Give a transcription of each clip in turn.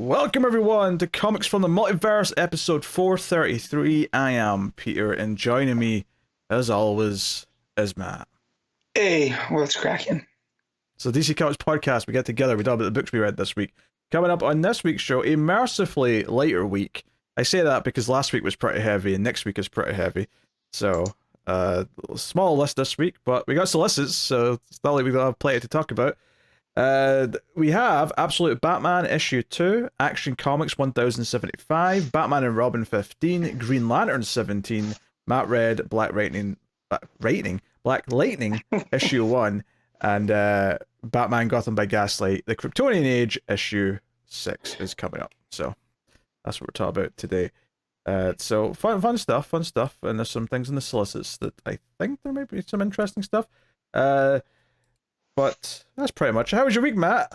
Welcome everyone to Comics from the Multiverse, episode 433. I am Peter, and joining me, as always, is Matt. Hey, what's cracking? So DC Comics podcast, we get together, we talk about the books we read this week. Coming up on this week's show, a mercifully lighter week. I say that because last week was pretty heavy, and next week is pretty heavy. So, small list this week, but we got Solicits, so it's not like we don't have plenty to talk about. We have Absolute Batman issue 2, Action Comics 1075, Batman and Robin 15, Green Lantern 17, Matt read Black Lightning issue 1, and Batman Gotham by Gaslight, the Kryptonian Age issue 6 is coming up. So that's what we're talking about today. So fun stuff, and there's some things in the solicits that I think there might be some interesting stuff. But that's pretty much. How was your week, Matt?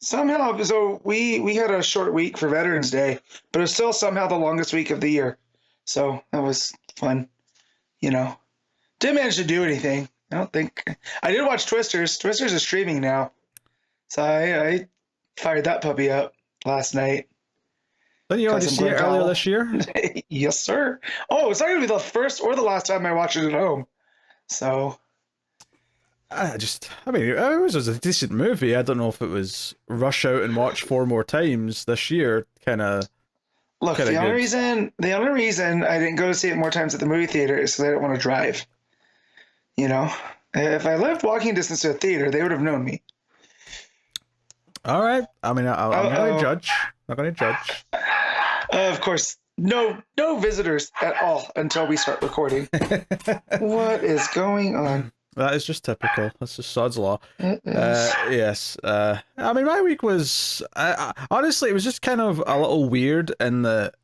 Somehow, so we had a short week for Veterans Day, but it's still somehow the longest week of the year. So that was fun. Didn't manage to do anything. I don't think I did watch Twisters. Twisters is streaming now, so I fired that puppy up last night. Didn't you already see it earlier this year? Yes, sir. Oh, it's not gonna be the first or the last time I watch it at home. So. It was a decent movie. I don't know if it was rush out and watch 4 more times this year. Look, the only reason I didn't go to see it more times at the movie theater is because I didn't want to drive. If I lived walking distance to a theater, they would have known me. All right. I'm not going to judge. Of course, no visitors at all until we start recording. What is going on? That is just typical. That's just sod's law. Yes. My week was... honestly, it was just kind of a little weird in that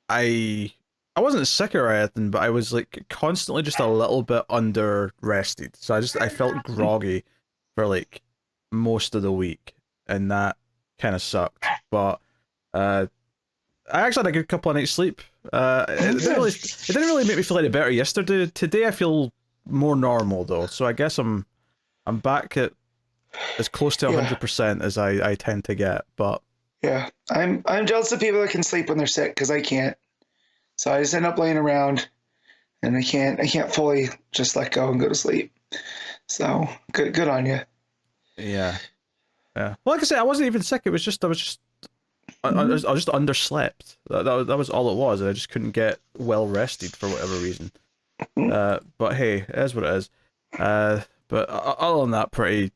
I wasn't sick or anything, but I was like constantly just a little bit under-rested. So I felt groggy for like most of the week, and that kind of sucked. But I actually had a good couple of nights sleep. It didn't really make me feel any better yesterday. Today I feel more normal though, so I guess I'm back at as close to 100% as I tend to get. But yeah, I'm jealous of people that can sleep when they're sick, because I can't. So I just end up laying around, and I can't fully just let go and go to sleep. So good on you. Yeah. Well, like I said, I wasn't even sick. It was just I was just underslept. That was all it was. I just couldn't get well rested for whatever reason. But hey, it is what it is. But other than that, pretty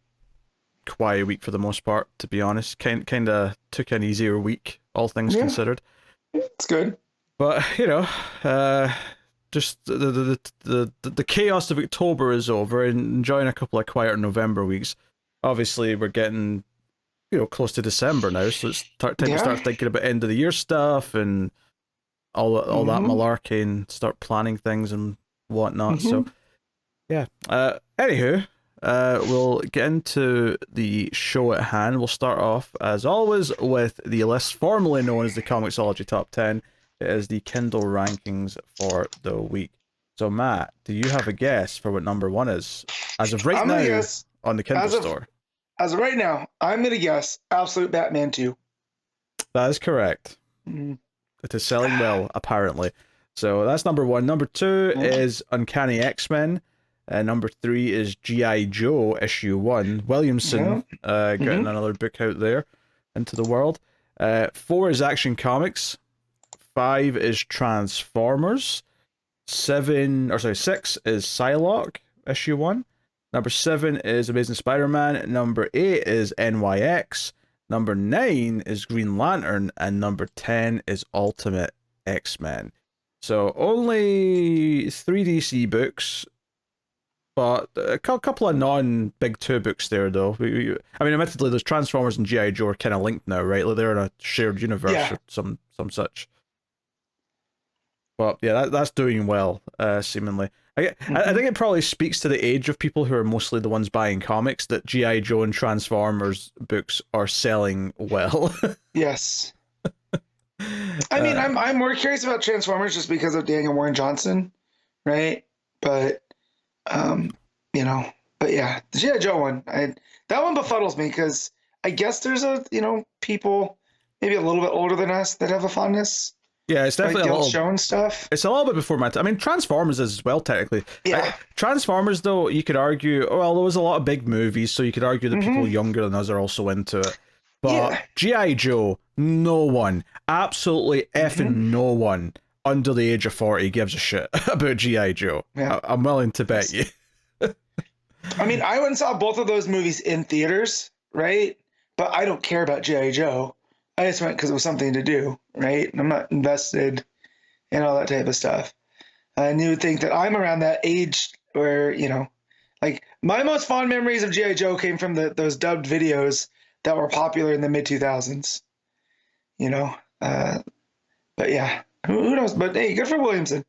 quiet week for the most part, to be honest. Kind of took an easier week, all things considered. It's good. But just the chaos of October is over, and enjoying a couple of quieter November weeks. Obviously, we're getting close to December now, so it's time to start thinking about end of the year stuff and all that malarkey, and start planning things and whatnot. So anywho, we'll get into the show at hand. We'll start off as always with the list formerly known as the ComiXology Top 10. It is the Kindle rankings for the week. So Matt, do you have a guess for what number 1 is as of right now on the Kindle store? As of right now, I'm gonna guess Absolute Batman 2. That is correct. It is selling well, apparently. So that's number 1. Number 2 is Uncanny X-Men. Number 3 is G.I. Joe issue 1. Williamson getting another book out there into the world. 4 is Action Comics. 5 is Transformers. 6 is Psylocke issue 1. Number 7 is Amazing Spider-Man. Number 8 is NYX. Number 9 is Green Lantern. And number 10 is Ultimate X-Men. So only 3 DC books, but a couple of non-Big 2 books there, though. Admittedly, those Transformers and G.I. Joe are kind of linked now, right? Like they're in a shared universe or some such. But yeah, that's doing well, seemingly. I think it probably speaks to the age of people who are mostly the ones buying comics, that G.I. Joe and Transformers books are selling well. Yes. I'm more curious about Transformers just because of Daniel Warren Johnson, right? But, but yeah, the G.I. Joe one, that one befuddles me because I guess there's people maybe a little bit older than us that have a fondness. Yeah, it's definitely like a the old little. show and stuff. It's a little bit before my time. I mean, Transformers is as well, technically. Yeah. Transformers, though, you could argue, well, there was a lot of big movies, so you could argue that people younger than us are also into it. But G.I. Joe, no one, absolutely effing no one under the age of 40 gives a shit about G.I. Joe. Yeah. I'm willing to bet you. I mean, I went and saw both of those movies in theaters, right? But I don't care about G.I. Joe. I just went because it was something to do, right? And I'm not invested in all that type of stuff. And you would think that I'm around that age where, like my most fond memories of G.I. Joe came from those dubbed videos that were popular in the mid 2000s. But yeah, who knows? But hey, good for Williamson.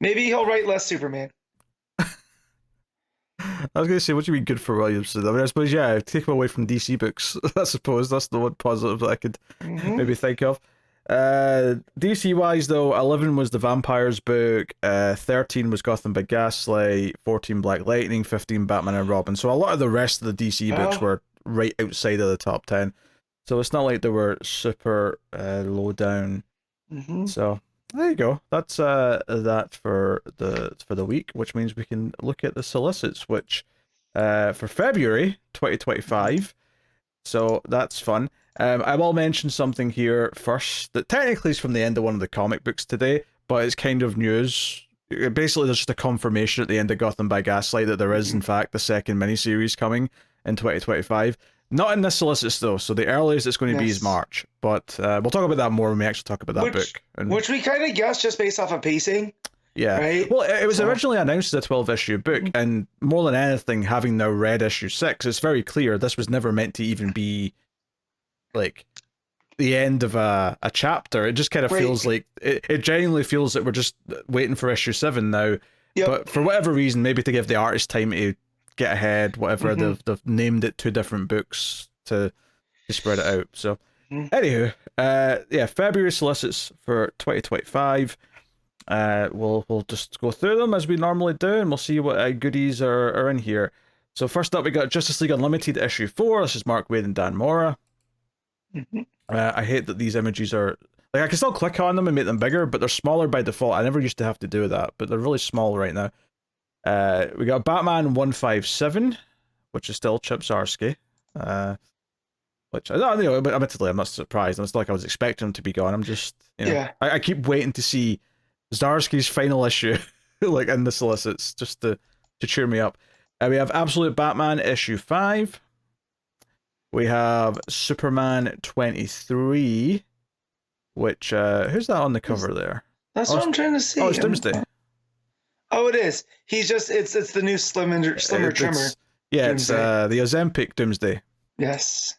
Maybe he'll write less Superman. I was going to say, what do you mean good for Williamson? I mean, I suppose, yeah, take him away from DC books. I suppose that's the one positive that I could maybe think of. DC-wise, though, 11 was the Vampires book, 13 was Gotham by Gaslight, 14 Black Lightning, 15 Batman and Robin. So a lot of the rest of the DC books were right outside of the top 10. So it's not like they were super low down. So there you go. That's that for the week, which means we can look at the solicits, which for February 2025. So that's fun. I will mention something here first that technically is from the end of one of the comic books today, but it's kind of news. Basically, there's just a confirmation at the end of Gotham by Gaslight that there is, in fact, the second miniseries coming in 2025. Not in this solicits, though, so the earliest it's going to be is March. But we'll talk about that more when we actually talk about that book. Which we kind of guessed just based off of pacing. Yeah. Right? Well, it was originally announced as a 12-issue book, and more than anything, having now read issue 6, it's very clear this was never meant to even be, like, the end of a chapter. It just kind of feels like, it genuinely feels that we're just waiting for issue 7 now. Yep. But for whatever reason, maybe to give the artist time to get ahead, whatever, they've named it 2 different books to spread it out. So, anywho, February solicits for 2025. We'll just go through them as we normally do, and we'll see what goodies are in here. So first up, we got Justice League Unlimited issue 4. This is Mark Waid and Dan Mora. I hate that these images are, like, I can still click on them and make them bigger, but they're smaller by default. I never used to have to do that, but they're really small right now. We got Batman 157, which is still Chip Zdarsky. Which, admittedly, I'm not surprised. It's not like I was expecting him to be gone. I'm just, I keep waiting to see Zdarsky's final issue, like, in the solicits, just to cheer me up. We have Absolute Batman issue 5. We have Superman 23, which, who's that on the cover there? That's what I'm trying to see. Oh, it's Doomsday. Oh, it is. He's just, it's the new slimmer trimmer. Yeah, Doomsday. It's the Ozempic Doomsday. Yes.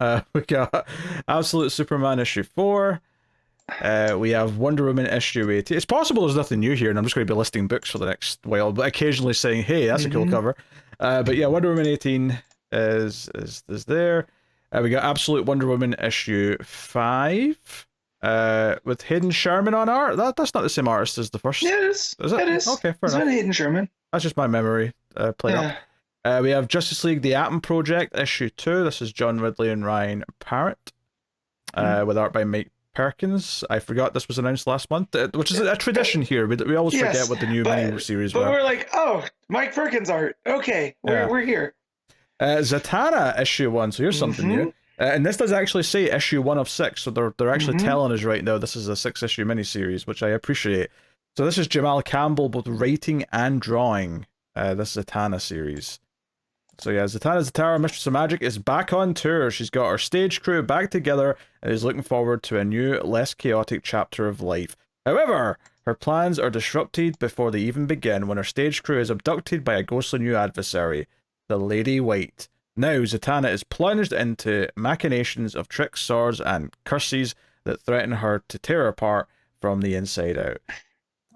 We got Absolute Superman issue 4. We have Wonder Woman issue 8. It's possible there's nothing new here, and I'm just going to be listing books for the next while, but occasionally saying, hey, that's a cool cover. But yeah, Wonder Woman 18 is there. We got Absolute Wonder Woman issue 5. With Hayden Sherman on art. That's not the same artist as the first. Yeah, it is. Is it? It is. Okay, fair enough. It's Hayden Sherman. That's just my memory playing up. We have Justice League The Atom Project issue 2. This is John Ridley and Ryan Parrott. With art by Mike Perkins. I forgot this was announced last month, which is a tradition here. We always forget what the new mini-series were. But we're like, oh, Mike Perkins art. Okay, we're here. Zatanna issue 1. So here's something new. And this does actually say issue 1 of 6, so they're actually telling us right now this is a 6-issue miniseries, which I appreciate. So this is Jamal Campbell, both writing and drawing this Zatanna series. So yeah, Zatanna Zatara, Mistress of Magic, is back on tour. She's got her stage crew back together and is looking forward to a new, less chaotic chapter of life. However, her plans are disrupted before they even begin when her stage crew is abducted by a ghostly new adversary, the Lady Waid. Now, Zatanna is plunged into machinations of tricks, swords, and curses that threaten her to tear her apart from the inside out.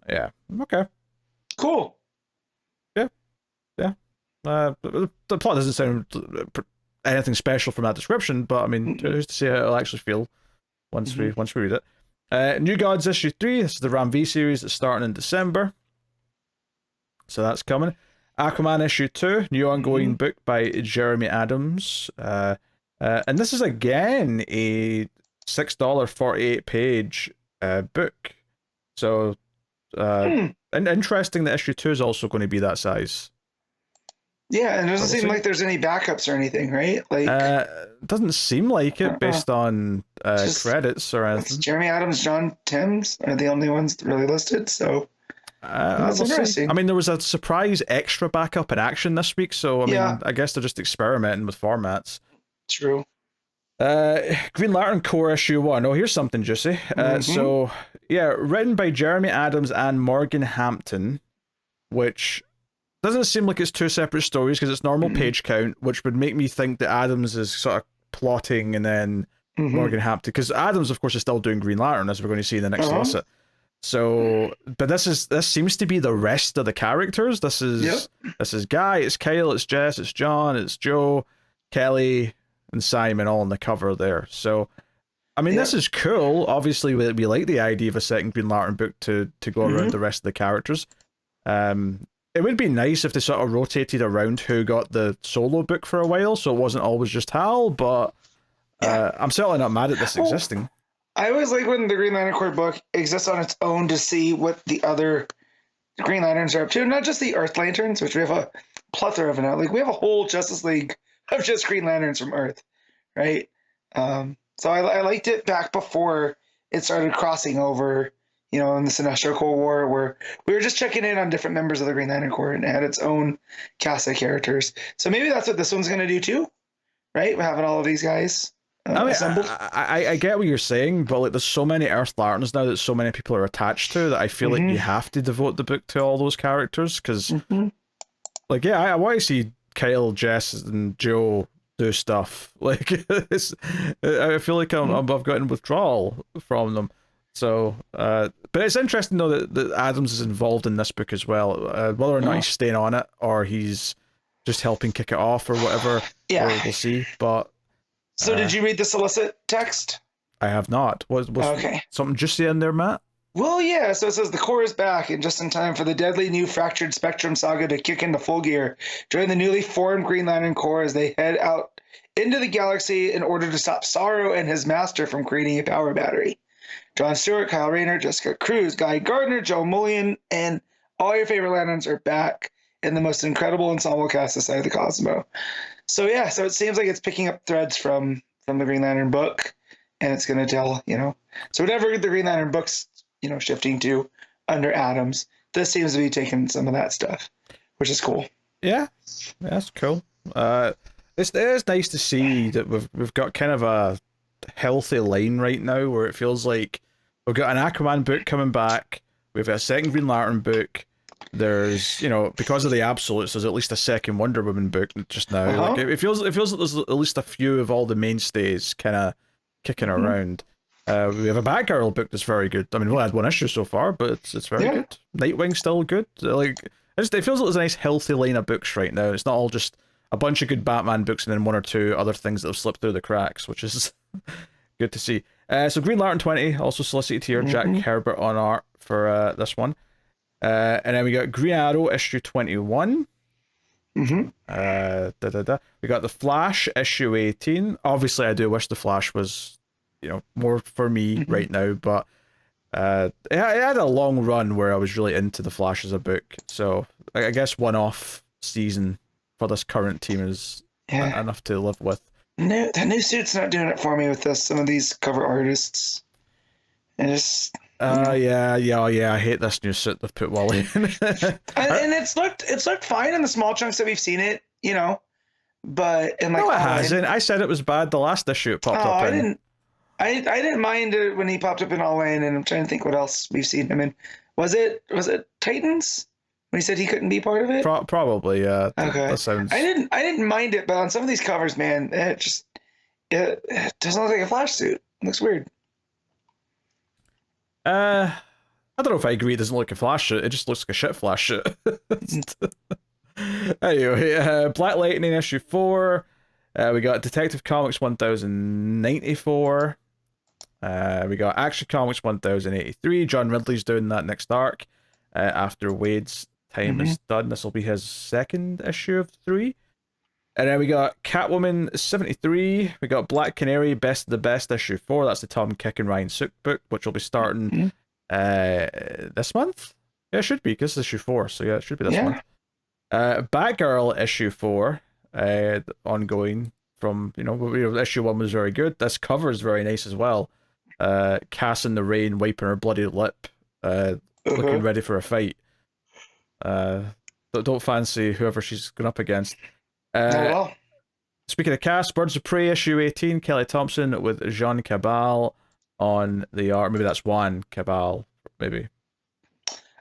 Yeah, okay. Cool. Yeah. The plot doesn't sound anything special from that description, but I mean, who's to say how it'll actually feel once we read it. New Gods issue 3. This is the Ram V series that's starting in December, so that's coming. Aquaman issue 2, new ongoing book by Jeremy Adams. And this is again a $6 48-page book. So, and interesting that issue 2 is also going to be that size. Yeah, and it doesn't seem like there's any backups or anything, right? Like, doesn't seem like it based on credits or anything. Jeremy Adams, John Timms are the only ones really listed, so that's interesting. I mean, there was a surprise extra backup in action this week, so I mean, I guess they're just experimenting with formats. True. Green Lantern Corps issue 1. Oh, here's something juicy. So, yeah, written by Jeremy Adams and Morgan Hampton, which doesn't seem like it's two separate stories because it's normal page count, which would make me think that Adams is sort of plotting and then Morgan Hampton, because Adams, of course, is still doing Green Lantern, as we're going to see in the next Solicit. So, but this seems to be the rest of the characters. This is Guy, it's Kyle, it's Jess, it's John, it's Joe, Kelly, and Simon all on the cover there. So, I mean, this is cool. Obviously, we like the idea of a second Green Lantern book to go around the rest of the characters. It would be nice if they sort of rotated around who got the solo book for a while, so it wasn't always just Hal, but I'm certainly not mad at this existing. I always like when the Green Lantern Corps book exists on its own to see what the other Green Lanterns are up to, not just the Earth Lanterns, which we have a plethora of now. Like, we have a whole Justice League of just Green Lanterns from Earth, right? So I liked it back before it started crossing over, you know, in the Sinestro Cold War, where we were just checking in on different members of the Green Lantern Corps and it had its own cast of characters. So maybe that's what this one's going to do too, right? We're having all of these guys assembled. I get what you're saying, but like, there's so many Earth Lanterns now that so many people are attached to that I feel like you have to devote the book to all those characters, because like, I want to see Kyle, Jess, and Joe do stuff. Like, I feel like I've gotten withdrawal from them. So, but it's interesting though that Adams is involved in this book as well. Whether or not he's staying on it or he's just helping kick it off or whatever, we'll see. But so, did you read the Solicit text? I have not. Was something juicy in there, Matt? Well, yeah. So it says the Corps is back, and just in time for the deadly new Fractured Spectrum saga to kick into full gear. Join the newly formed Green Lantern Corps as they head out into the galaxy in order to stop Sorrow and his master from creating a power battery. John Stewart, Kyle Rayner, Jessica Cruz, Guy Gardner, Joe Mullion, and all your favorite Lanterns are back in the most incredible ensemble cast this side of the Cosmo. So yeah, so it seems like it's picking up threads from the Green Lantern book, and it's going to tell, you know, so whatever the Green Lantern book's, you know, shifting to under Adams, this seems to be taking some of that stuff, which is cool. Yeah, that's cool. It is nice to see that we've got kind of a healthy line right now where it feels like we've got an Aquaman book coming back, we've got a second Green Lantern book, there's, you know, because of the Absolutes, there's at least a second Wonder Woman book just now. Like, it feels like there's at least a few of all the mainstays kind of kicking around. We have a Batgirl book that's very good. I mean, we've only had one issue so far, but it's very good. Nightwing's still good. Like, it feels like there's a nice healthy line of books right now. It's not all just a bunch of good Batman books and then one or two other things that have slipped through the cracks, which is good to see. So Green Lantern 20, also solicited here, Jack Herbert on art for this one. And then we got Green Arrow issue 21. We got The Flash issue 18. Obviously, I do wish The Flash was, you know, more for me right now, but it had a long run where I was really into The Flash as a book. So I guess one-off season for this current team is enough to live with. No, that new suit's not doing it for me with some of these cover artists. It's I hate this new suit they've put Wally in. and it's looked fine in the small chunks that we've seen it, you know. But in like, no, it hasn't. I said it was bad the last issue it popped up in. I didn't mind it when he popped up in All In, and I'm trying to think what else we've seen him in. Was it Titans when he said he couldn't be part of it? Probably, yeah. Okay. That sounds... I didn't mind it, but on some of these covers, man, it doesn't look like a Flash suit. It looks weird. I don't know if I agree it doesn't look like a Flash suit. It just looks like a shit Flash suit. Anyway, Black Lightning issue 4. We got Detective Comics 1094. We got Action Comics 1083. John Ridley's doing that next arc after Waid's time is done. This will be his second issue of 3. And then we got Catwoman 73. We got Black Canary, Best of the Best, issue 4. That's the Tom Kick and Ryan Sook book, which will be starting this month. Yeah, it should be, because it's issue 4. So yeah, it should be this month. Batgirl issue 4, ongoing from, issue 1 was very good. This cover is very nice as well. Cass in the rain, wiping her bloody lip, looking ready for a fight. Don't fancy whoever she's going up against. Speaking of Cass, Birds of Prey issue 18, Kelly Thompson with Jean Cabal on the art. Maybe that's Juan Cabal, maybe.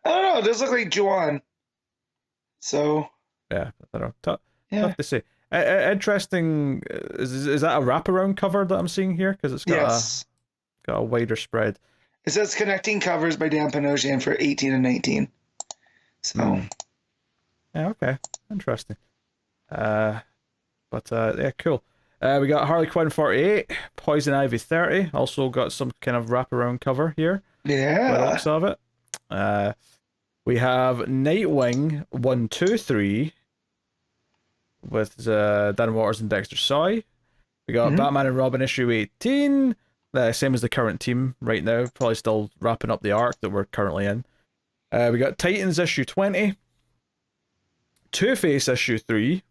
I don't know. It does look like Juan. So. Yeah, I don't know. Tough to say. Interesting. Is that a wraparound cover that I'm seeing here? Because it's got a wider spread. It says connecting covers by Dan Panosian for 18 and 19. So. Yeah, okay. Interesting. Yeah, cool. We got Harley Quinn 48, Poison Ivy 30. Also got some kind of wraparound cover here. Yeah. By the looks of it. We have Nightwing 123 with Dan Waters and Dexter Soy. We got Batman and Robin issue 18. Same as the current team right now. Probably still wrapping up the arc that we're currently in. We got Titans issue 20. Two-Face issue 3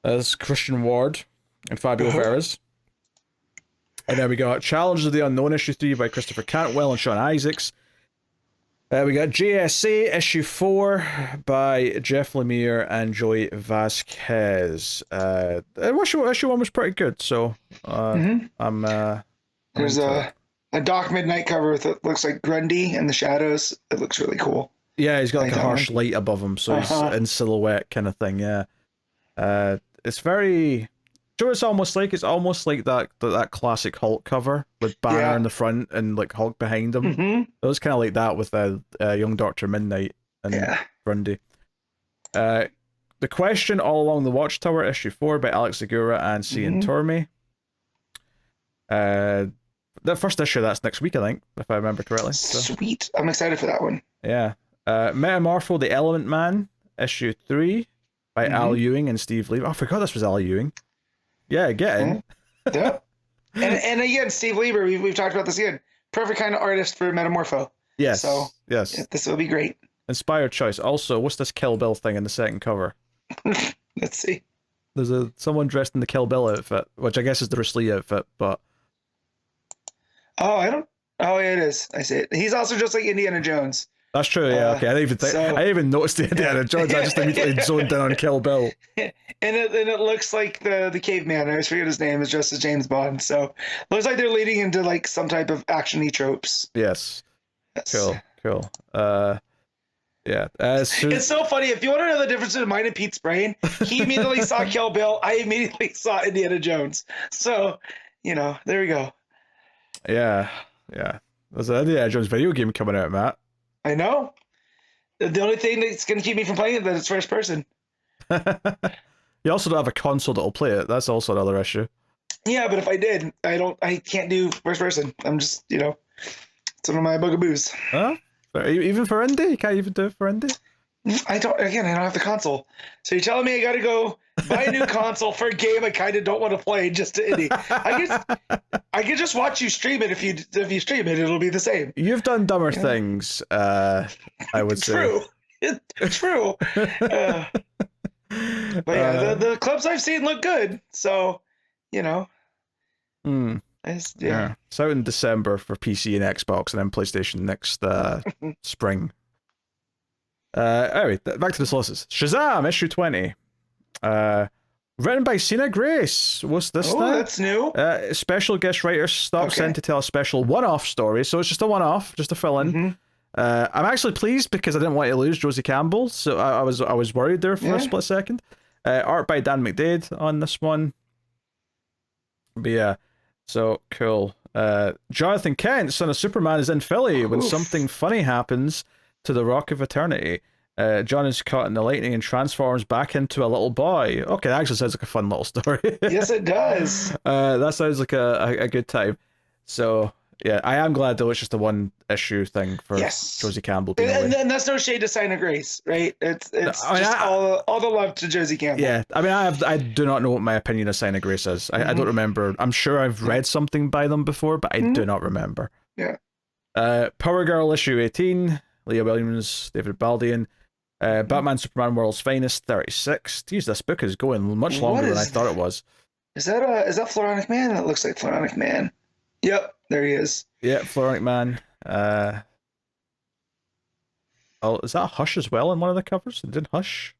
as Christian Ward and Fabio Veras. And then we got Challenge of the Unknown issue 3 by Christopher Cantwell and Sean Isaacs. We got JSA issue 4 by Jeff Lemire and Joey Vasquez. Issue 1 was pretty good, so there's a Doc Midnight cover that looks like Grundy in the shadows. It looks really cool. Yeah, he's got like a harsh light above him, so he's in silhouette kind of thing. Yeah, it's very. Sure, it's almost like that classic Hulk cover with Banner in the front and like Hulk behind him. It was kind of like that with Young Doctor Midnight and Grundy. The Question All Along the Watchtower issue 4 by Alex Segura and Cian Tormey. The first issue that's next week, I think, if I remember correctly. So. Sweet, I'm excited for that one. Yeah. Metamorpho the Element Man issue 3 by Al Ewing and Steve Lieber. Oh, I forgot this was Al Ewing. Yeah, get in. Yeah. And again, Steve Lieber, we've talked about this again. Perfect kind of artist for Metamorpho. Yes. So yes, this will be great. Inspired choice. Also, what's this Kill Bill thing in the second cover? Let's see. There's someone dressed in the Kill Bill outfit, which I guess is the Bruce Lee outfit, but. Oh, yeah, it is. I see it. He's also just like Indiana Jones. That's true, yeah. Okay, I didn't even notice the Indiana Jones. I just immediately zoned in on Kill Bill. And it looks like the caveman. I always forget his name. Is dressed as James Bond. So looks like they're leading into like some type of action-y tropes. Yes. Cool. Yeah. It's so funny. If you want to know the difference between mine and Pete's brain, he immediately saw Kill Bill. I immediately saw Indiana Jones. So there we go. Yeah. There's an Indiana Jones video game coming out, Matt. I know. The only thing that's going to keep me from playing it is that it's first person. You also don't have a console that'll play it. That's also another issue. Yeah, but if I did, I can't do first person. I'm just, it's one of my bugaboos. Huh? Even for indie? You can't even do it for indie? I don't have the console. So you're telling me I got to go buy a new console for a game I kind of don't want to play just to indie. I could just watch you stream it. If you stream it, it'll be the same. You've done dumber things, I would say. True. It's true. But yeah, the clips I've seen look good. So, Yeah. It's out in December for PC and Xbox, and then PlayStation next spring. Anyway, back to the sources. Shazam, issue 20. Written by Sina Grace. What's this now? That's new. Special guest writer stops in to tell a special one-off story. So it's just a one-off, just a fill-in. I'm actually pleased because I didn't want to lose Josie Campbell, so I was worried there for a split second. Art by Dan McDade on this one. But yeah, so cool. Jonathan Kent, son of Superman, is in Philly when something funny happens to the Rock of Eternity. John is caught in the lightning and transforms back into a little boy. Okay, that actually sounds like a fun little story. Yes, it does. That sounds like a good time. So, Yeah, I am glad though it's just a one issue thing for Josie Campbell being away. And that's no shade to Sign of Grace, right? It's I mean, just all the love to Josie Campbell. Yeah, I mean, I do not know what my opinion of Sign of Grace is. I don't remember. I'm sure I've read something by them before, but I do not remember. Yeah. Power Girl issue 18, Leah Williams, David Baldian. Batman Superman World's Finest 36. Geez, this book is going much longer than I thought it was. Is that Floronic Man? That looks like Floronic Man. Yep, there he is. Yeah, Floronic Man. Oh, is that Hush as well in one of the covers? It did Hush?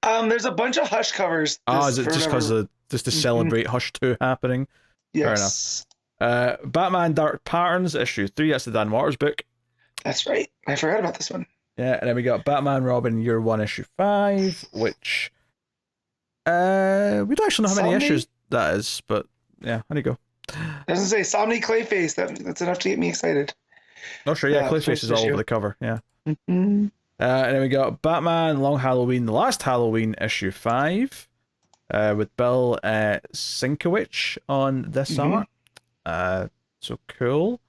There's a bunch of Hush covers. Is it just because of just to celebrate Hush 2 happening? Yes. Fair enough. Batman Dark Patterns issue 3. That's the Dan Waters book. That's right. I forgot about this one. Yeah, and then we got Batman Robin Year 1 issue 5, which we don't actually know how many issues that is, but yeah, there you go. Doesn't say Somni Clayface. That's enough to get me excited. Oh sure, yeah, Clayface is all over the cover. Yeah. Mm-hmm. And then we got Batman Long Halloween, The Last Halloween issue 5, with Bill Sienkiewicz on this art. So cool.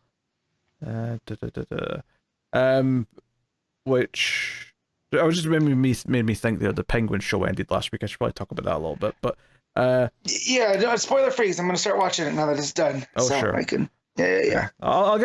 Which I was just made me think that the Penguin show ended last week. I should probably talk about that a little bit, but yeah, no, spoiler free. I'm gonna start watching it now that it's done. Oh sure, I can. Yeah. I'll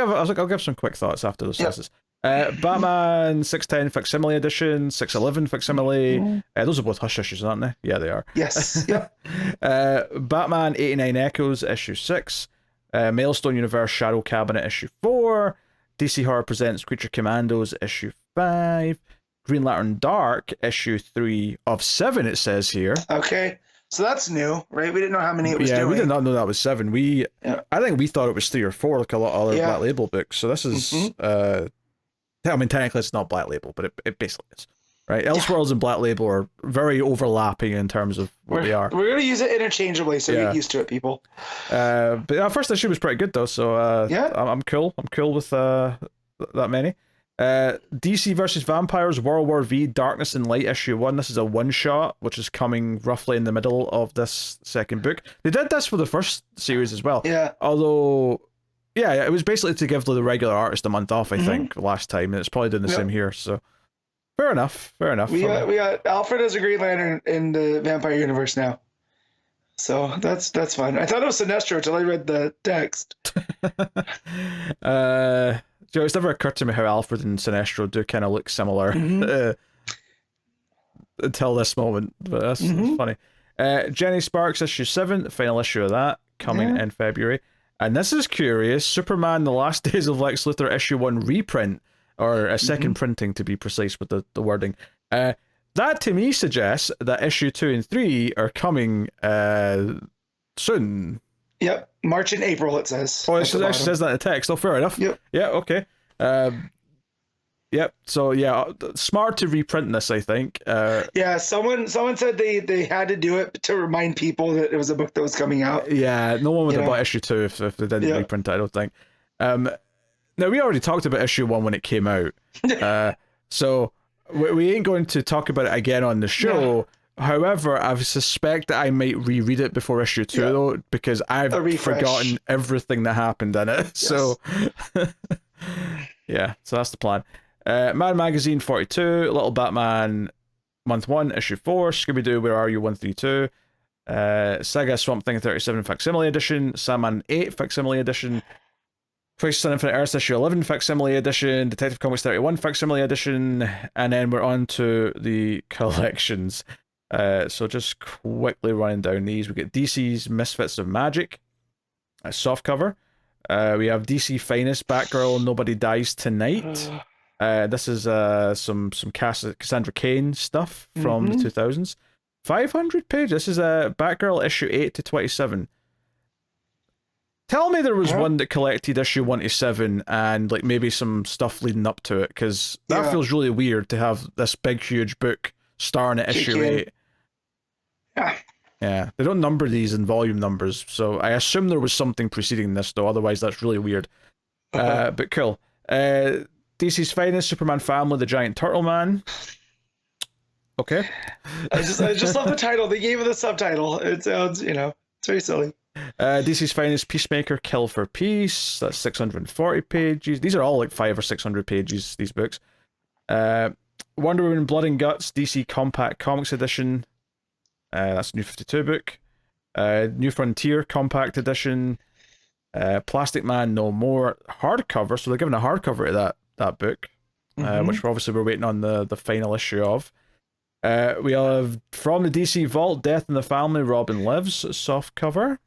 give some quick thoughts after the sources. Batman 610 Facsimile Edition, 611 Facsimile. Those are both Hush issues, aren't they? Yeah, they are. Yes. Yep. Batman 89 Echoes issue 6. Maelstone Universe Shadow Cabinet issue 4. DC Horror Presents Creature Commandos issue 5. Green Lantern Dark issue 3 of 7. It says here. Okay. So that's new, right? We didn't know how many it was doing. Yeah, we did not know that was 7. I think we thought it was 3 or 4, like a lot of other Black Label books. So this is, I mean, technically it's not Black Label, but it basically is, right? Elseworlds and Black Label are very overlapping in terms of what they are. We're going to use it interchangeably, so get used to it, people. But first issue was pretty good, though, so I'm cool. I'm cool with that many. DC versus Vampires World War V Darkness and Light issue 1. This is a one-shot, which is coming roughly in the middle of this second book. They did this for the first series as well. Yeah. Although, it was basically to give the regular artist a month off, I think, last time, and it's probably doing the same here, so fair enough. We got Alfred as a Green Lantern in the Vampire Universe now. So that's fun. I thought it was Sinestro until I read the text. It's never occurred to me how Alfred and Sinestro do kind of look similar until this moment, but that's funny. Jenny Sparks issue 7, the final issue of that, coming in February. And this is curious, Superman The Last Days of Lex Luthor issue 1 reprint, or a second printing to be precise with the wording. That to me suggests that issue 2 and 3 are coming soon. Yep, March and April it says. Oh, it actually says that in the text. Oh, fair enough. Yep. Yeah, okay. Yep. So smart to reprint this, I think. Someone said they had to do it to remind people that it was a book that was coming out. Yeah, no one would have bought issue 2 if they didn't reprint it, I don't think. Now we already talked about issue 1 when it came out, so we ain't going to talk about it again on the show. Yeah. However, I suspect that I might reread it before issue 2 though, because I've forgotten everything that happened in it. Yes. So so that's the plan. Mad Magazine 42, Little Batman Month 1, Issue 4, Scooby-Doo, Where Are You 132, Saga Swamp Thing 37 Facsimile Edition, Sandman 8 Facsimile Edition, Crisis on Infinite Earths Issue 11 Facsimile Edition, Detective Comics 31 Facsimile Edition, and then we're on to the collections. So just quickly running down these, we get DC's Misfits of Magic, a softcover. We have DC Finest, Batgirl, Nobody Dies Tonight. This is some Cassandra Cain stuff from the 2000s. 500 pages. This is Batgirl issue 8 to 27. Tell me there was one that collected issue 1 to 7 and like maybe some stuff leading up to it, because that feels really weird to have this big huge book starring at issue 8. Yeah, they don't number these in volume numbers, so I assume there was something preceding this, though. Otherwise, that's really weird. But cool. DC's Finest, Superman Family, The Giant Turtle Man. Okay. I just love the title. They gave it a subtitle. It sounds, it's very silly. DC's Finest Peacemaker, Kill for Peace. That's 640 pages. These are all like 500 or 600 pages, these books. Wonder Woman Blood and Guts, DC Compact Comics Edition. That's a New 52 book. New Frontier Compact Edition. Plastic Man No More hardcover. So they're giving a hardcover to that book, which we're waiting on the final issue of. We have From the DC Vault, Death in the Family, Robin Lives, soft cover.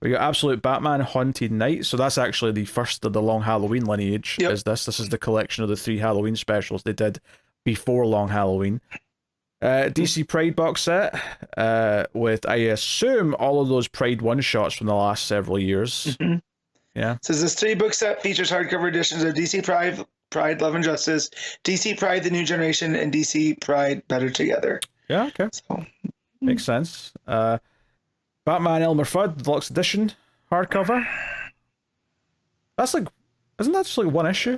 We got Absolute Batman, Haunted Night. So that's actually the first of the Long Halloween lineage. Yep. This is the collection of the 3 Halloween specials they did before Long Halloween. DC Pride box set with, I assume, all of those Pride one-shots from the last several years. Yeah. So this 3-book set features hardcover editions of DC Pride, Love and Justice, DC Pride, The New Generation, and DC Pride Better Together. Yeah, okay. So, makes sense. Batman Elmer Fudd Deluxe Edition hardcover. That's like, isn't that just like one issue?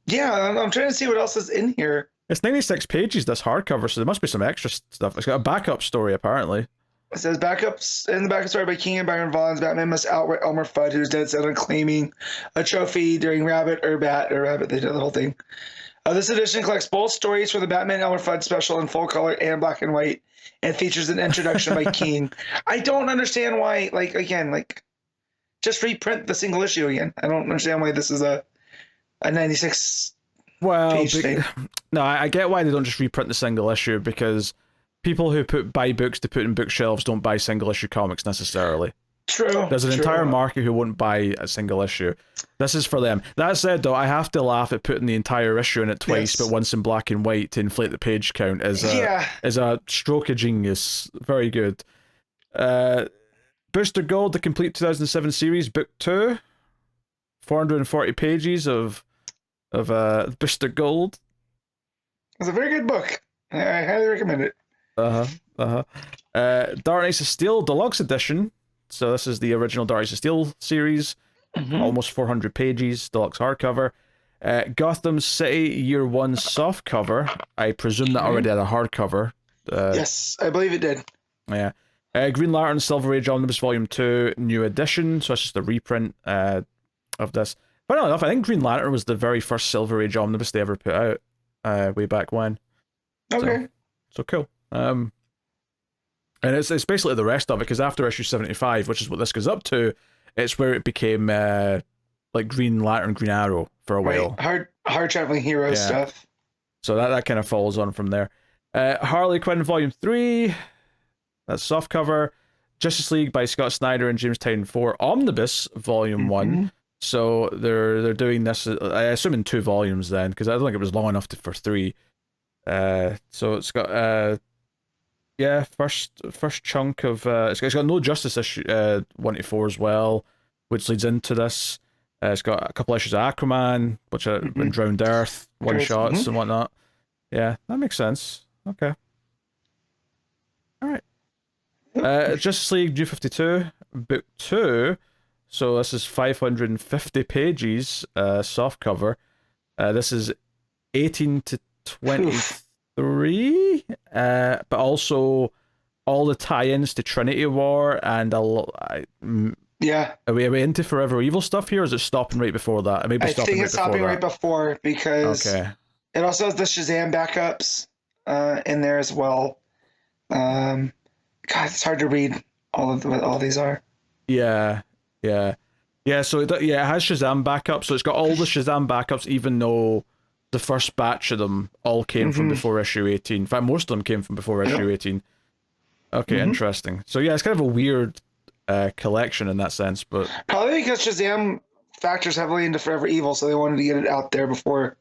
yeah, I'm trying to see what else is in here. It's 96 pages, this hardcover, so there must be some extra stuff. It's got a backup story, apparently. It says backups in the backup story by King and Byron Vaughn's Batman must outwit Elmer Fudd, who's dead set on claiming a trophy during Rabbit or Rabbit. They did the whole thing. This edition collects both stories for the Batman Elmer Fudd special in full color and black and white, and features an introduction by King. I don't understand why, just reprint the single issue again. I don't understand why this is a 96 page thing. No, I get why they don't just reprint the single issue, because people who buy books to put in bookshelves don't buy single issue comics necessarily. True. There's an entire market who won't buy a single issue. This is for them. That said, though, I have to laugh at putting the entire issue in it twice, but once in black and white to inflate the page count is a stroke of genius. Very good. Booster Gold, the complete 2007 series, book 2, 440 pages of Booster Gold. It's a very good book. I highly recommend it. Dark Knights of Steel Deluxe Edition. So this is the original Dark Knights of Steel series, almost 400 pages, deluxe hardcover. Gotham City Year 1 soft cover. I presume that already had a hardcover. Yes, I believe it did. Yeah. Green Lantern Silver Age Omnibus Volume 2 new edition. So it's just a reprint of this. Funny enough, I think Green Lantern was the very first Silver Age Omnibus they ever put out way back when. Okay. So cool. And it's basically the rest of it, because after issue 75, which is what this goes up to, it's where it became like Green Lantern, Green Arrow for a while. Hard traveling hero stuff. So that kind of follows on from there. Harley Quinn Volume 3, that's softcover. Justice League by Scott Snyder and James Tynion 4 Omnibus Volume 1. So they're doing this, I assume, in 2 volumes then, because I don't think it was long enough for 3. So it's got first chunk of it's got No Justice issue 1 to 4 as well, which leads into this. It's got a couple issues of Aquaman, which are in Drowned Earth, one shots and whatnot. Yeah, that makes sense. Okay. All right. Justice League New 52 book 2. So this is 550 pages, soft cover. This is 18 to 23, but also all the tie-ins to Trinity War and a lot. Yeah. Are we into Forever Evil stuff here, or is it stopping right before that? I think it's stopping right before, because it also has the Shazam backups in there as well. God, it's hard to read all of what all these are. Yeah. So it has Shazam backups. So it's got all the Shazam backups, even though the first batch of them all came from before issue 18. In fact, most of them came from before issue 18. Okay, interesting. So yeah, it's kind of a weird collection in that sense, but probably because Shazam factors heavily into Forever Evil, so they wanted to get it out there before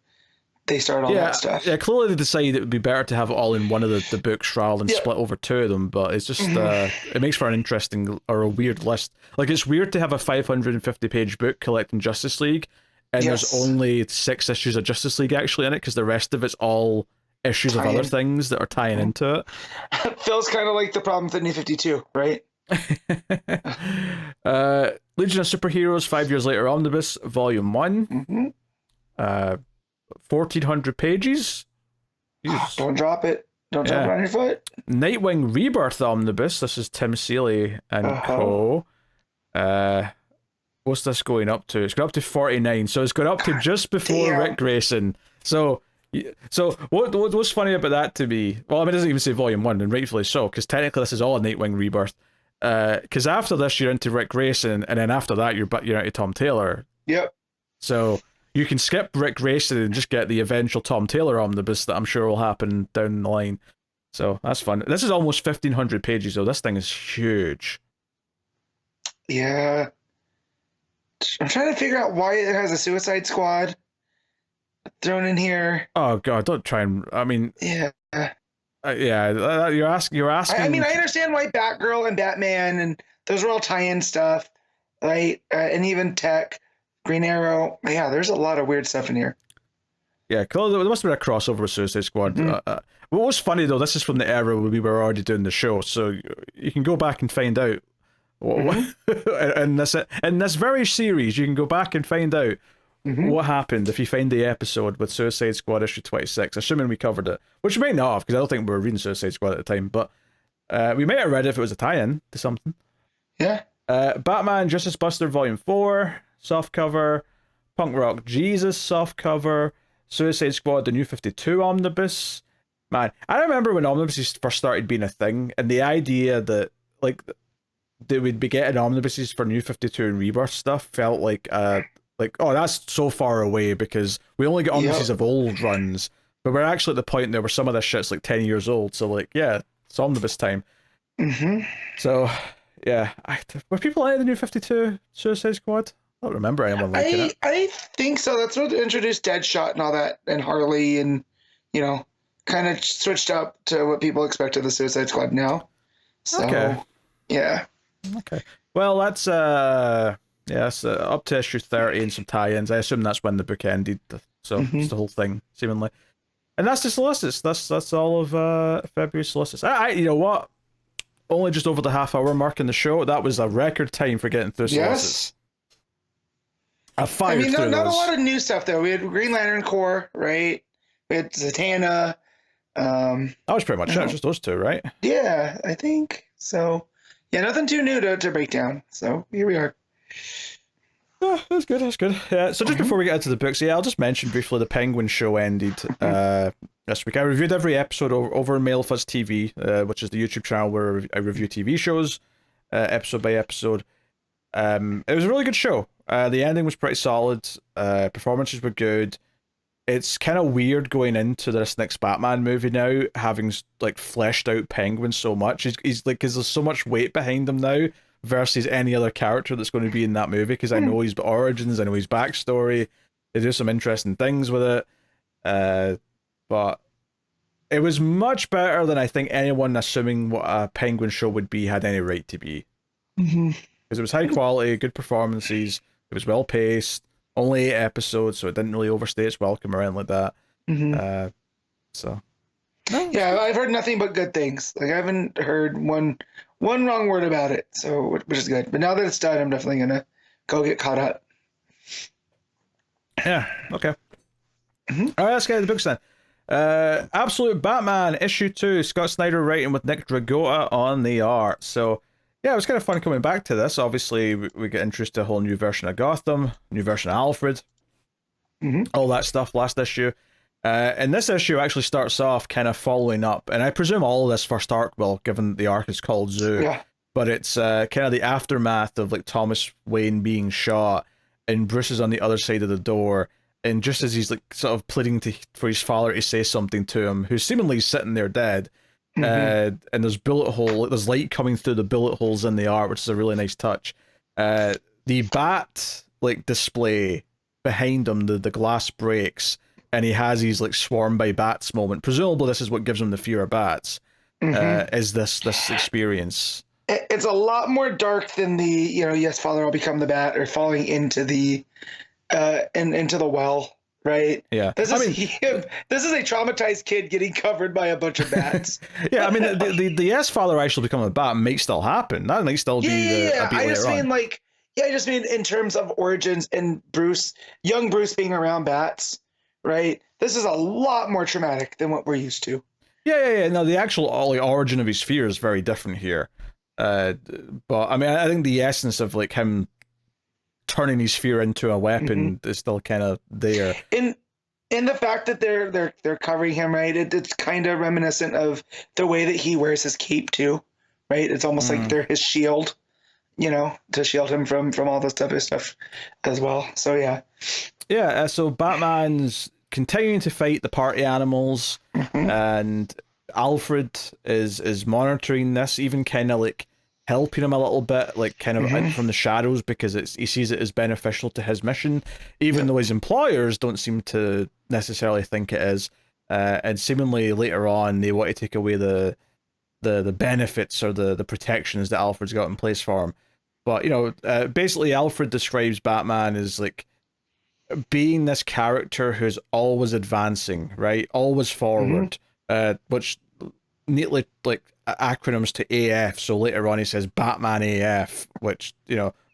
they started all that stuff. Yeah, clearly they decided it would be better to have it all in one of the books rather than split over 2 of them, but it's just it makes for an interesting or a weird list. Like, it's weird to have a 550 page book collecting Justice League, and there's only 6 issues of Justice League actually in it, because the rest of it's all issues of other things that are tying into it. It feels kind of like the problem with the New 52, right? Legion of Superheroes 5 Years Later Omnibus Volume 1. 1,400 pages. Don't drop it. Don't jump on your foot. Nightwing Rebirth Omnibus. This is Tim Seeley and co. What's this going up to? It's going up to 49. So it's going up to just before Rick Grayson. So what's funny about that to me? Well, I mean, it doesn't even say Volume 1, and rightfully so, because technically this is all a Nightwing Rebirth. Because after this, you're into Rick Grayson, and then after that, you're into Tom Taylor. Yep. So you can skip Rick Grayson and just get the eventual Tom Taylor omnibus that I'm sure will happen down the line. So that's fun. This is almost 1,500 pages, though. This thing is huge. Yeah. I'm trying to figure out why it has a Suicide Squad thrown in here. Oh God! Don't try and. I mean. Yeah. You're asking. I mean, I understand why Batgirl and Batman and those were all tie-in stuff, right? And even Tech, Green Arrow. Yeah, there's a lot of weird stuff in here. Yeah, there must have been a crossover with Suicide Squad. What was funny though, this is from the era where we were already doing the show, so you can go back and find out. In this very series, you can go back and find out what happened if you find the episode with Suicide Squad issue 26, assuming we covered it, which we might not have, because I don't think we were reading Suicide Squad at the time, but we might have read it if it was a tie-in to something. Yeah. Batman Justice Buster Volume 4, softcover, Punk Rock Jesus softcover, Suicide Squad The New 52 Omnibus. Man, I remember when omnibuses first started being a thing, and the idea that, like, they would be getting omnibuses for New 52 and Rebirth stuff felt like, oh, that's so far away because we only get omnibuses of old runs, but we're actually at the point there where some of this shit's like 10 years old, so like, yeah, it's omnibus time. So, yeah, were people into the New 52 Suicide Squad? I don't remember anyone liking it. I think so. That's what introduced Deadshot and all that, and Harley, and, you know, kind of switched up to what people expect of the Suicide Squad now. So, yeah. Okay. Well, that's up to issue 30 and some tie-ins. I assume that's when the book ended. So it's the whole thing, seemingly. And that's the Solicits. That's all of February Solicits. You know what? Only just over the half-hour mark in the show. That was a record time for getting through Solicits. I mean, not a lot of new stuff though. We had Green Lantern Corps, right? We had Zatanna. That was pretty much it. Just those two, right? Yeah, I think so. Yeah, nothing too new to break down. So here we are. Oh, that's good. Yeah. So just before we get into the books, I'll just mention briefly the Penguin show ended this week. I reviewed every episode over on Mail Fuzz TV, which is the YouTube channel where I review TV shows, episode by episode. It was a really good show. The ending was pretty solid. Performances were good. It's kind of weird going into this next Batman movie now, having like fleshed out Penguin so much. He's like, because there's so much weight behind him now versus any other character that's going to be in that movie. Because I know his origins, I know his backstory. They do some interesting things with it. But it was much better than I think anyone assuming what a Penguin show would be had any right to be. Because it was high quality, good performances. It was well paced. Only 8 episodes, so it didn't really overstay its welcome or anything like that. Yeah, I've heard nothing but good things. Like I haven't heard one wrong word about it, so which is good. But now that it's done, I'm definitely gonna go get caught up. Yeah. Okay. All right, let's get to the books then. Absolute Batman issue 2. Scott Snyder writing with Nick Dragotta on the art. So. Yeah, it was kind of fun coming back to this. Obviously, we get introduced to a whole new version of Gotham, new version of Alfred, all that stuff last issue. And this issue actually starts off kind of following up, and I presume all of this first arc will, given the arc is called Zoo, but it's kind of the aftermath of like Thomas Wayne being shot, and Bruce is on the other side of the door, and just as he's like sort of pleading for his father to say something to him, who's seemingly sitting there dead, and there's there's light coming through the bullet holes in the art, which is a really nice touch. The bat like display behind him, the glass breaks, and he has his like swarmed by bats moment. Presumably this is what gives him the fear of bats. Is this experience. It's a lot more dark than the, yes, Father, I'll become the bat, or falling into the into the well. Right. Yeah. This is a traumatized kid getting covered by a bunch of bats. Yeah. I mean, the yes, Father, I shall become a bat might still happen. That might still be a beat later on. I just mean in terms of origins and young Bruce being around bats. Right. This is a lot more traumatic than what we're used to. Yeah. No, the actual like, origin of his fear is very different here. But I mean, I think the essence of like him turning his fear into a weapon is still kind of there. In the fact that they're covering him, right? It's kind of reminiscent of the way that he wears his cape too, right? It's almost like they're his shield, to shield him from all this other stuff as well. So yeah. Yeah, so Batman's continuing to fight the party animals, and Alfred is monitoring this, even kind of like helping him a little bit, like kind of out from the shadows, because he sees it as beneficial to his mission, even though his employers don't seem to necessarily think it is. And seemingly later on, they want to take away the benefits or the protections that Alfred's got in place for him. But basically, Alfred describes Batman as like being this character who's always advancing, right? Always forward, which neatly like acronyms to AF. So later on he says Batman AF, which,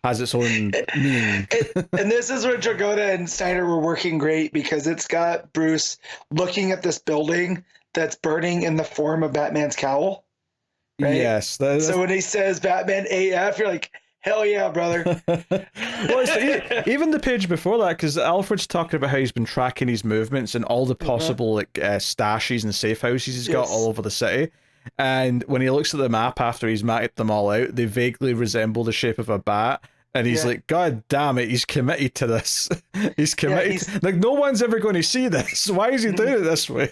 has its own meaning. And this is where Dragotta and Snyder were working great, because it's got Bruce looking at this building that's burning in the form of Batman's cowl. Right? Yes. So when he says Batman AF, you're like, hell yeah, brother. Well, even the page before that, because Alfred's talking about how he's been tracking his movements and all the possible stashes and safe houses he's got all over the city. And when he looks at the map after he's mapped them all out, they vaguely resemble the shape of a bat. And he's like, God damn it, he's committed to this. He's committed. Like, no one's ever going to see this. Why is he doing it this way?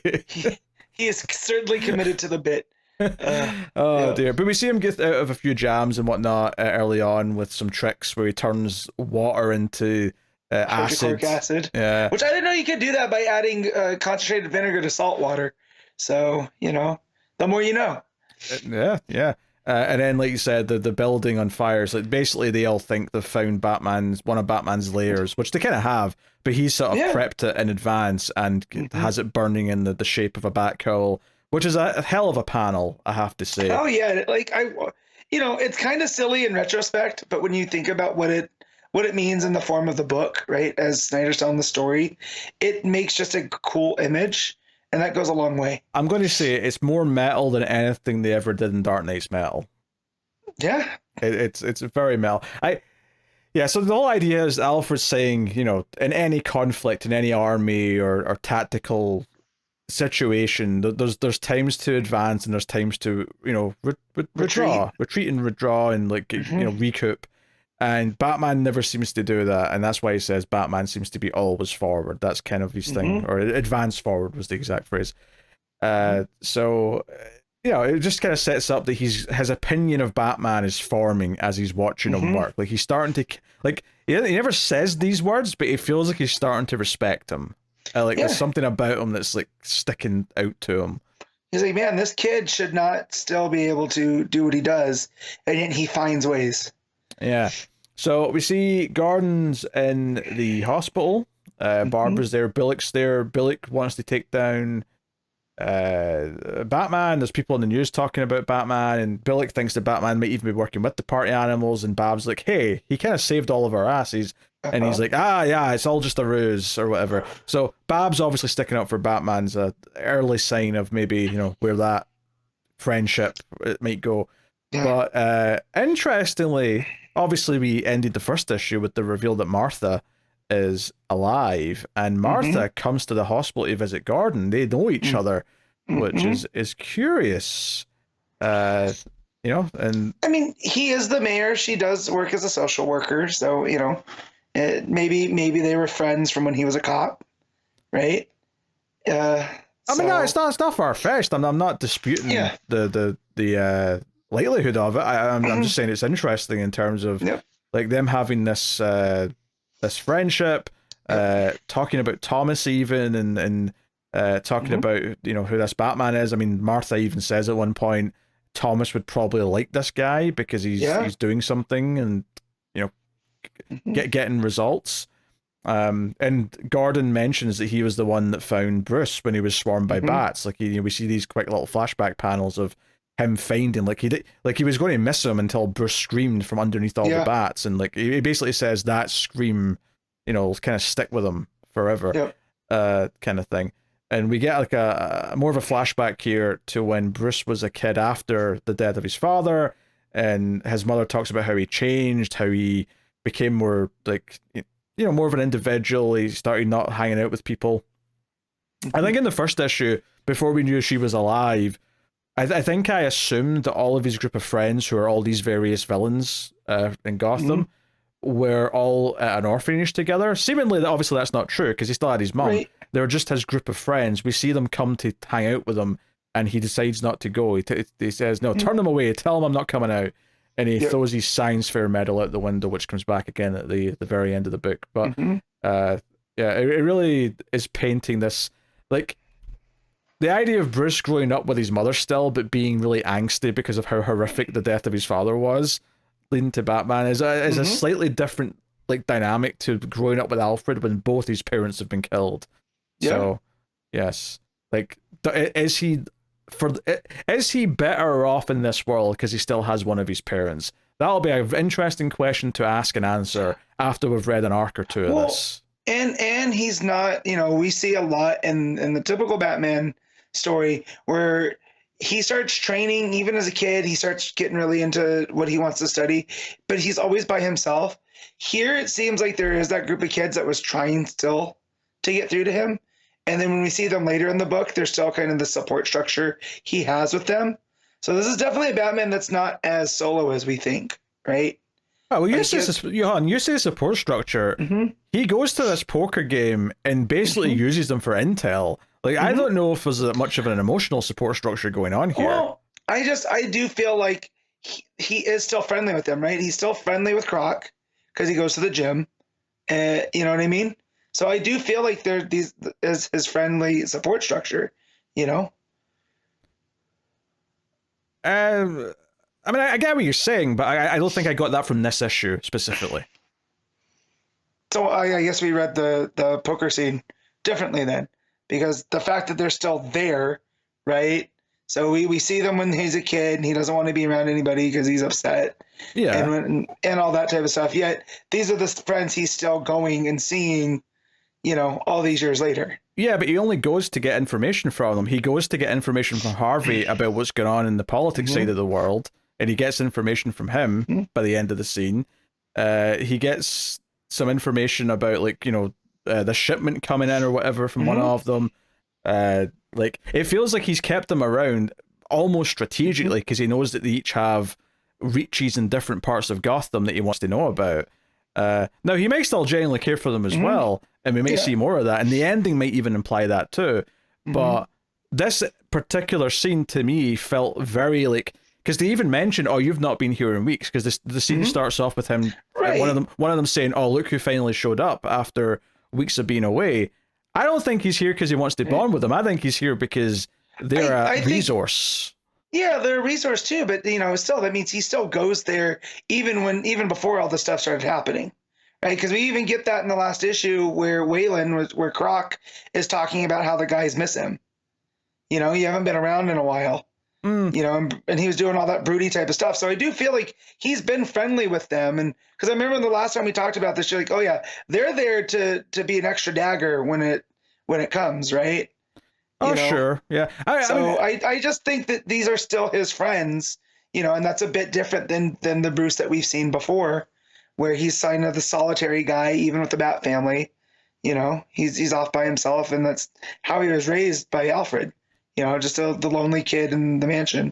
He is certainly committed to the bit. Dear. But we see him get out of a few jams and whatnot early on with some tricks where he turns water into acid. Yeah. Which I didn't know you could do that by adding concentrated vinegar to salt water. So, the more you know. Yeah. And then, like you said, the building on fire. So basically, they all think they've found one of Batman's layers, which they kind of have, but he's sort of prepped it in advance and has it burning in the shape of a bat cowl, which is a hell of a panel, I have to say. Oh yeah, like it's kind of silly in retrospect, but when you think about what it means in the form of the book, right, as Snyder's telling the story, it makes just a cool image. And that goes a long way. I'm going to say it's more metal than anything they ever did in Dark Knight's Metal. Yeah. It's very metal. So the whole idea is Alfred's saying, in any conflict, in any army or tactical situation, there's times to advance and there's times to, retreat and withdraw and like, recoup. And Batman never seems to do that, and that's why he says Batman seems to be always forward. That's kind of his thing, or advance forward was the exact phrase. So, it just kind of sets up that his opinion of Batman is forming as he's watching him work. Like he's starting to, like he never says these words, but it feels like he's starting to respect him. There's something about him that's like sticking out to him. He's like, man, this kid should not still be able to do what he does, and yet he finds ways. Yeah. So we see Gordon's in the hospital. Barbara's there. Bullock's there. Bullock wants to take down Batman. There's people in the news talking about Batman, and Bullock thinks that Batman might even be working with the party animals, and Bab's like, hey, he kind of saved all of our asses. And he's like, yeah, it's all just a ruse or whatever. So Bab's obviously sticking up for Batman's early sign of maybe, where that friendship might go. Yeah. But interestingly, obviously we ended the first issue with the reveal that Martha is alive, and Martha comes to the hospital to visit Gordon. They know each other, which is curious. And I mean, he is the mayor. She does work as a social worker, so maybe they were friends from when he was a cop, right? I mean, no, it's not far fetched. I'm not disputing the likelihood of it. I'm just saying it's interesting in terms of like them having this this friendship, talking about Thomas even, and talking about who this Batman is. I mean, Martha even says at one point Thomas would probably like this guy because he's doing something and getting results. And Gordon mentions that he was the one that found Bruce when he was swarmed by bats. Like we see these quick little flashback panels of him finding, he was going to miss him until Bruce screamed from underneath all the bats, and like he basically says that scream, kind of stick with him forever, kind of thing. And we get like a more of a flashback here to when Bruce was a kid after the death of his father, and his mother talks about how he changed, how he became more like, more of an individual. He started not hanging out with people. I think in the first issue, before we knew she was alive, I think I assumed that all of his group of friends, who are all these various villains in Gotham, were all at an orphanage together. Seemingly, obviously, that's not true, because he still had his mum. Right. They're just his group of friends. We see them come to hang out with him, and he decides not to go. He says, no, turn them away, tell them I'm not coming out. And he throws his science fair medal out the window, which comes back again at the very end of the book. But it really is painting this, like, the idea of Bruce growing up with his mother still, but being really angsty because of how horrific the death of his father was, leading to Batman, is a slightly different like dynamic to growing up with Alfred when both his parents have been killed. Yeah. So, yes, like, is he better off in this world because he still has one of his parents? That'll be an interesting question to ask and answer after we've read an arc or two of this. And he's not, we see a lot in the typical Batman story where he starts training even as a kid. He starts getting really into what he wants to study, but he's always by himself. Here it seems like there is that group of kids that was trying still to get through to him. And then when we see them later in the book, there's still kind of the support structure he has with them. So this is definitely a Batman that's not as solo as we think, right? Oh, well, you say support structure. He goes to this poker game and basically uses them for intel. Like, I don't know if there's much of an emotional support structure going on here. Well, I do feel like he is still friendly with them, right? He's still friendly with Croc because he goes to the gym. You know what I mean? So I do feel like there is his friendly support structure, I mean, I get what you're saying, but I don't think I got that from this issue specifically. So I guess we read the poker scene differently then, because the fact that they're still there, right? So we see them when he's a kid and he doesn't want to be around anybody because he's upset. Yeah. And all that type of stuff. Yet these are the friends he's still going and seeing, all these years later. Yeah, but he only goes to get information from them. He goes to get information from Harvey about what's going on in the politics side of the world, and he gets information from him by the end of the scene. He gets some information about, like, the shipment coming in or whatever from one of them. Like, it feels like he's kept them around almost strategically because he knows that they each have reaches in different parts of Gotham that he wants to know about. Now, he may still genuinely care for them as well, and we may see more of that, and the ending might even imply that too. But this particular scene to me felt very like, because they even mention, "Oh, you've not been here in weeks," because the scene starts off with him, one of them saying, "Oh, look who finally showed up after weeks of being away." I don't think he's here because he wants to bond with them. I think he's here because they're a resource. Yeah, they're a resource too, but still, that means he still goes there even before all this stuff started happening, right? Because we even get that in the last issue where where Croc is talking about how the guys miss him. You haven't been around in a while. And he was doing all that broody type of stuff. So I do feel like he's been friendly with them, and because I remember the last time we talked about this, you're like, oh yeah, they're there to be an extra dagger when it comes, right? Sure, yeah. I just think that these are still his friends, and that's a bit different than the Bruce that we've seen before, where he's signed to the solitary guy, even with the Bat family. He's off by himself, and that's how he was raised by Alfred. Just the lonely kid in the mansion.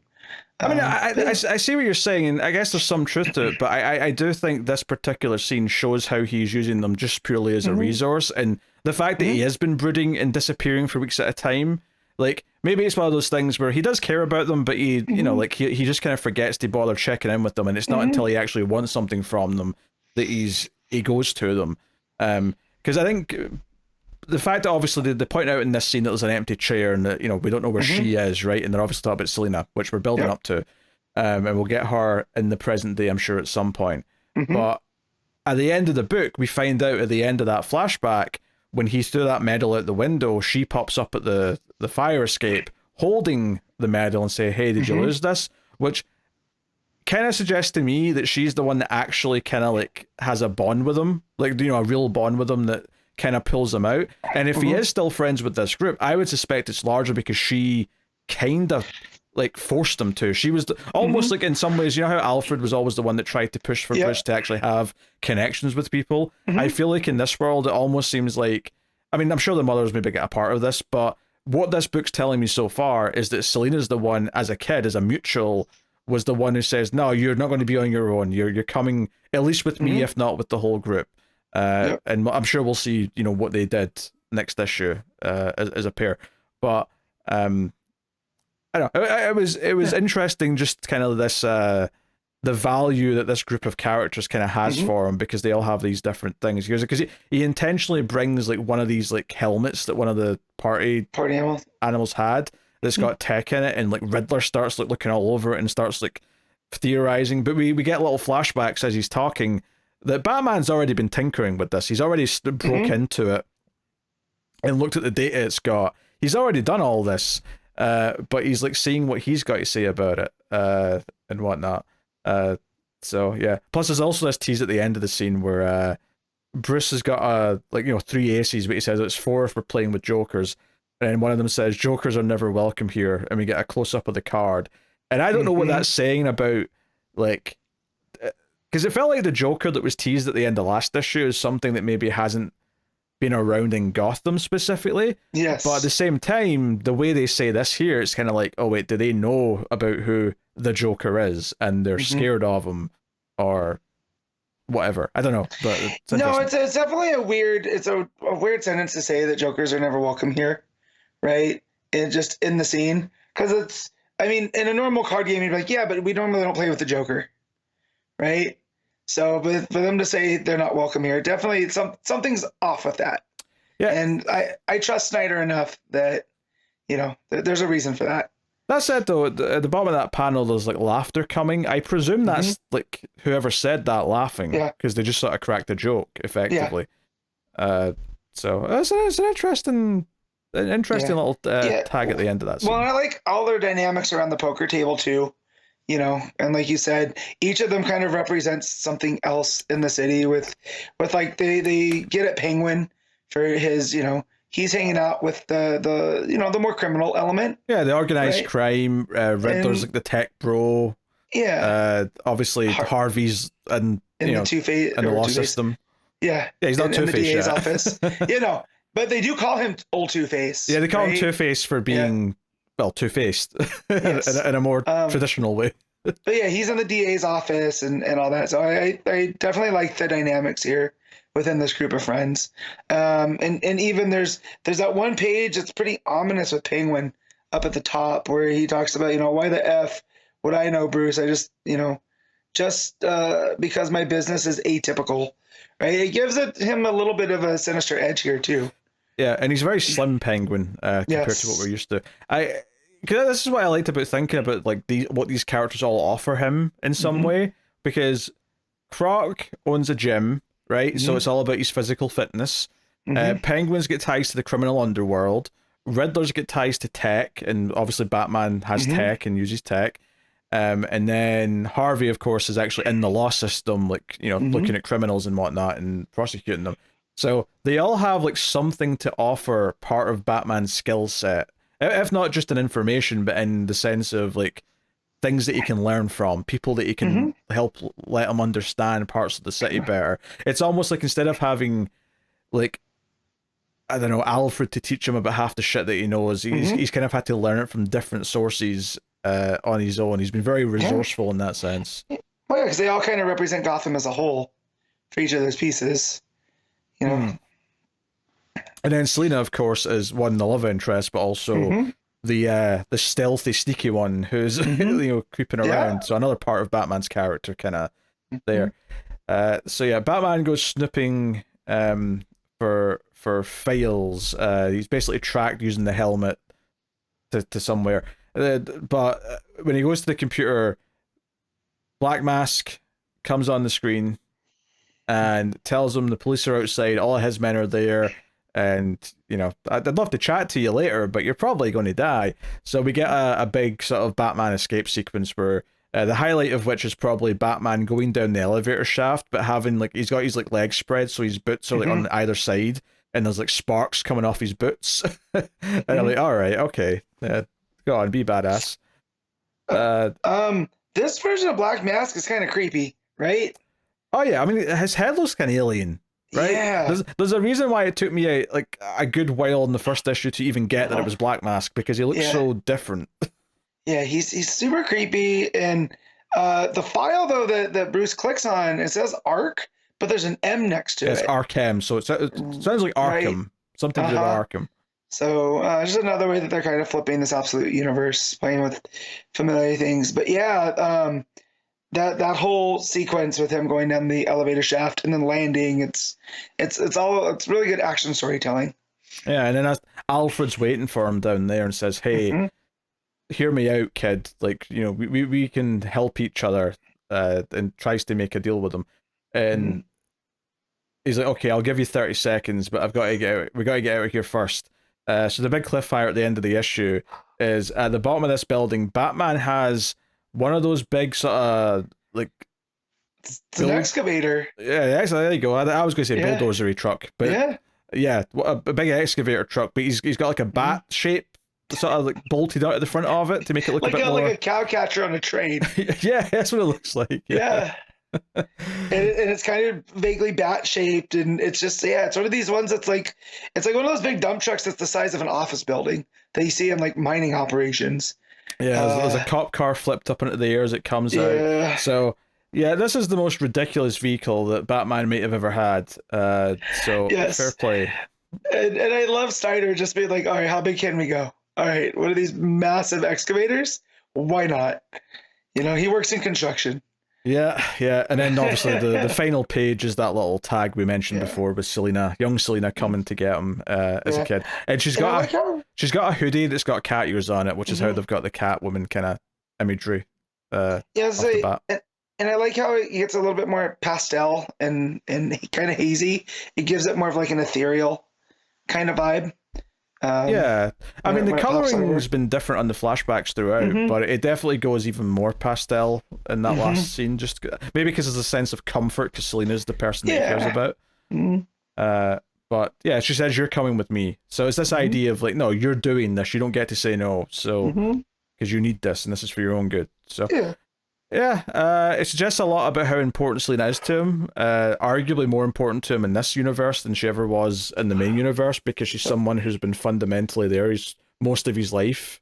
I mean, I see what you're saying, and I guess there's some truth to it, but I do think this particular scene shows how he's using them just purely as a resource, and the fact that he has been brooding and disappearing for weeks at a time, like, maybe it's one of those things where he does care about them, but he, he just kind of forgets to bother checking in with them, and it's not until he actually wants something from them that he goes to them. Because I think the fact that obviously they point out in this scene that there's an empty chair and that, we don't know where she is, right? And they're obviously talking about Selena, which we're building up to. And we'll get her in the present day, I'm sure, at some point. But at the end of the book, we find out at the end of that flashback, when he threw that medal out the window, she pops up at the fire escape holding the medal and say, "Hey, did you lose this?" Which kind of suggests to me that she's the one that actually kind of like has a bond with him, like, a real bond with him, that kind of pulls him out. And if he is still friends with this group, I would suspect it's largely because she kind of like forced him to. She was almost like, in some ways, you know how Alfred was always the one that tried to push for Bruce to actually have connections with people. I feel like in this world, it almost seems like, I mean, I'm sure the mothers maybe get a part of this, but what this book's telling me so far is that Selina's the one, as a kid, as a mutual, was the one who says, no, you're not going to be on your own. You're coming at least with me, if not with the whole group. And I'm sure we'll see, you know, what they did next issue as a pair. But I don't know. It was interesting, just kind of this the value that this group of characters kind of has for him, because they all have these different things. Because he intentionally brings like one of these like helmets that one of the party animals had that's got tech in it, and like Riddler starts like looking all over it and starts like theorizing. But we get little flashbacks as he's talking that Batman's already been tinkering with this. He's already broke into it and looked at the data it's got. He's already done all this. But he's like seeing what he's got to say about it, and whatnot. So yeah. Plus, there's also this tease at the end of the scene where Bruce has got like, you know, 3 aces, but he says it's 4 if we're playing with jokers, and then one of them says jokers are never welcome here, and we get a close up of the card, and I don't know what that's saying about, like, because it felt like the Joker that was teased at the end of last issue is something that maybe hasn't been around in Gotham specifically. Yes. But at the same time, the way they say this here, it's kind of like, oh wait, do they know about who the Joker is and they're scared of him or whatever? I don't know, but it's definitely a weird sentence to say that Jokers are never welcome here, right? And just in the scene, because it's, I mean, in a normal card game, you'd be like, yeah, but we normally don't play with the Joker, right? So, but for them to say they're not welcome here, definitely something's off with that. Yeah. And I trust Snyder enough that, you know, there's a reason for that. That said, though, at the bottom of that panel, there's like laughter coming. I presume that's like whoever said that laughing, because they just sort of cracked a joke, effectively. So it's an interesting little tag at the end of that scene. Well, and I like all their dynamics around the poker table, too. You know, and like you said, each of them kind of represents something else in the city with like they get at Penguin for his, you know, he's hanging out with the you know, the more criminal element. Yeah, the organized crime, Riddler's like the tech bro. Yeah. Obviously Harvey's and you know, the Two-Face and the law system. Yeah. He's not Two-Face in the DA's yet. office. You know, but they do call him Old Two-Face. Yeah, they call him Two-Face for being well, two-faced in a more traditional way. But yeah, he's in the DA's office and all that. So I definitely like the dynamics here within this group of friends. And even there's that one page that's pretty ominous with Penguin up at the top where he talks about, you know, why the F would I know, Bruce? I just, you know, because my business is atypical, right? It gives him a little bit of a sinister edge here too. Yeah, and he's very slim Penguin compared to what we're used to. Because this is what I liked about thinking about like what these characters all offer him in some way. Because Croc owns a gym, right? So it's all about his physical fitness. Penguins get ties to the criminal underworld. Riddlers get ties to tech, and obviously Batman has tech and uses tech. And then Harvey, of course, is actually in the law system, like, you know, looking at criminals and whatnot and prosecuting them. So they all have like something to offer, part of Batman's skill set, if not just in information, but in the sense of like things that he can learn from, people that he can help let him understand parts of the city better. It's almost like instead of having like, I don't know, Alfred to teach him about half the shit that he knows, he's kind of had to learn it from different sources on his own. He's been very resourceful in that sense. Well, yeah, because they all kind of represent Gotham as a whole for each of those pieces. You know. And then Selina, of course, is one, the love interest, but also the stealthy, sneaky one who's you know, creeping around. So another part of Batman's character, kind of there. So yeah, Batman goes snooping for files. He's basically tracked using the helmet to somewhere. But when he goes to the computer, Black Mask comes on the screen and tells him the police are outside, all of his men are there, and, you know, I'd love to chat to you later, but you're probably going to die. So we get a big sort of Batman escape sequence where the highlight of which is probably Batman going down the elevator shaft, but having like, he's got his like legs spread, so his boots are like on either side, and there's like sparks coming off his boots. And I'm like, all right, okay, go on, be badass. This version of Black Mask is kind of creepy, right? Oh yeah, I mean his head looks kind of alien, right? Yeah. There's a reason why it took me like a good while in the first issue to even get that it was Black Mask, because he looks so different. Yeah, he's super creepy, and the file though that Bruce clicks on, it says Ark, but there's an M next to it. It's Arkham, so it sounds like Arkham, right? Something to do with Arkham. So just another way that they're kind of flipping this absolute universe, playing with familiar things. But yeah, that whole sequence with him going down the elevator shaft and then landing, it's really good action storytelling. Yeah, and then as Alfred's waiting for him down there and says, "Hey, hear me out, kid. Like, you know, we can help each other," and tries to make a deal with him. And he's like, "Okay, I'll give you 30 seconds, but I've got to get out. We got to get out of here first." So the big cliffhanger at the end of the issue is at the bottom of this building, Batman has one of those big sort of like... It's an excavator. Yeah, actually, there you go. I was going to say bulldozery truck, but yeah, a big excavator truck, but he's got like a bat shape sort of like bolted out at the front of it to make it look like a bit more... like a cow catcher on a train. Yeah, that's what it looks like. Yeah. and it's kind of vaguely bat shaped, and it's just it's one of these ones that's like, it's like one of those big dump trucks that's the size of an office building that you see in like mining operations. Yeah, there's a cop car flipped up into the air as it comes out. So yeah, this is the most ridiculous vehicle that Batman might have ever had. So fair play. And I love Snyder just being like, all right, how big can we go? All right, what are these massive excavators? Why not? You know, he works in construction. Yeah, and then obviously the final page is that little tag we mentioned before with Selina, young Selina coming to get him as a kid, and she's got a hoodie that's got cat ears on it, which is how they've got the Catwoman kind of imagery. And I like how it gets a little bit more pastel and kind of hazy. It gives it more of like an ethereal kind of vibe. I mean, the coloring's been different on the flashbacks throughout, but it definitely goes even more pastel in that last scene. Just maybe because there's a sense of comfort, because Selina's the person that he cares about. But yeah, she says, "You're coming with me." So it's this idea of like, no, you're doing this. You don't get to say no. So because you need this, and this is for your own good. So it suggests a lot about how important Selina is to him. Arguably more important to him in this universe than she ever was in the main universe, because she's someone who's been fundamentally there most of his life.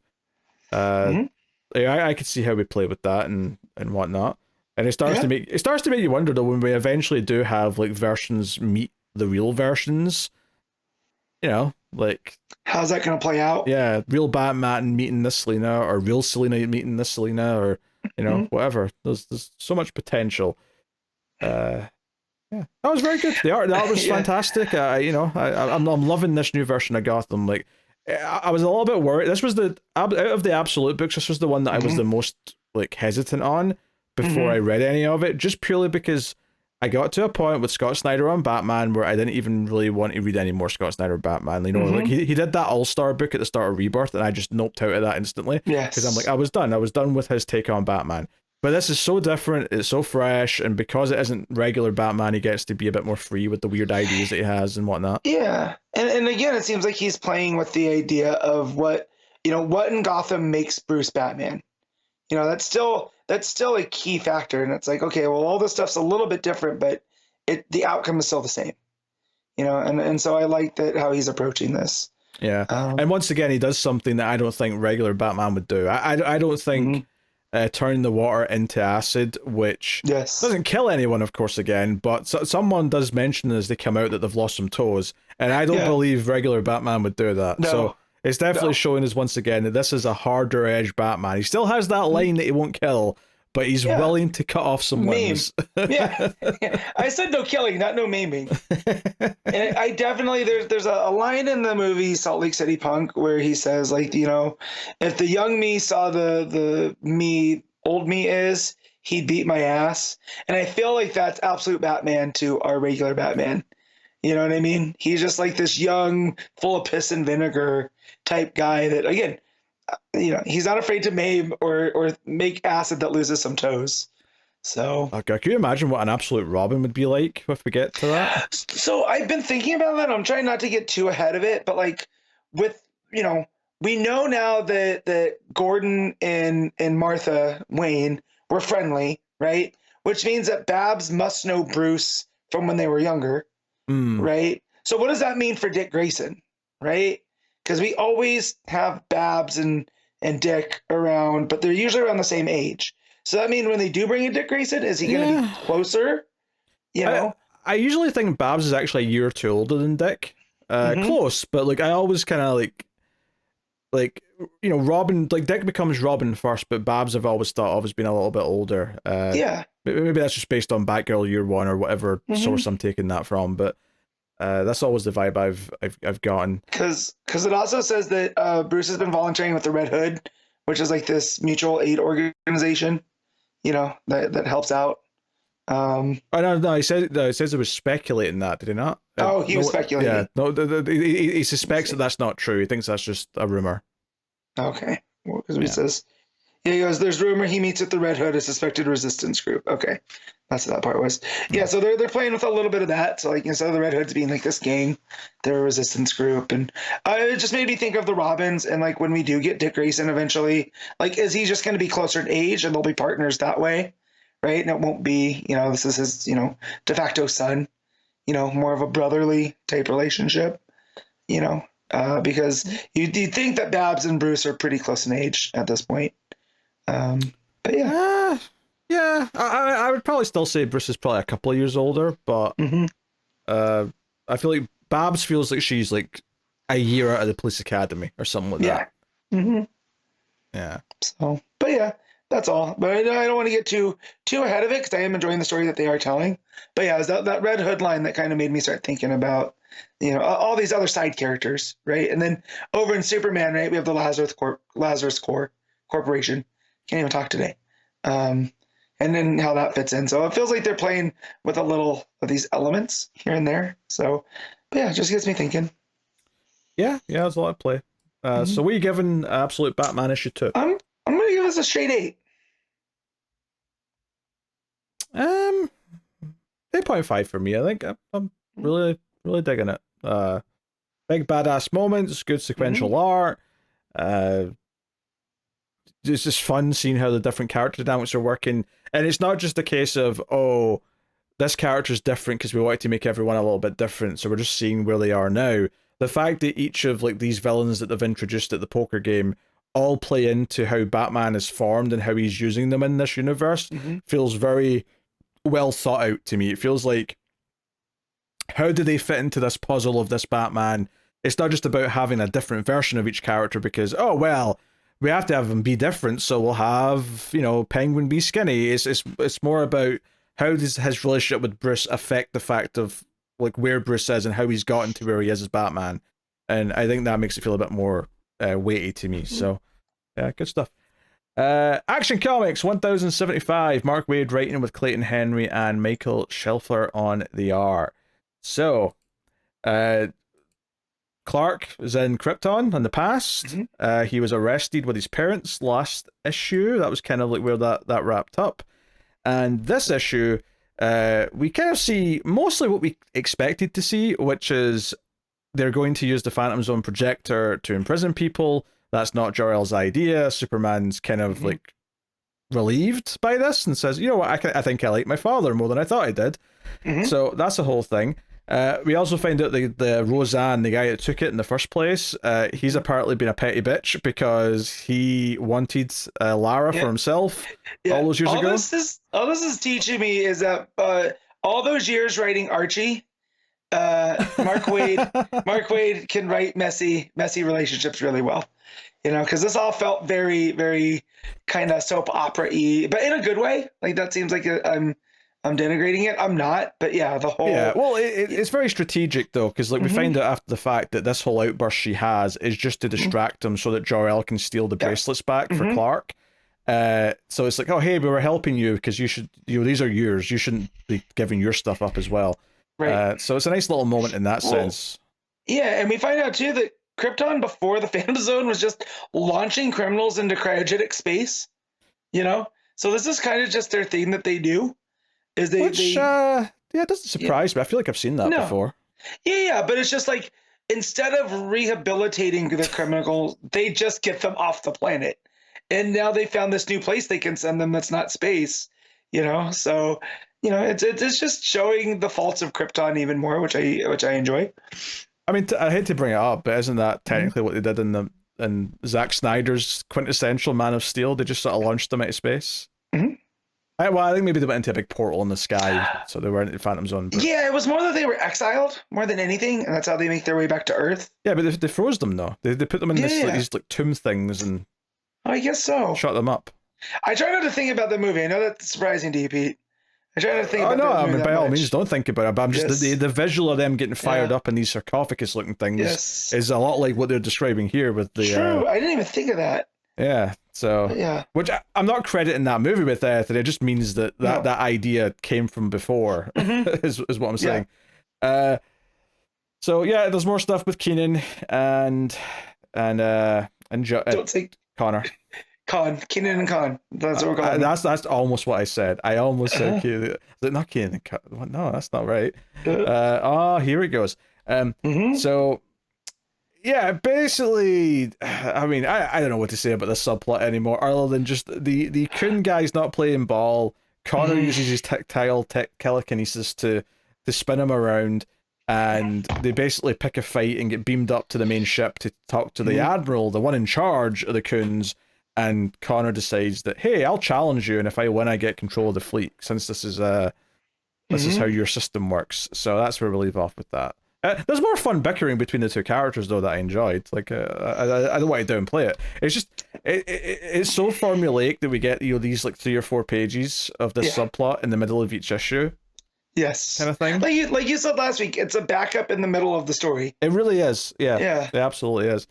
I could see how we play with that and whatnot. And it starts to make you wonder though, when we eventually do have like versions meet the real versions, you know, like how's that gonna play out? Yeah, real Batman meeting this Selina, or real Selina meeting this Selina, or you know, whatever. There's so much potential. That was very good. The art was fantastic. I'm loving this new version of Gotham. Like, I was a little bit worried. This was out of the Absolute books, this was the one that I was the most like hesitant on before I read any of it, just purely because I got to a point with Scott Snyder on Batman where I didn't even really want to read any more Scott Snyder Batman. You know, like he did that All-Star book at the start of Rebirth, and I just noped out of that instantly. Because I'm like, I was done with his take on Batman. But this is so different, it's so fresh, and because it isn't regular Batman, he gets to be a bit more free with the weird ideas that he has and whatnot. Yeah, and again, it seems like he's playing with the idea of what in Gotham makes Bruce Batman. You know, that's still a key factor, and it's like, okay, well, all this stuff's a little bit different, but the outcome is still the same. You know, and so I like that how he's approaching this. Yeah, and once again, he does something that I don't think regular Batman would do. I don't think turning the water into acid, which doesn't kill anyone, of course, again, but someone does mention as they come out that they've lost some toes, and I don't believe regular Batman would do that. No. So it's definitely showing us once again that this is a harder edge Batman. He still has that line that he won't kill, but he's willing to cut off some limbs. I said no killing, not no maiming. And I definitely, there's a line in the movie Salt Lake City Punk where he says, like, you know, if the young me saw the me old me is, he'd beat my ass. And I feel like that's absolute Batman to our regular Batman. You know what I mean? He's just like this young, full of piss and vinegar type guy that, again, you know, he's not afraid to maim or make acid that loses some toes. So, Okay, can you imagine what an absolute Robin would be like if we get to that? so I've been thinking about that. I'm trying not to get too ahead of it, but like with, you know, we know now that Gordon and Martha Wayne were friendly, right? Which means that Babs must know Bruce from when they were younger, Hmm. right? So what does that mean for Dick Grayson, right? Because we always have Babs and Dick around, but they're usually around the same age. So that means when they do bring in Dick Grayson, is he going to be Yeah. closer? You I know? I usually think Babs is actually a year or two older than Dick. Mm-hmm. Close, but like I always kind of like Robin, like Dick becomes Robin first, but Babs I've always thought of as being a little bit older. Yeah. Maybe that's just based on Batgirl Year One or whatever Mm-hmm. source I'm taking that from, but that's always the vibe I've gotten. Because it also says that Bruce has been volunteering with the Red Hood, which is like this mutual aid organization, that helps out. Oh no, he says it was speculating that, did he not? Oh, he was No, yeah, speculating. no, he suspects that that's not true. He thinks that's just a rumor. Okay. Well, because he Yeah. says, yeah, he goes, there's rumor he meets with the Red Hood, a suspected resistance group. Okay. That's what that part was. Yeah, so they're playing with a little bit of that. So like instead of the Red Hoods being like this gang, they're a resistance group. And it just made me think of the Robins and like when we do get Dick Grayson eventually, like is he just gonna be closer in age and they'll be partners that way? Right? And it won't be, this is his, de facto son, more of a brotherly type relationship, because you'd think that Babs and Bruce are pretty close in age at this point. But yeah. Uh, yeah, I would probably still say Bruce is probably a couple of years older, but Mm-hmm. uh, I feel like Babs feels like she's like a year out of the police academy or something like Yeah. that. Mm-hmm. Yeah. So, but yeah, that's all. But I don't want to get too ahead of it because I am enjoying the story that they are telling. But yeah, it was that Red Hood line that kind of made me start thinking about, all these other side characters, right? And then over in Superman, right, we have the Lazarus Corporation. Can't even talk today. And then how that fits in. So it feels like they're playing with a little of these elements here and there. So, but yeah, it just gets me thinking. Yeah, there's a lot of play. So Mhm. what are you giving Absolute Batman issue 2? I'm gonna give this a straight 8. Um, 8.5 for me. I think I'm really, really digging it. Big badass moments, good sequential Mm-hmm. art. Uh, it's just fun seeing how the different character dynamics are working, and it's not just a case of this character's different because we wanted to make everyone a little bit different, so we're just seeing where they are now. The fact that each of like these villains that they've introduced at the poker game all play into how Batman is formed and how he's using them in this universe Mm-hmm. feels very well thought out to me. It feels like, how do they fit into this puzzle of this Batman? It's not just about having a different version of each character because, oh well, we have to have them be different, so we'll have, Penguin be skinny. It's more about how does his relationship with Bruce affect the fact of like where Bruce is and how he's gotten to where he is as Batman. And I think that makes it feel a bit more weighty to me. So yeah, good stuff. Action Comics 1075. Mark Waid writing with Clayton Henry and Michael Shelfler on the art. So, uh, Clark is in Krypton in the past. Mm-hmm. He was arrested with his parents last issue. That was kind of like where that wrapped up. And this issue, we kind of see mostly what we expected to see, which is they're going to use the Phantom Zone projector to imprison people. That's not Jor-El's idea. Superman's kind of like relieved by this and says, you know what, I think I like my father more than I thought I did. Mm-hmm. So that's the whole thing. We also find out the Roseanne, the guy that took it in the first place, he's apparently been a petty bitch because he wanted Lara for himself all those years ago. All this is teaching me is that all those years writing Archie, Mark Waid can write messy relationships really well. Because this all felt very, very kind of soap opera-y, but in a good way. Like that seems like I'm denigrating it. I'm not, but yeah, the whole. Yeah, well, it's very strategic though, because like we find out after the fact that this whole outburst she has is just to distract him so that Jor-El can steal the bracelets back for Clark. So it's like, oh hey, we were helping you because you should, these are yours. You shouldn't be giving your stuff up as well. Right. So it's a nice little moment in that sense. Yeah, and we find out too that Krypton before the Phantom Zone was just launching criminals into cryogenic space. So So this is kind of just their thing that they do. Is they yeah, it doesn't surprise me. I feel like I've seen that before. Yeah, but it's just like instead of rehabilitating the criminals, they just get them off the planet, and now they found this new place they can send them that's not space. So it's just showing the faults of Krypton even more, which I enjoy. I mean, I hate to bring it up, but isn't that technically what they did in Zack Snyder's quintessential Man of Steel? They just sort of launched them out of space. I think maybe they went into a big portal in the sky, so they weren't in Phantom Zone. But... Yeah, it was more that they were exiled more than anything, and that's how they make their way back to Earth. Yeah, but they froze them though. They put them in these tomb things and. I guess so. Shut them up. I try not to think about the movie. I know that's surprising to you, Pete. I try not to think about no, I mean, by all means, don't think about it. But I'm just the visual of them getting fired up in these sarcophagus-looking things is a lot like what they're describing here with the. True, I didn't even think of that. Yeah. So. Which I'm not crediting that movie with that. It just means that idea came from before. Is what I'm saying. So yeah, there's more stuff with Keenan and don't say Connor. Keenan and Con. That's what we're calling. That's almost what I said. I almost said Keenan. Is it not Keenan and Con? No, that's not right. Here it goes. So yeah, basically, I mean, I don't know what to say about this subplot anymore, other than just the Kun guy's not playing ball. Connor uses his tactile telekinesis to spin him around, and they basically pick a fight and get beamed up to the main ship to talk to the admiral, the one in charge of the Kuns. And Connor decides that, hey, I'll challenge you, and if I win, I get control of the fleet, since this is how your system works. So that's where we leave off with that. There's more fun bickering between the two characters, though, that I enjoyed. Like, I don't want to downplay it. It's just, it's so formulaic that we get, these like 3 or 4 pages of this subplot in the middle of each issue. Yes. Kind of thing. Like you said last week, it's a backup in the middle of the story. It really is. Yeah. It absolutely is.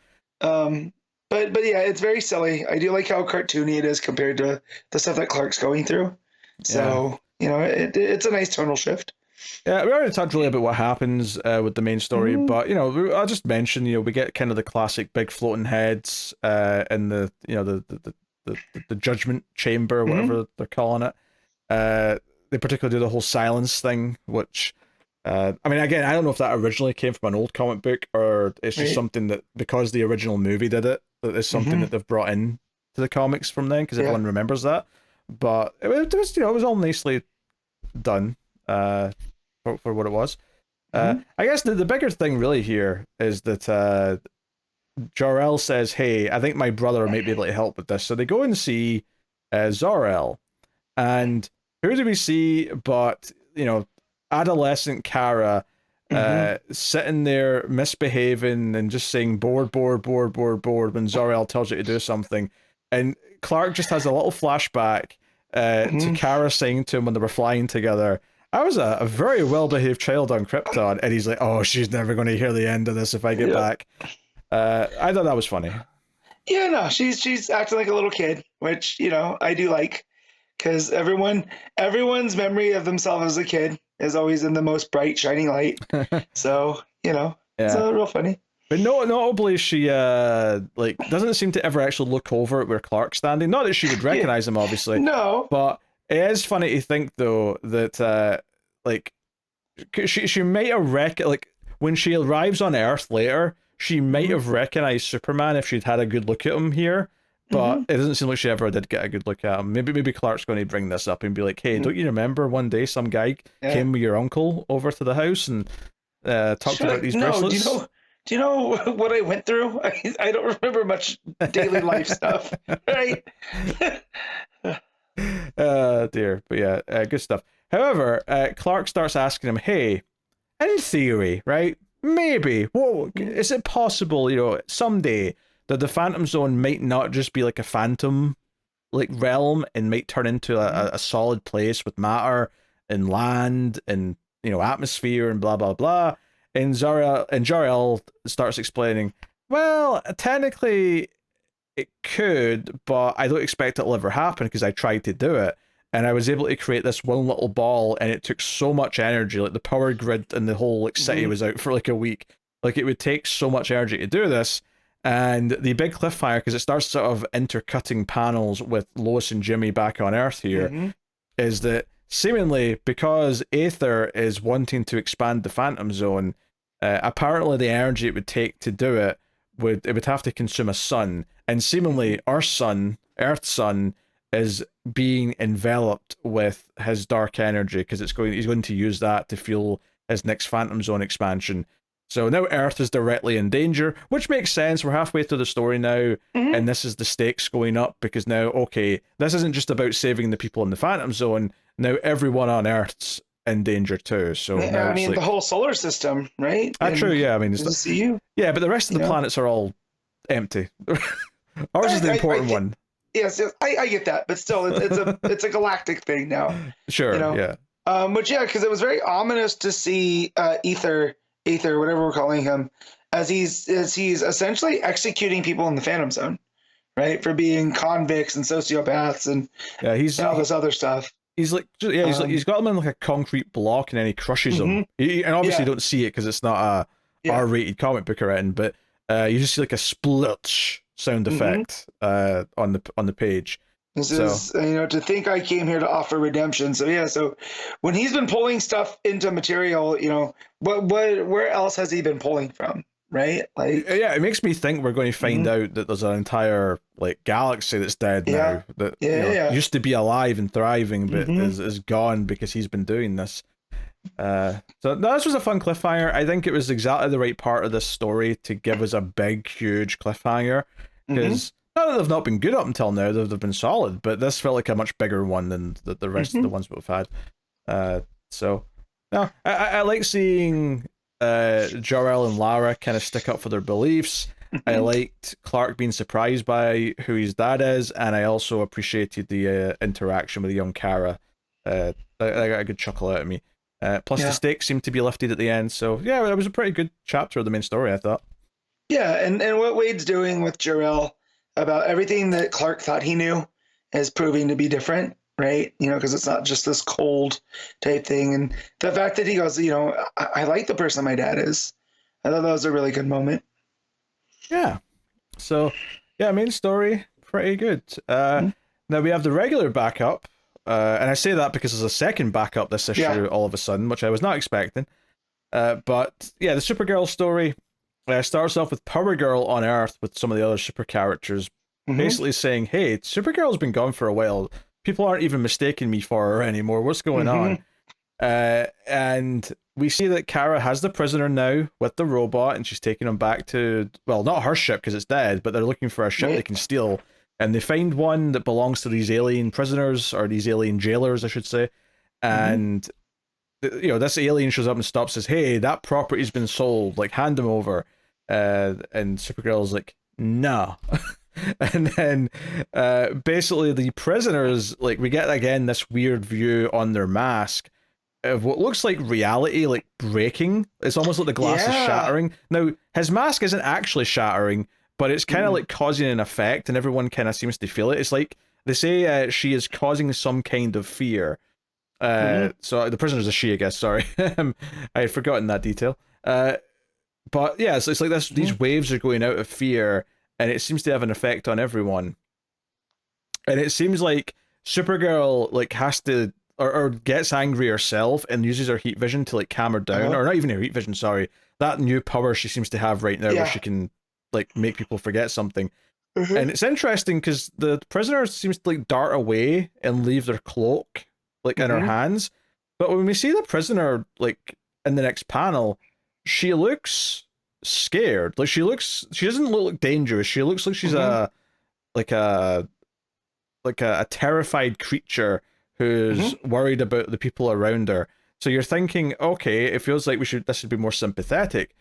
But yeah, it's very silly. I do like how cartoony it is compared to the stuff that Clark's going through. So, it's a nice tonal shift. Yeah, we already talked really about what happens with the main story, but, I'll just mention, we get kind of the classic big floating heads in the judgment chamber, whatever they're calling it. They particularly do the whole silence thing, which... I mean, again, I don't know if that originally came from an old comic book or it's just something that, because the original movie did it, that is something that they've brought in to the comics from then, because everyone remembers that. But it was all nicely done for what it was. I guess the bigger thing really here is that Jor-El says, hey, I think my brother might be able to help with this. So they go and see Zor-El. And who do we see but, adolescent Kara sitting there misbehaving and just saying bored when Zor-El tells you to do something, and Clark just has a little flashback to Kara saying to him when they were flying together, I was a very well-behaved child on Krypton, and he's like, oh, she's never going to hear the end of this if I get back. I thought that was funny. Yeah, no, she's acting like a little kid, which I do like, because everyone's memory of themselves as a kid is always in the most bright, shining light. So, it's real funny. But notably, she doesn't seem to ever actually look over at where Clark's standing. Not that she would recognize him, obviously. No. But it is funny to think, though, that she might have when she arrives on Earth later, she might have recognized Superman if she'd had a good look at him here. But it doesn't seem like she ever did get a good look at him. Maybe Clark's going to bring this up and be like, hey, don't you remember one day some guy came with your uncle over to the house and talked about these bracelets? Do you know what I went through? I don't remember much daily life stuff, right? Dear. But yeah, good stuff. However, Clark starts asking him, hey, in theory, right? Maybe. Whoa, is it possible, someday that the Phantom Zone might not just be like a phantom realm and might turn into a solid place with matter and land and atmosphere and blah blah blah. And Jor-El starts explaining, well, technically it could, but I don't expect it'll ever happen because I tried to do it and I was able to create this one little ball and it took so much energy, like the power grid and the whole city was out for like a week. Like it would take so much energy to do this. And the big cliffhanger, because it starts sort of intercutting panels with Lois and Jimmy back on Earth here, is that seemingly because Aether is wanting to expand the Phantom Zone, apparently the energy it would take to do it would have to consume a sun, and seemingly our sun, Earth's sun, is being enveloped with his dark energy because he's going to use that to fuel his next Phantom Zone expansion. So now Earth is directly in danger, which makes sense. We're halfway through the story now, and this is the stakes going up because now, okay, this isn't just about saving the people in the Phantom Zone. Now everyone on Earth's in danger too. So now I mean, the whole solar system, right? True, yeah. I mean, it's CU. Yeah, but the rest of the planets are all empty. Ours is the important one. Yes, I get that, but still, it's a galactic thing now. Sure, yeah. But yeah, because it was very ominous to see Ether, whatever we're calling him, as he's essentially executing people in the Phantom Zone, right, for being convicts and sociopaths and all this other stuff. He's like, he's got them in like a concrete block, and then he crushes them. And obviously, you don't see it because it's not a R-rated comic book or anything, but you just see like a splutch sound effect on the page. This is, to think I came here to offer redemption. So yeah, so when he's been pulling stuff into material, where else has he been pulling from? Right? Like, yeah, it makes me think we're going to find out that there's an entire like galaxy that's dead now that used to be alive and thriving, but is gone because he's been doing this. So this was a fun cliffhanger. I think it was exactly the right part of this story to give us a big, huge cliffhanger, because not that they've not been good up until now, they've been solid, but this felt like a much bigger one than the rest of the ones we've had. So no, I like seeing Jor-El and Lara kind of stick up for their beliefs. I liked Clark being surprised by who his dad is, and I also appreciated the interaction with young Kara. I got a good chuckle out of me. Plus the stakes seemed to be lifted at the end, so yeah, it was a pretty good chapter of the main story, I thought. Yeah, and what Waid's doing with Jor-El about everything that Clark thought he knew is proving to be different, right? Because it's not just this cold type thing. And the fact that he goes, I like the person my dad is. I thought that was a really good moment. Yeah. So, yeah, main story, pretty good. Now we have the regular backup. And I say that because there's a second backup this issue all of a sudden, which I was not expecting. But yeah, the Supergirl story starts off with Power Girl on Earth with some of the other super characters basically saying, hey, Supergirl's been gone for a while. People aren't even mistaking me for her anymore. What's going on? And we see that Kara has the prisoner now with the robot, and she's taking him back to, well, not her ship because it's dead, but they're looking for a ship they can steal. And they find one that belongs to these alien prisoners, or these alien jailers, I should say. And, this alien shows up and stops, says, hey, that property's been sold, like, hand them over. And Supergirl's like, nah. And then basically the prisoners, like, we get again this weird view on their mask of what looks like reality, like, breaking. It's almost like the glass is shattering. Now, his mask isn't actually shattering, but it's kind of like causing an effect, and everyone kind of seems to feel it. It's like they say she is causing some kind of fear. So the prisoner's a she, I guess. Sorry, I had forgotten that detail. But yeah, so it's like this. These waves are going out of fear, and it seems to have an effect on everyone. And it seems like Supergirl like has to or gets angry herself and uses her heat vision to like calm her down, or not even her heat vision. Sorry, that new power she seems to have right now, where she can like make people forget something. And it's interesting because the prisoner seems to like dart away and leave their cloak like in her hands, but when we see the prisoner like in the next panel, she looks scared. Like she doesn't look like dangerous. She looks like she's a terrified creature who's worried about the people around her. So you're thinking, okay, it feels like this should be more sympathetic.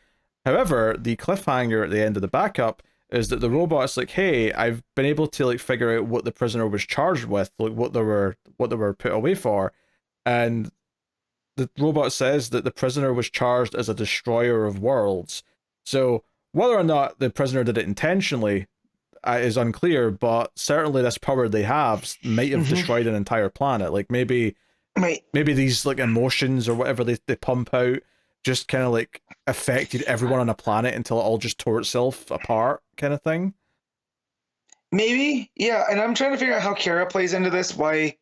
However, the cliffhanger at the end of the backup is that the robot's like, hey, I've been able to like figure out what the prisoner was charged with, like what they were put away for. And the robot says that the prisoner was charged as a destroyer of worlds. So whether or not the prisoner did it intentionally is unclear, but certainly this power they have might have destroyed an entire planet. Like maybe these like emotions or whatever they pump out just kind of like affected everyone on the planet until it all just tore itself apart, kind of thing. Maybe, yeah. And I'm trying to figure out how Kara plays into this. Why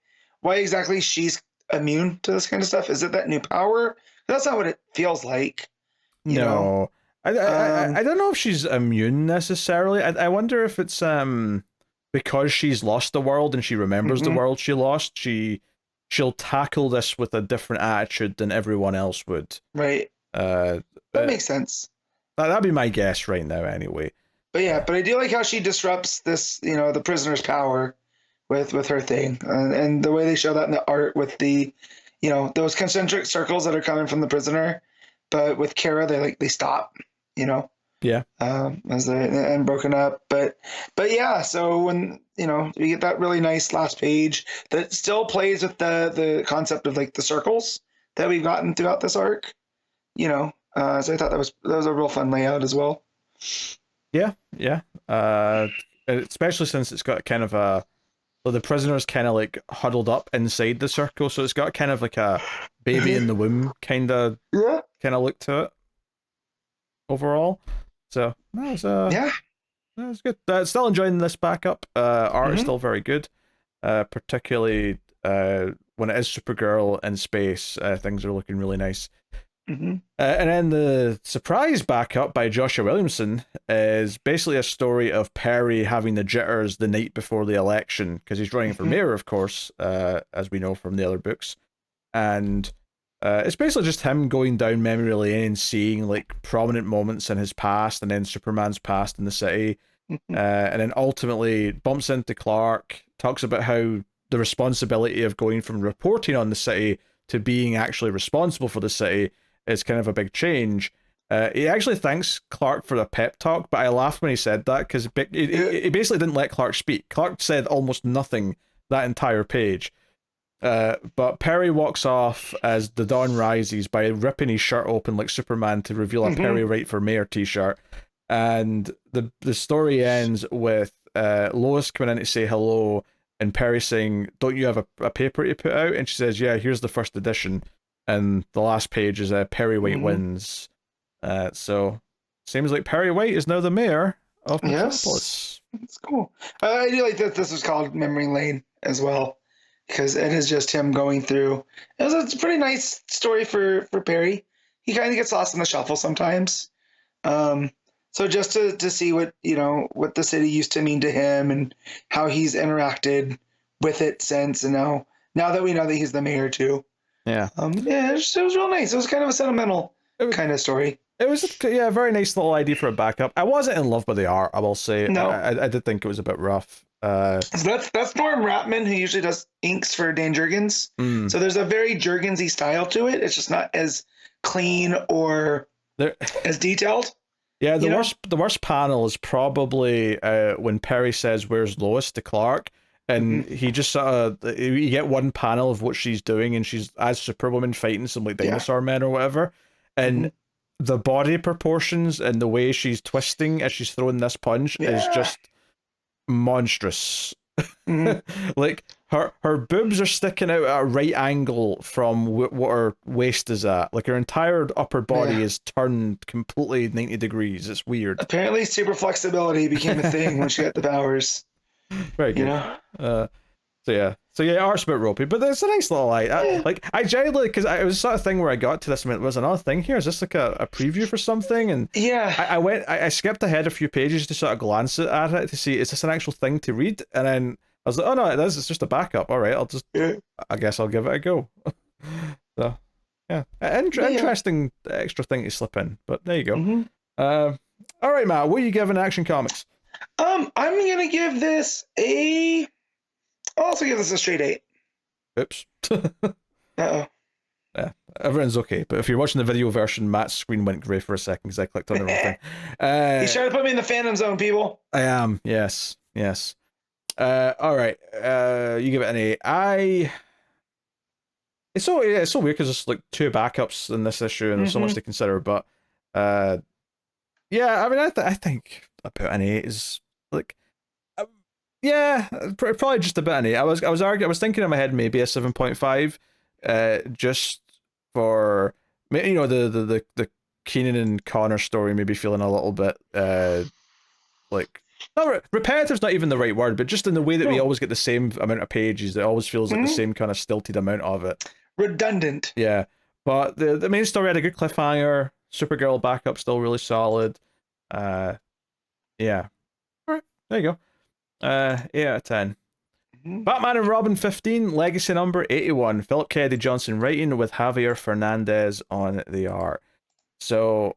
exactly she's immune to this kind of stuff? Is it that new power? That's not what it feels like. You know? No, I don't know if she's immune necessarily. I wonder if it's because she's lost the world and she remembers the world she lost. She'll tackle this with a different attitude than everyone else would. Right. That makes sense. That'd be my guess right now, anyway. But yeah, but I do like how she disrupts this, the prisoner's power with her thing, and the way they show that in the art with the, those concentric circles that are coming from the prisoner, but with Kara they stop, Yeah. as they and broken up, but yeah. So when we get that really nice last page that still plays with the concept of like the circles that we've gotten throughout this arc, so I thought that was a real fun layout as well. Yeah. Especially since it's got kind of the prisoner's kind of like huddled up inside the circle, so it's got kind of like a baby in the womb kind of look to it overall. So that was good. Still enjoying this backup. Art is still very good, particularly when it is Supergirl in space. Things are looking really nice. And then the surprise backup by Joshua Williamson is basically a story of Perry having the jitters the night before the election, because he's running for mayor, of course, as we know from the other books. And it's basically just him going down memory lane and seeing like prominent moments in his past and then Superman's past in the city. And then ultimately bumps into Clark, talks about how the responsibility of going from reporting on the city to being actually responsible for the city is kind of a big change. He actually thanks Clark for the pep talk, but I laughed when he said that because he basically didn't let Clark speak. Clark said almost nothing that entire page. But Perry walks off as the dawn rises by ripping his shirt open like Superman to reveal a Perry Right for Mayor t-shirt. And the story ends with Lois coming in to say hello and Perry saying, "Don't you have a paper to put out?" And she says, "Yeah, here's the first edition." And the last page is Perry White wins. So seems like Perry White is now the mayor of Metropolis. Yes, that's cool. I do like that this was called Memory Lane as well, because it is just him going through. It's a pretty nice story for Perry. He kind of gets lost in the shuffle sometimes. So just to see what what the city used to mean to him and how he's interacted with it since, and now that we know that he's the mayor too. Yeah. It was real nice. It was kind of a sentimental kind of story. It was a very nice little idea for a backup. I wasn't in love with the art, I will say. No. I did think it was a bit rough. So that's Norm Ratman, who usually does inks for Dan Jurgens. So there's a very Jurgens-y style to it. It's just not as clean or as detailed. Yeah, the worst panel is probably when Perry says, "Where's Lois?" to Clark. And he just sort of, you get one panel of what she's doing, and she's as Superwoman fighting some like dinosaur men or whatever, and the body proportions and the way she's twisting as she's throwing this punch is just monstrous. Like her boobs are sticking out at a right angle from what her waist is at. Like her entire upper body is turned completely 90 degrees. It's weird. Apparently, super flexibility became a thing when she got the powers. Very good. So yeah, art's a bit ropey, but it's a nice little light. I genuinely, because it was sort of thing where I got to this and went, "Was another thing here? Is this like a preview for something?" And I skipped ahead a few pages to sort of glance at it to see, is this an actual thing to read? And then I was like, "Oh no, it is. It's just a backup. All right, I guess I'll give it a go." So yeah, interesting extra thing to slip in. But there you go. All right, Matt, what are you giving Action Comics? I'm gonna give this I'll also give this a straight 8. Oops. Uh-oh. Yeah, everyone's okay, but if you're watching the video version, Matt's screen went grey for a second because I clicked on the wrong thing. He's trying to put me in the Phantom Zone, people. I am, yes. All right, you give it an 8. It's so weird because there's like 2 backups in this issue and there's so much to consider, but yeah, I mean, I think about an 8 is like, yeah, probably just about an 8. I was thinking in my head maybe a 7.5, just for You know, the Keenan and Connor story maybe feeling a little bit like not repetitive's not even the right word, but just in the way that we always get the same amount of pages, it always feels like the same kind of stilted amount of it. Redundant. Yeah, but the main story had a good cliffhanger. Supergirl backup still really solid. Yeah. All right, there you go. 8 out of 10. Batman and Robin 15, legacy number 81. Philip Kennedy Johnson writing with Javier Fernandez on the art. So,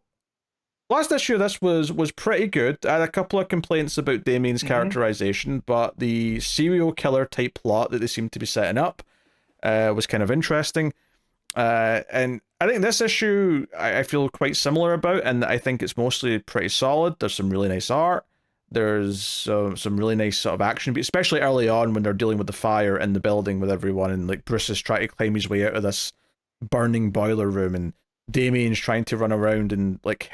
last issue of this was pretty good. I had a couple of complaints about Damien's characterization, but the serial killer type plot that they seem to be setting up was kind of interesting. And I think this issue I feel quite similar about, and I think it's mostly pretty solid. There's some really nice art. There's some really nice sort of action, especially early on when they're dealing with the fire in the building with everyone, and like Bruce is trying to climb his way out of this burning boiler room, and Damien's trying to run around and like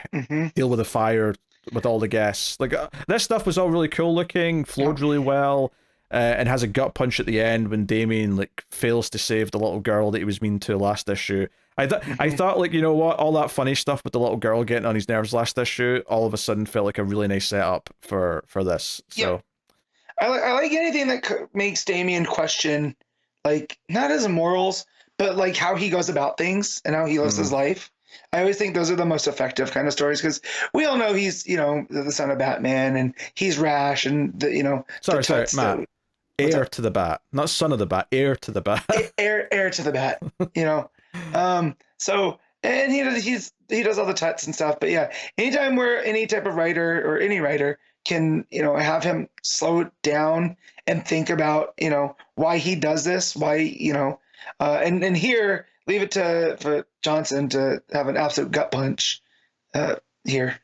deal with the fire with all the guests. Like this stuff was all really cool looking, flowed really well, and has a gut punch at the end when Damien like fails to save the little girl that he was mean to last issue. I thought, like, you know what, all that funny stuff with the little girl getting on his nerves last issue all of a sudden felt like a really nice setup for this. So I like anything that makes Damien question, like, not his morals, but like how he goes about things and how he lives his life. I always think those are the most effective kind of stories, because we all know he's, you know, the son of Batman, and he's rash, and you know. Sorry, Matt. Heir to the bat, not son of the bat. Heir to the bat. Heir to the bat. You know. So, and he does all the tuts and stuff, but yeah, anytime where any type of writer or any writer can, you know, have him slow it down and think about, you know, why he does this, why, you know, and here leave it for Johnson to have an absolute gut punch here.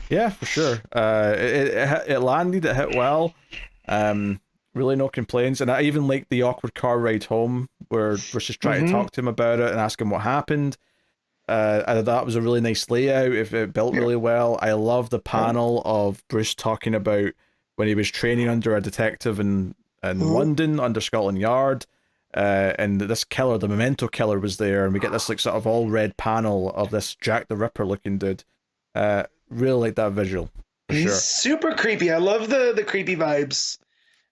Yeah, for sure. It landed, it hit well. Really no complaints, and I even liked the awkward car ride home where Bruce is trying to talk to him about it and ask him what happened. That was a really nice layout. It built really well. I love the panel of Bruce talking about when he was training under a detective in London under Scotland Yard, and this killer, the Memento killer, was there, and we get this like sort of all red panel of this Jack the Ripper looking dude. Really like that visual. He's super creepy. I love the creepy vibes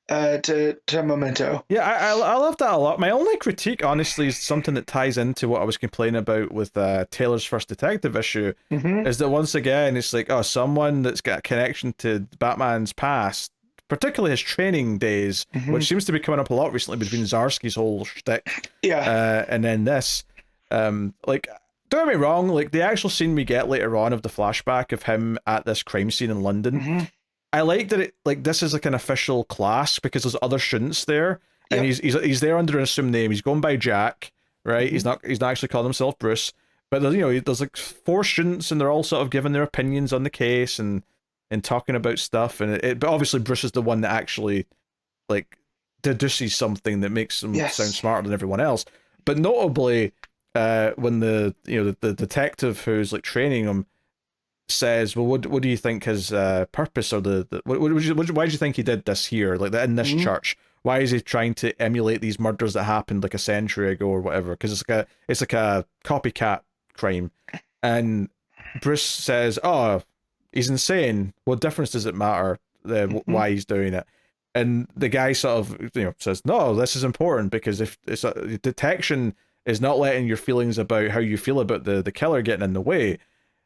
to Memento. Yeah, I love that a lot. My only critique, honestly, is something that ties into what I was complaining about with Taylor's first detective issue, is that once again, it's like, oh, someone that's got a connection to Batman's past, particularly his training days, which seems to be coming up a lot recently between Zarsky's whole shtick, and then this. Like, don't get me wrong, like the actual scene we get later on of the flashback of him at this crime scene in London, I like that it, like, this is like an official class because there's other students there, and he's there under an assumed name. He's going by Jack, right? He's not actually calling himself Bruce, but there's, you know, there's like 4 students, and they're all sort of giving their opinions on the case and talking about stuff, and but obviously Bruce is the one that actually like deduces something that makes him sound smarter than everyone else. But notably, when the detective who's like training him says, well, what do you think his purpose, or why do you think he did this here, like in this church? Why is he trying to emulate these murders that happened like a century ago or whatever? Because it's like a copycat crime. And Bruce says, oh, he's insane. What difference does it matter why he's doing it? And the guy sort of, you know, says, no, this is important, because if it's detection is not letting your feelings about how you feel about the killer getting in the way.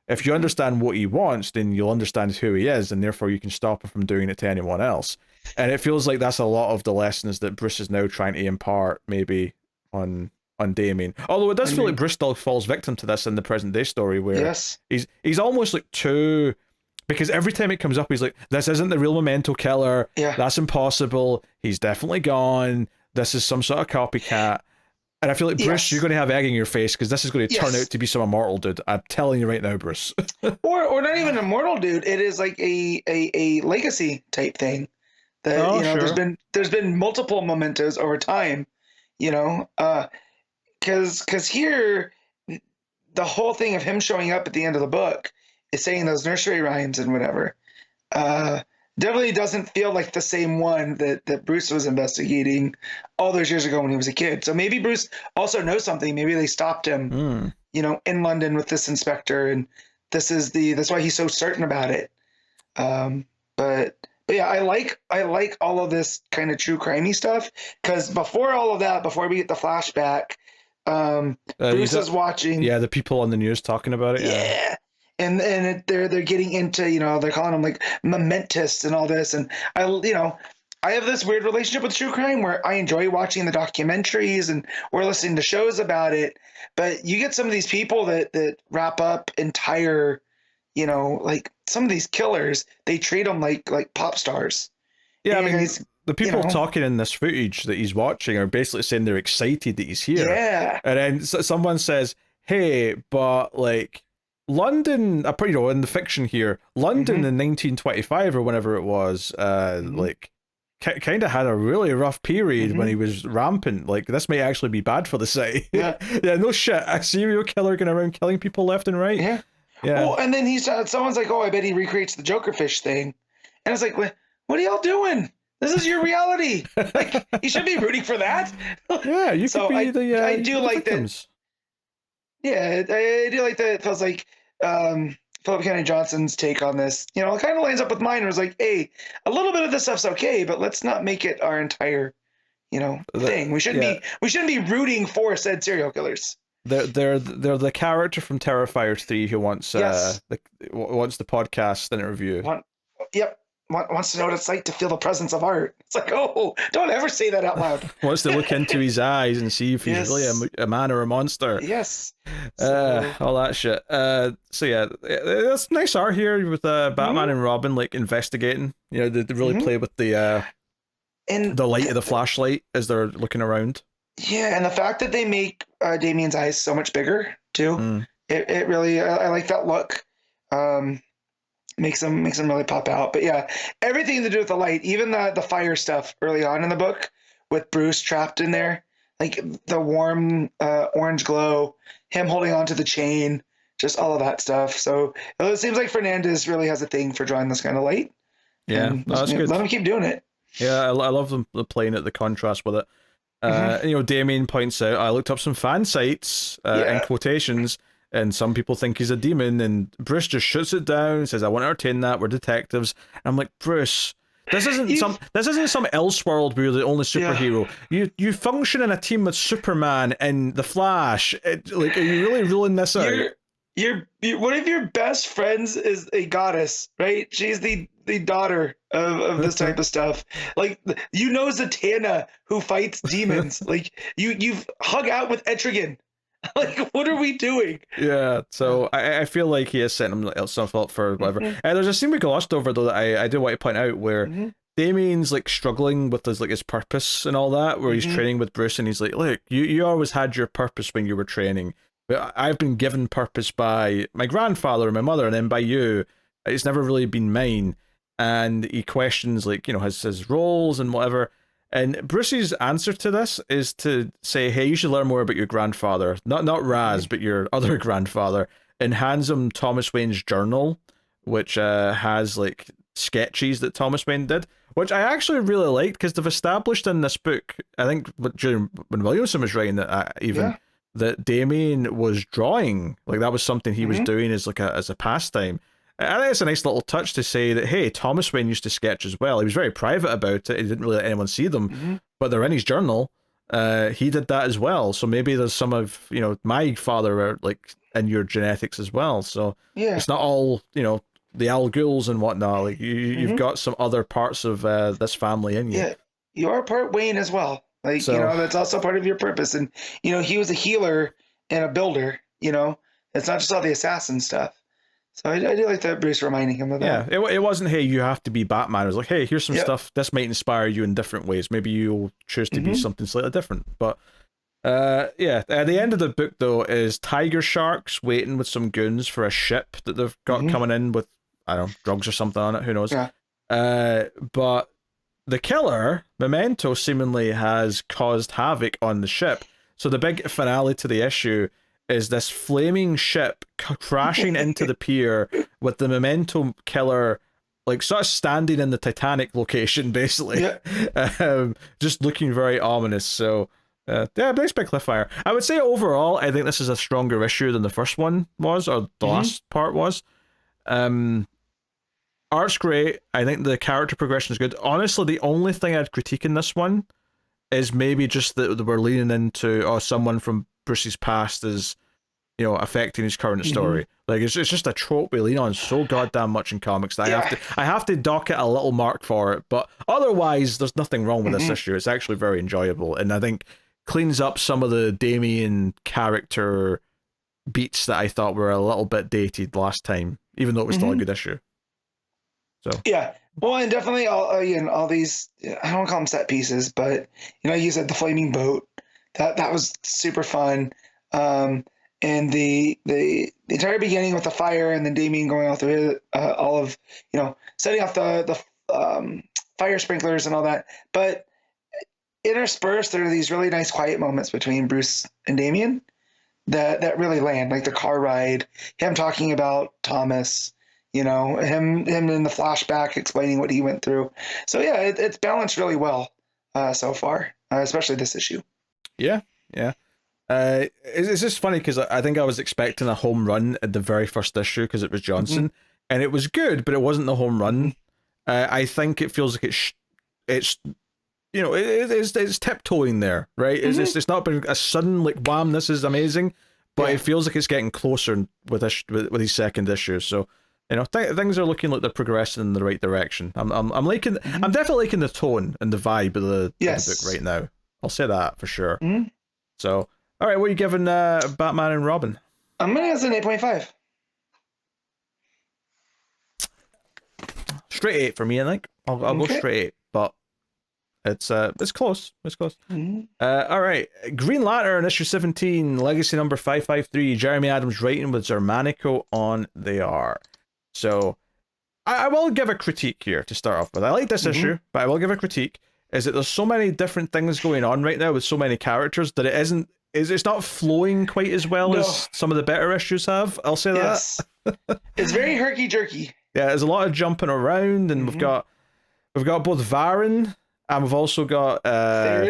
If you understand what he wants, then you'll understand who he is, and therefore you can stop him from doing it to anyone else. And it feels like that's a lot of the lessons that Bruce is now trying to impart, maybe on Damien. Although it does feel like Bruce still falls victim to this in the present day story, where he's almost like too, because every time it comes up, he's like, this isn't the real Memento killer. That's impossible. He's definitely gone. This is some sort of copycat. And I feel like, Bruce, you're going to have egg in your face, because this is going to turn out to be some immortal dude. I'm telling you right now, Bruce. or not even immortal dude. It is like a legacy type thing. That there's been multiple mementos over time, you know, because here the whole thing of him showing up at the end of the book is saying those nursery rhymes and whatever. Definitely doesn't feel like the same one that Bruce was investigating all those years ago when he was a kid. So maybe Bruce also knows something. Maybe they stopped him in London with this inspector, and that's why he's so certain about it. But yeah, I like all of this kind of true crimey stuff, because before all of that, before we get the flashback, Bruce is watching. Yeah, the people on the news talking about it. Yeah. And they're getting into, they're calling them like momentous and all this, and I have this weird relationship with true crime where I enjoy watching the documentaries and or listening to shows about it, but you get some of these people that wrap up entire, like some of these killers, they treat them like pop stars. Yeah, I mean, the people talking in this footage that he's watching are basically saying they're excited that he's here. Yeah. And then someone says, "Hey, but like London, in the fiction here, London in 1925 or whenever it was, like kind of had a really rough period when he was rampant. Like, this may actually be bad for the city." Yeah. Yeah, no shit. A serial killer going around killing people left and right. Yeah. Yeah. Oh, and then someone's like, "Oh, I bet he recreates the Joker fish thing," and it's like, what are y'all doing? This is your reality. Like, you should be rooting for that. Yeah, you could be I do like victims. That. Yeah, I do like that. It feels like Philip Kennedy Johnson's take on this. It kind of lines up with mine. It was like, hey, a little bit of this stuff's okay, but let's not make it our entire, thing. We shouldn't be rooting for said serial killers. They're the character from Terrifier 3 who wants yes. wants the podcast interview. Yep. Wants to know what it's like to feel the presence of art. It's like, oh, don't ever say that out loud. Wants to look into his eyes and see if he's really a man or a monster. Yes. All that shit. So yeah, it's nice art here with Batman and Robin like investigating. They really play with the light of the flashlight as they're looking around. Yeah, and the fact that they make Damien's eyes so much bigger too. It really, I like that look. Makes them really pop out. But yeah, everything to do with the light, even the fire stuff early on in the book with Bruce trapped in there, like the warm orange glow, him holding onto the chain, just all of that stuff. So it seems like Fernandez really has a thing for drawing this kind of light. Yeah, that's good. Let him keep doing it. Yeah, I love them playing at the contrast with it. Damien points out, I looked up some fan sites in quotations, and some people think he's a demon, and Bruce just shuts it down, says, "I won't entertain that, we're detectives." And I'm like, Bruce, this isn't some Elseworld where you're the only superhero. You function in a team with Superman and the Flash. Are you really ruling this out? One of your best friends is a goddess, right? She's the daughter of this type of stuff. Like, Zatanna, who fights demons. Like, you've hung out with Etrigan. Like, what are we doing? Yeah, so I feel like he is setting himself up for whatever. There's a scene we glossed over though that I do want to point out where Damien's like struggling with his purpose and all that, where he's training with Bruce and he's like, "Look, you always had your purpose when you were training, but I've been given purpose by my grandfather and my mother, and then by you. It's never really been mine." And he questions his roles and whatever. And Bruce's answer to this is to say, "Hey, you should learn more about your grandfather, not Raz, but your other grandfather," and hands him Thomas Wayne's journal, which has like sketches that Thomas Wayne did, which I actually really liked because they've established in this book, I think when Williamson was writing it, that Damien was drawing, like that was something he was doing as a pastime. I think it's a nice little touch to say that, hey, Thomas Wayne used to sketch as well. He was very private about it. He didn't really let anyone see them, but they're in his journal. He did that as well. So maybe there's some of, my father are like in your genetics as well. So it's not all, the Al Ghouls and whatnot. Like you've got some other parts of this family in you. Yeah, you are part Wayne as well. Like, that's also part of your purpose. And, he was a healer and a builder, it's not just all the assassin stuff. So I do like that Bruce reminding him of that. Yeah, it wasn't, hey, you have to be Batman. It was like, hey, here's some stuff. This might inspire you in different ways. Maybe you'll choose to be something slightly different. But at the end of the book, though, is tiger sharks waiting with some goons for a ship that they've got coming in with, I don't know, drugs or something on it. Who knows? Yeah. But the killer, Memento, seemingly has caused havoc on the ship. So the big finale to the issue is this flaming ship crashing into the pier with the Memento killer like sort of standing in the Titanic location, basically. Just looking very ominous. So Yeah, nice big cliffhanger. I would say overall, I think this is a stronger issue than the first one was, or the last part was. Art's great. I think the character progression is good. Honestly, the only thing I'd critique in this one is maybe just that we're leaning into someone from Bruce's past is, affecting his current story. Like it's just a trope we lean on so goddamn much in comics that I have to dock it a little mark for it. But otherwise, there's nothing wrong with this issue. It's actually very enjoyable, and I think cleans up some of the Damian character beats that I thought were a little bit dated last time, even though it was still a good issue. So yeah, well, and definitely all these, I don't call them set pieces, but you said the flaming boat, that was super fun. And the entire beginning with the fire and then Damian going out through it, all of setting off the fire sprinklers and all that, but interspersed there are these really nice quiet moments between Bruce and Damian that really land, like the car ride, him talking about Thomas, him in the flashback explaining what he went through. So yeah, it's balanced really well so far, especially this issue. Yeah. It's just funny because I think I was expecting a home run at the very first issue because it was Johnson, and it was good, but it wasn't the home run. I think it feels like it's tiptoeing there, right? It's not been a sudden like wham, this is amazing, but it feels like it's getting closer with his second issue. So things are looking like they're progressing in the right direction. I'm definitely liking the tone and the vibe of the book right now. I'll say that for sure. So, all right, what are you giving Batman and Robin? I'm gonna give it an 8.5. Straight 8 for me, I think. I'll go straight 8, but it's close. It's close. All right, Green Lantern issue 17, Legacy number 553. Jeremy Adams writing with Xermánico on the art. So, I will give a critique here to start off with. I like this issue, but I will give a critique. Is that there's so many different things going on right now with so many characters that it's not flowing quite as well as some of the better issues have. I'll say that. It's very herky-jerky. Yeah, there's a lot of jumping around, and we've got both Varan, and we've also got Theros.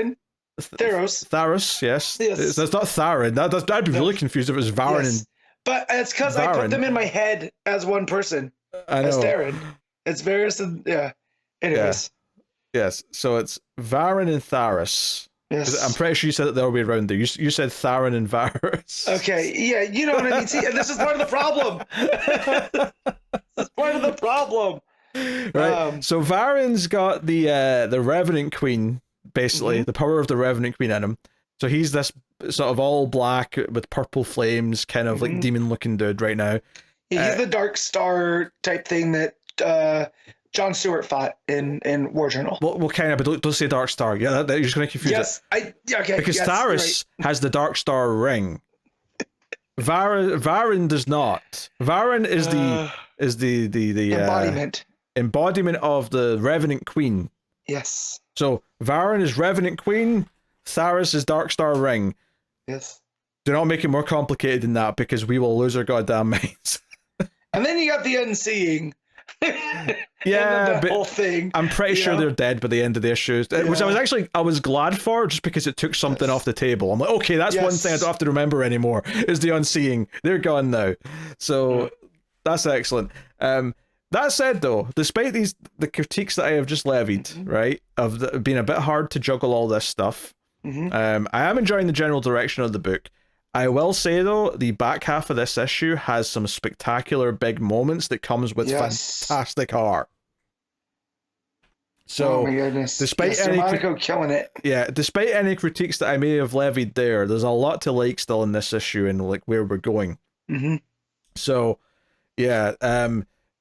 Yes. It's not Theron. I'd be really confused if it was Varan. Yes. But it's because I put them in my head as one person. I know. As Theron. It's Varys and anyways. Yes, so it's Varan and Tharos. Yes. I'm pretty sure you said it the other way around there. You said Theron and Varys. Okay, yeah, you know what I mean. See, and this is part of the problem. This is part of the problem. Right. So Varan's got the Revenant Queen, basically, the power of the Revenant Queen in him. So he's this sort of all black with purple flames, kind of like demon-looking dude right now. Yeah, he's the Dark Star type thing that John Stewart fought in War Journal. Well, kind of, but don't say Dark Star. Yeah, you're just going to confuse it. Okay. Because Tharos has the Dark Star ring. Varan does not. Varan is the embodiment of the Revenant Queen. Yes. So Varan is Revenant Queen. Tharos is Dark Star ring. Yes. Do not make it more complicated than that because we will lose our goddamn minds. And then you got the Unseeing. Yeah, the whole thing. I'm pretty sure they're dead by the end of the issue, which I was glad for, just because it took something off the table. I'm like, okay, that's one thing I don't have to remember anymore, is the Unseeing. They're gone now. So that's excellent. That said, though, despite the critiques that I have just levied, right, of being a bit hard to juggle all this stuff, I am enjoying the general direction of the book. I will say, though, the back half of this issue has some spectacular big moments that comes with fantastic art. So, oh my goodness. Despite killing it. Yeah, despite any critiques that I may have levied there's a lot to like still in this issue and like where we're going. So, yeah,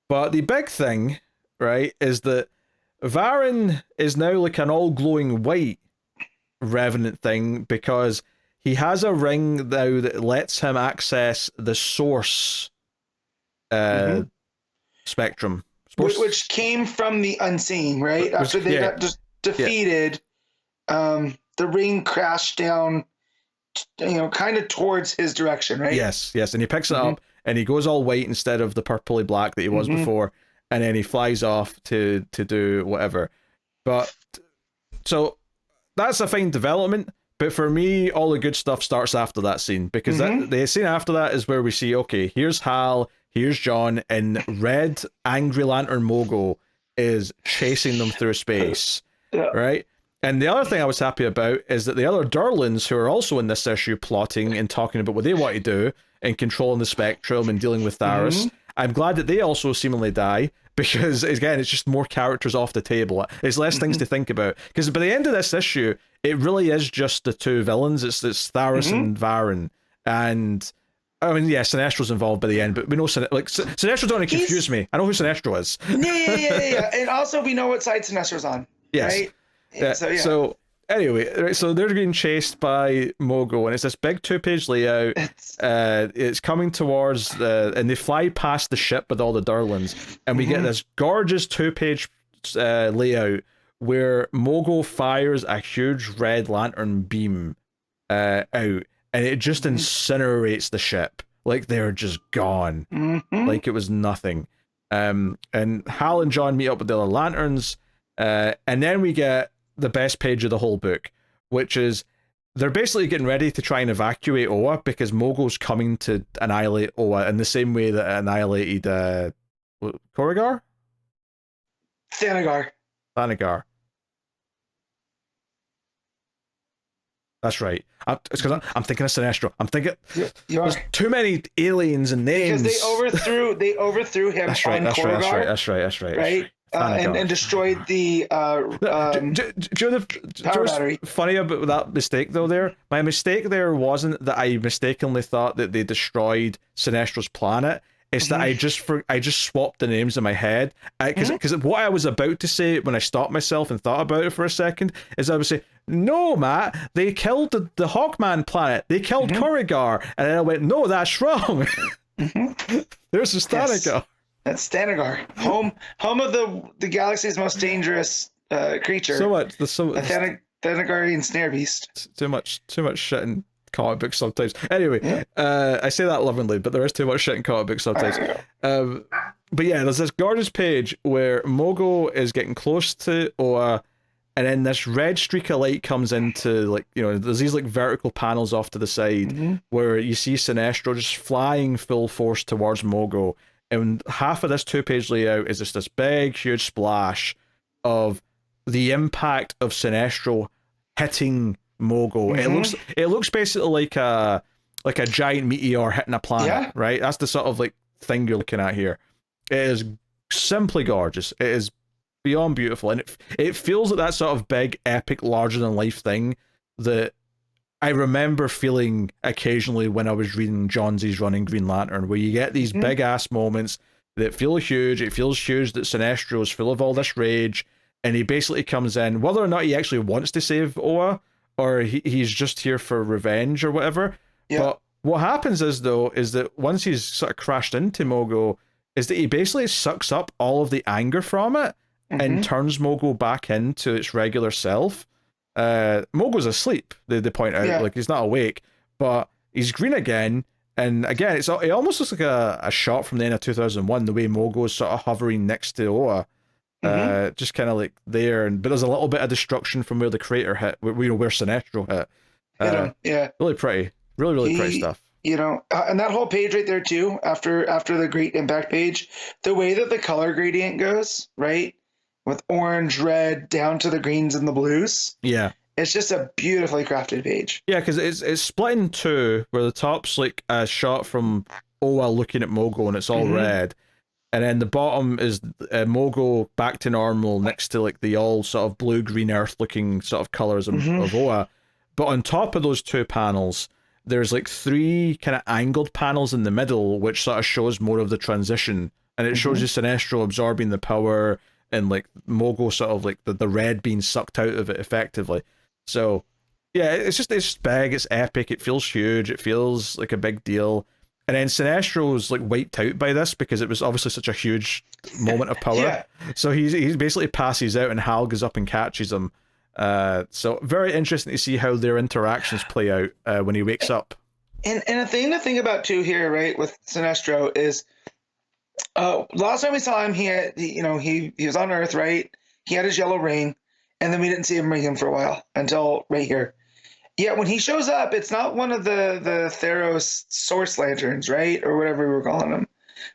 but the big thing, right, is that Varan is now like an all-glowing white Revenant thing because he has a ring now that lets him access the source spectrum. Which came from the Unseen, right? After they got just defeated, the ring crashed down, kind of towards his direction, right? Yes, and he picks it up, and he goes all white instead of the purpley black that he was before, and then he flies off to do whatever. But, so, that's a fine development, But for me, all the good stuff starts after that scene, because the scene after that is where we see, okay, here's Hal, here's John, and red angry Lantern Mogo is chasing them through space, right? And the other thing I was happy about is that the other Durlins who are also in this issue plotting and talking about what they want to do and controlling the Spectrum and dealing with Tharos, I'm glad that they also seemingly die, because again, it's just more characters off the table. It's less things to think about. Because by the end of this issue, it really is just the two villains. It's Tharos and Varen. And I mean, yeah, Sinestro's involved by the end, but we know Sinestro don't confuse me. I know who Sinestro is. Yeah. And also we know what side Sinestro's on. Yes. Right? So anyway, right, so they're getting chased by Mogo, and it's this big 2-page layout. It's coming towards and they fly past the ship with all the Durlins, and we get this gorgeous 2-page layout where Mogo fires a huge red lantern beam out, and it just incinerates the ship. Like they're just gone. Like it was nothing. And Hal and John meet up with the other lanterns, and then we get the best page of the whole book, which is they're basically getting ready to try and evacuate Oa, because Mogo's coming to annihilate Oa in the same way that it annihilated Korrigar? Thanagar. That's right. It's because I'm thinking of Sinestro. I'm thinking there's too many aliens and names. Because they overthrew him on Korrigar. That's right. Right? And destroyed the do you know what's funny about that mistake though there? My mistake there wasn't that I mistakenly thought that they destroyed Sinestro's planet. It's that I just swapped the names in my head. Because what I was about to say when I stopped myself and thought about it for a second is I would say, no, Matt, they killed the Hawkman planet. They killed Korrigar. And then I went, no, that's wrong. There's the Thanagar. Yes. That's Thanagar, home of the galaxy's most dangerous creature. Thanagarian snare beast. Too much shit in comic books sometimes. Anyway, I say that lovingly, but there is too much shit in comic books sometimes. But yeah, there's this gorgeous page where Mogo is getting close to Oa, and then this red streak of light comes into, there's these vertical panels off to the side where you see Sinestro just flying full force towards Mogo. And half of this 2-page layout is just this big, huge splash of the impact of Sinestro hitting Mogo. It looks basically like a giant meteor hitting a planet, right? That's the sort of thing you're looking at here. It is simply gorgeous. It is beyond beautiful, and it feels like that sort of big, epic, larger than life thing that I remember feeling occasionally when I was reading Johnsy's Running Green Lantern, where you get these big ass moments that feel huge. It feels huge that Sinestro is full of all this rage, and he basically comes in, whether or not he actually wants to save Oa, or he's just here for revenge or whatever. Yeah. But what happens is that once he's sort of crashed into Mogo, is that he basically sucks up all of the anger from it and turns Mogo back into its regular self. Mogo's asleep, they point out, he's not awake, but he's green again, and again it almost looks like a shot from the end of 2001, the way Mogo's sort of hovering next to Oa, just kind of there, but there's a little bit of destruction from where the crater hit, where Sinestro hit. Really pretty, really pretty stuff. And that whole page right there too, after the Great Impact page, the way that the color gradient goes, right? With orange, red, down to the greens and the blues. Yeah. It's just a beautifully crafted page. Yeah, because it's split in two, where the top's a shot from Oa looking at Mogo and it's all red. And then the bottom is Mogo back to normal next to the all sort of blue-green earth looking sort of colors of Oa. But on top of those two panels, there's 3 kind of angled panels in the middle, which sort of shows more of the transition. And it shows you Sinestro absorbing the power, and Mogo sort of the red being sucked out of it effectively. So yeah, it's big, it's epic, it feels huge, it feels like a big deal. And then Sinestro's wiped out by this because it was obviously such a huge moment of power. So he basically passes out and Hal goes up and catches him. So very interesting to see how their interactions play out when he wakes up. And a thing to think about too here, right, with Sinestro is last time we saw him, he was on Earth, right? He had his yellow ring, and then we didn't see him again for a while until right here. Yeah, when he shows up, it's not one of the Theros source lanterns, right, or whatever we were calling them,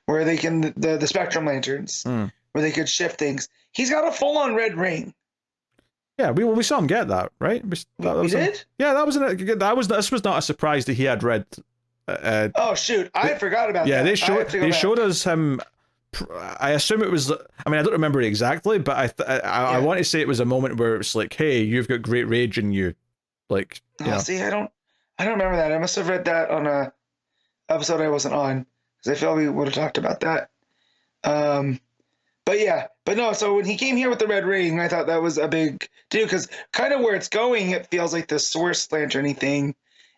where they can the spectrum lanterns, where they could shift things. He's got a full on red ring. Yeah, we saw him get that, right? We did. Yeah, this was not a surprise that he had red. Oh shoot, I forgot about that. Yeah, they showed us him. I assume it was. I mean, I don't remember it exactly, but I want to say it was a moment where it's like, hey, you've got great rage in you, like. See, I don't remember that. I must have read that on a episode I wasn't on, because I feel we would have talked about that. But no. So when he came here with the red ring, I thought that was a big deal, because kind of where it's going, it feels like the source lanterny thing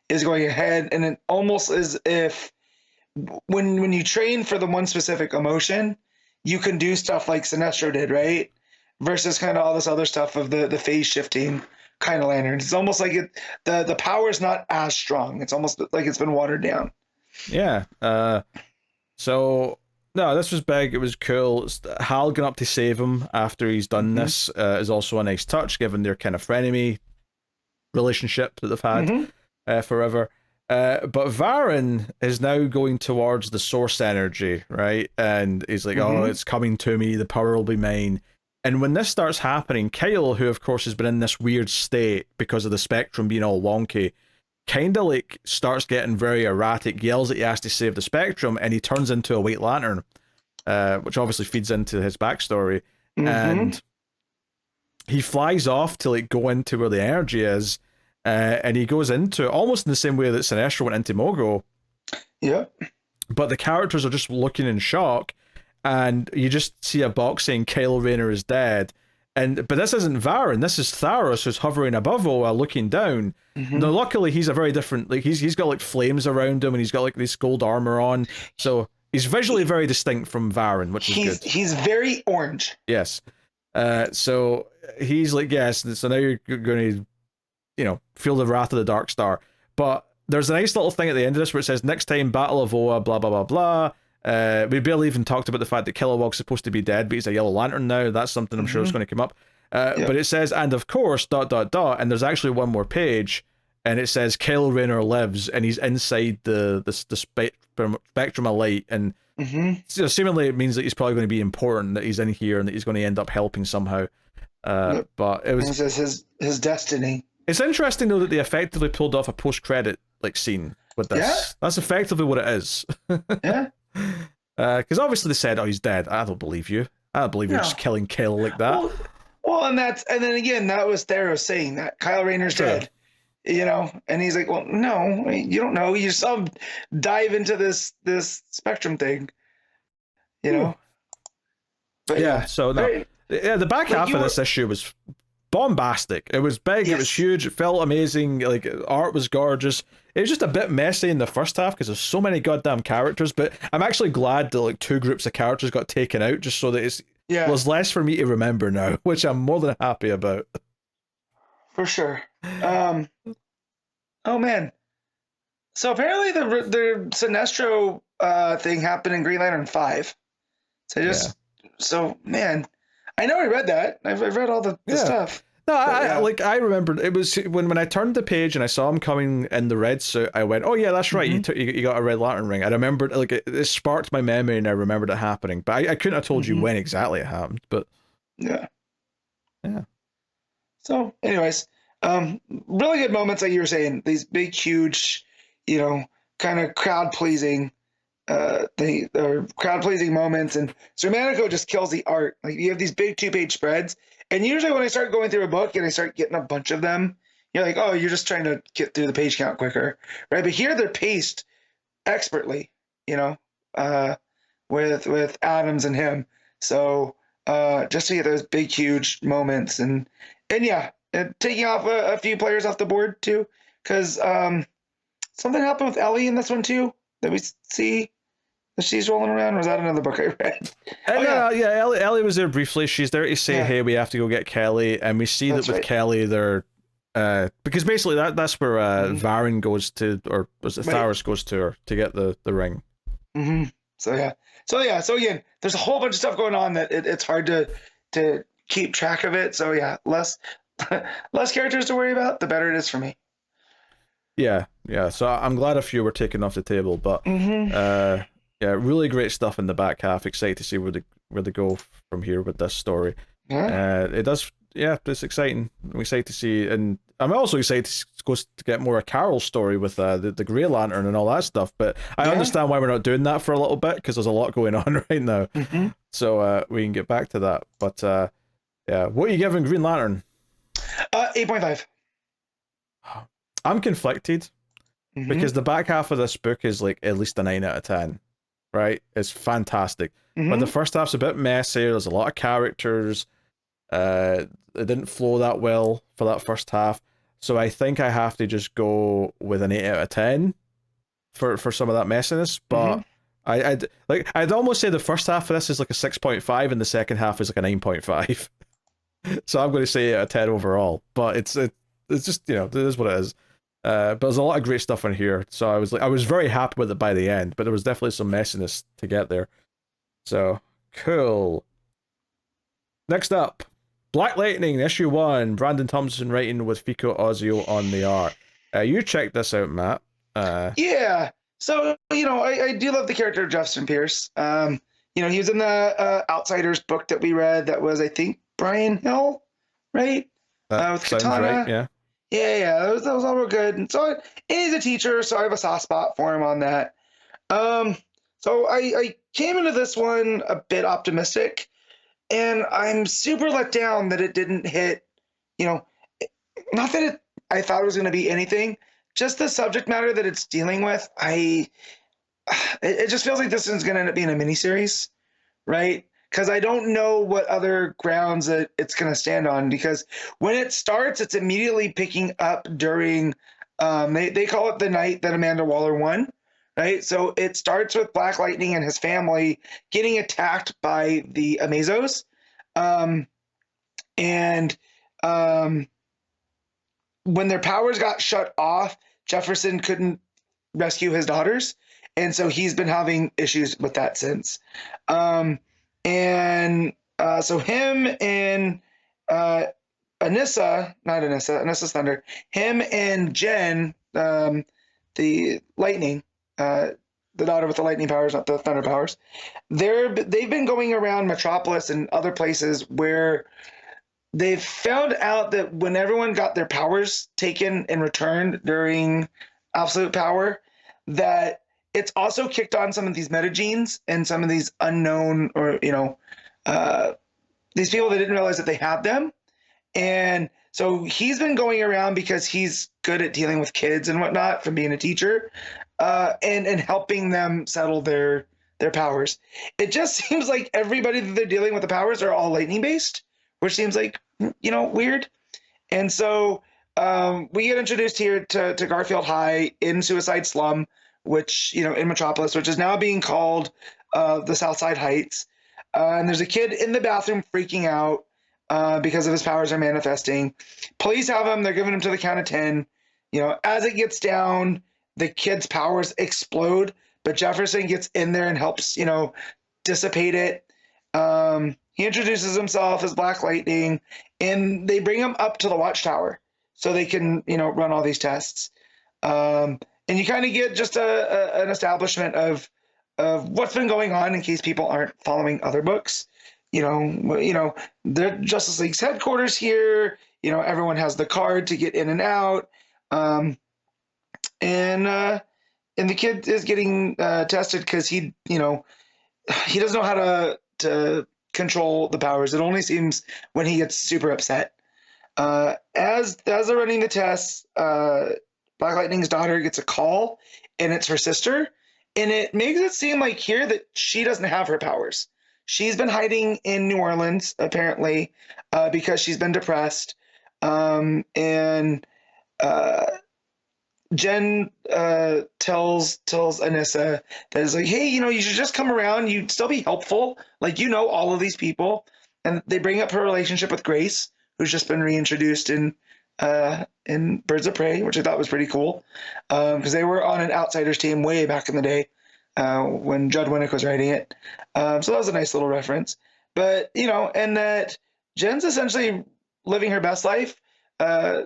is going ahead, and it almost as if when you train for the one specific emotion, you can do stuff like Sinestro did, right? Versus kind of all this other stuff of the phase shifting kind of lanterns. It's almost like the power is not as strong. It's almost like it's been watered down. Yeah. So no, this was big. It was cool. Hal going up to save him after he's done this is also a nice touch, given their kind of frenemy relationship that they've had forever. But Varen is now going towards the source energy, right? And he's like, oh, it's coming to me. The power will be mine. And when this starts happening, Kyle, who of course has been in this weird state because of the spectrum being all wonky, kind of like starts getting very erratic, yells that he has to save the spectrum, and he turns into a White Lantern, which obviously feeds into his backstory. And he flies off to like go into where the energy is. And he goes into it almost in the same way that Sinestro went into Mogo. Yeah. But the characters are just looking in shock, and you just see a box saying Kylo Rayner is dead. But this isn't Varen, this is Tharos, who's hovering above Oa looking down. Now luckily he's a very different, like he's got like flames around him, and he's got like this gold armor on. So he's visually very distinct from Varen, which is good. He's very orange. Yes. So he's like, yes, so now you're going to feel the wrath of the Dark Star. But there's a nice little thing at the end of this where it says, next time, Battle of Oa, blah, blah, blah, blah. We barely even talked about the fact that Kilowog's supposed to be dead, but he's a Yellow Lantern now. That's something I'm sure is going to come up. But it says, and of course, ... And there's actually one more page, and it says, Kylo Rayner lives, and he's inside the spectrum of light. And seemingly it means that he's probably going to be important, that he's in here, and that he's going to end up helping somehow. But it was... It says his destiny. It's interesting though that they effectively pulled off a post-credit like scene with this. Yeah. That's effectively what it is. Yeah. Because obviously they said, "Oh, he's dead." I don't believe you. I don't believe you're just killing Kyle like that. Well, and then again, that was Theros saying that Kyle Rayner's dead. And he's like, "Well, no, you don't know. You saw him dive into this spectrum thing." But yeah. So no. The back half of this issue was bombastic. It was big. Yes. It was huge. It felt amazing. Like, art was gorgeous. It was just a bit messy in the first half because there's so many goddamn characters. But I'm actually glad that like two groups of characters got taken out, just so that there's less for me to remember now, which I'm more than happy about. For sure. Oh man. So apparently the Sinestro thing happened in Green Lantern 5. So man. I know I read that. I've read all the stuff. No, I remembered it was when I turned the page and I saw him coming in the red suit. I went, "Oh yeah, that's right. You got a Red Lantern ring." I remembered, like it sparked my memory, and I remembered it happening. But I couldn't have told you when exactly it happened. But yeah. So, anyways, really good moments, like you were saying. These big, huge, kind of crowd pleasing. Crowd pleasing moments, and Xermánico just kills the art. Like, you have these big 2-page spreads, and usually when I start going through a book and I start getting a bunch of them, you're like, oh, you're just trying to get through the page count quicker, right? But here they're paced expertly, with Adams and him. So just to get those big, huge moments, and taking off a few players off the board too, because something happened with Ellie in this one too that we see. That she's rolling around, or was that another book I read? Ellie was there briefly. She's there to say, hey, we have to go get Kelly, and we see that with Kelly, they're because basically that's where Varen goes to, or was it Tharos goes to her to get the ring. So again, there's a whole bunch of stuff going on that it's hard to keep track of it. So yeah, less characters to worry about, the better it is for me. Yeah, yeah. So I'm glad a few were taken off the table, but uh, yeah, really great stuff in the back half. Excited to see where they go from here with this story. Yeah. It does, yeah, it's exciting. I'm excited to see, and I'm also excited to get more a Carol's story with the Grey Lantern and all that stuff. But I Yeah. understand why we're not doing that for a little bit because there's a lot going on right now. So we can get back to that. But yeah, what are you giving Green Lantern? 8.5. I'm conflicted because the back half of this book is like at least a 9 out of 10. Right? It's fantastic. But the first half's a bit messy. There's a lot of characters. It didn't flow that well for that first half. So I think I have to just go with an 8 out of 10 for some of that messiness. But I'd almost say the first half of this is like a 6.5 and the second half is like a 9.5. So I'm going to say 8 out of 10 overall. But it's just, it is what it is. But there's a lot of great stuff in here. So I was very happy with it by the end, but there was definitely some messiness to get there. So cool. Next up, Black Lightning, issue 1, Brandon Thompson writing with Fico Ossio on the art. You checked this out, Matt. Yeah. So, I do love the character of Justin Pierce. He was in the Outsiders book that we read that was, I think, Brian Hill, right? With Sounds Katana. right, yeah. Yeah, that was all real good. And so he's a teacher, so I have a soft spot for him on that. So I came into this one a bit optimistic, and I'm super let down that it didn't hit, not that I thought it was going to be anything, just the subject matter that it's dealing with. It just feels like this one's going to end up being a miniseries, right? Because I don't know what other grounds that it's going to stand on. Because when it starts, it's immediately picking up during, they call it the night that Amanda Waller won, right? So it starts with Black Lightning and his family getting attacked by the Amazos. When their powers got shut off, Jefferson couldn't rescue his daughters. And so he's been having issues with that since. So him and Anissa's Thunder, him and Jen, the Lightning, the daughter with the lightning powers, not the thunder powers, they've been going around Metropolis and other places where they've found out that when everyone got their powers taken and returned during Absolute Power, that it's also kicked on some of these metagenes and some of these unknown or, these people that didn't realize that they had them. And so he's been going around because he's good at dealing with kids and whatnot from being a teacher, and helping them settle their powers. It just seems like everybody that they're dealing with the powers are all lightning based, which seems like, weird. And so we get introduced here to Garfield High in Suicide Slum, which, in Metropolis, which is now being called the Southside Heights. And there's a kid in the bathroom freaking out because of his powers are manifesting. Police have him. They're giving him to the count of 10. As it gets down, the kid's powers explode, but Jefferson gets in there and helps, dissipate it. He introduces himself as Black Lightning, and they bring him up to the Watchtower so they can, run all these tests. And you kind of get just an establishment of what's been going on in case people aren't following other books. The Justice League's headquarters here. Everyone has the card to get in and out. And the kid is getting tested because he doesn't know how to control the powers. It only seems when he gets super upset. As they're running the tests, Black Lightning's daughter gets a call, and it's her sister. And it makes it seem like here that she doesn't have her powers. She's been hiding in New Orleans, apparently, because she's been depressed. Jen tells Anissa that it's like, hey, you should just come around. You'd still be helpful. Like, all of these people. And they bring up her relationship with Grace, who's just been reintroduced in Birds of Prey, which I thought was pretty cool. Because they were on an Outsiders team way back in the day when Judd Winnick was writing it. So that was a nice little reference. But, and that Jen's essentially living her best life.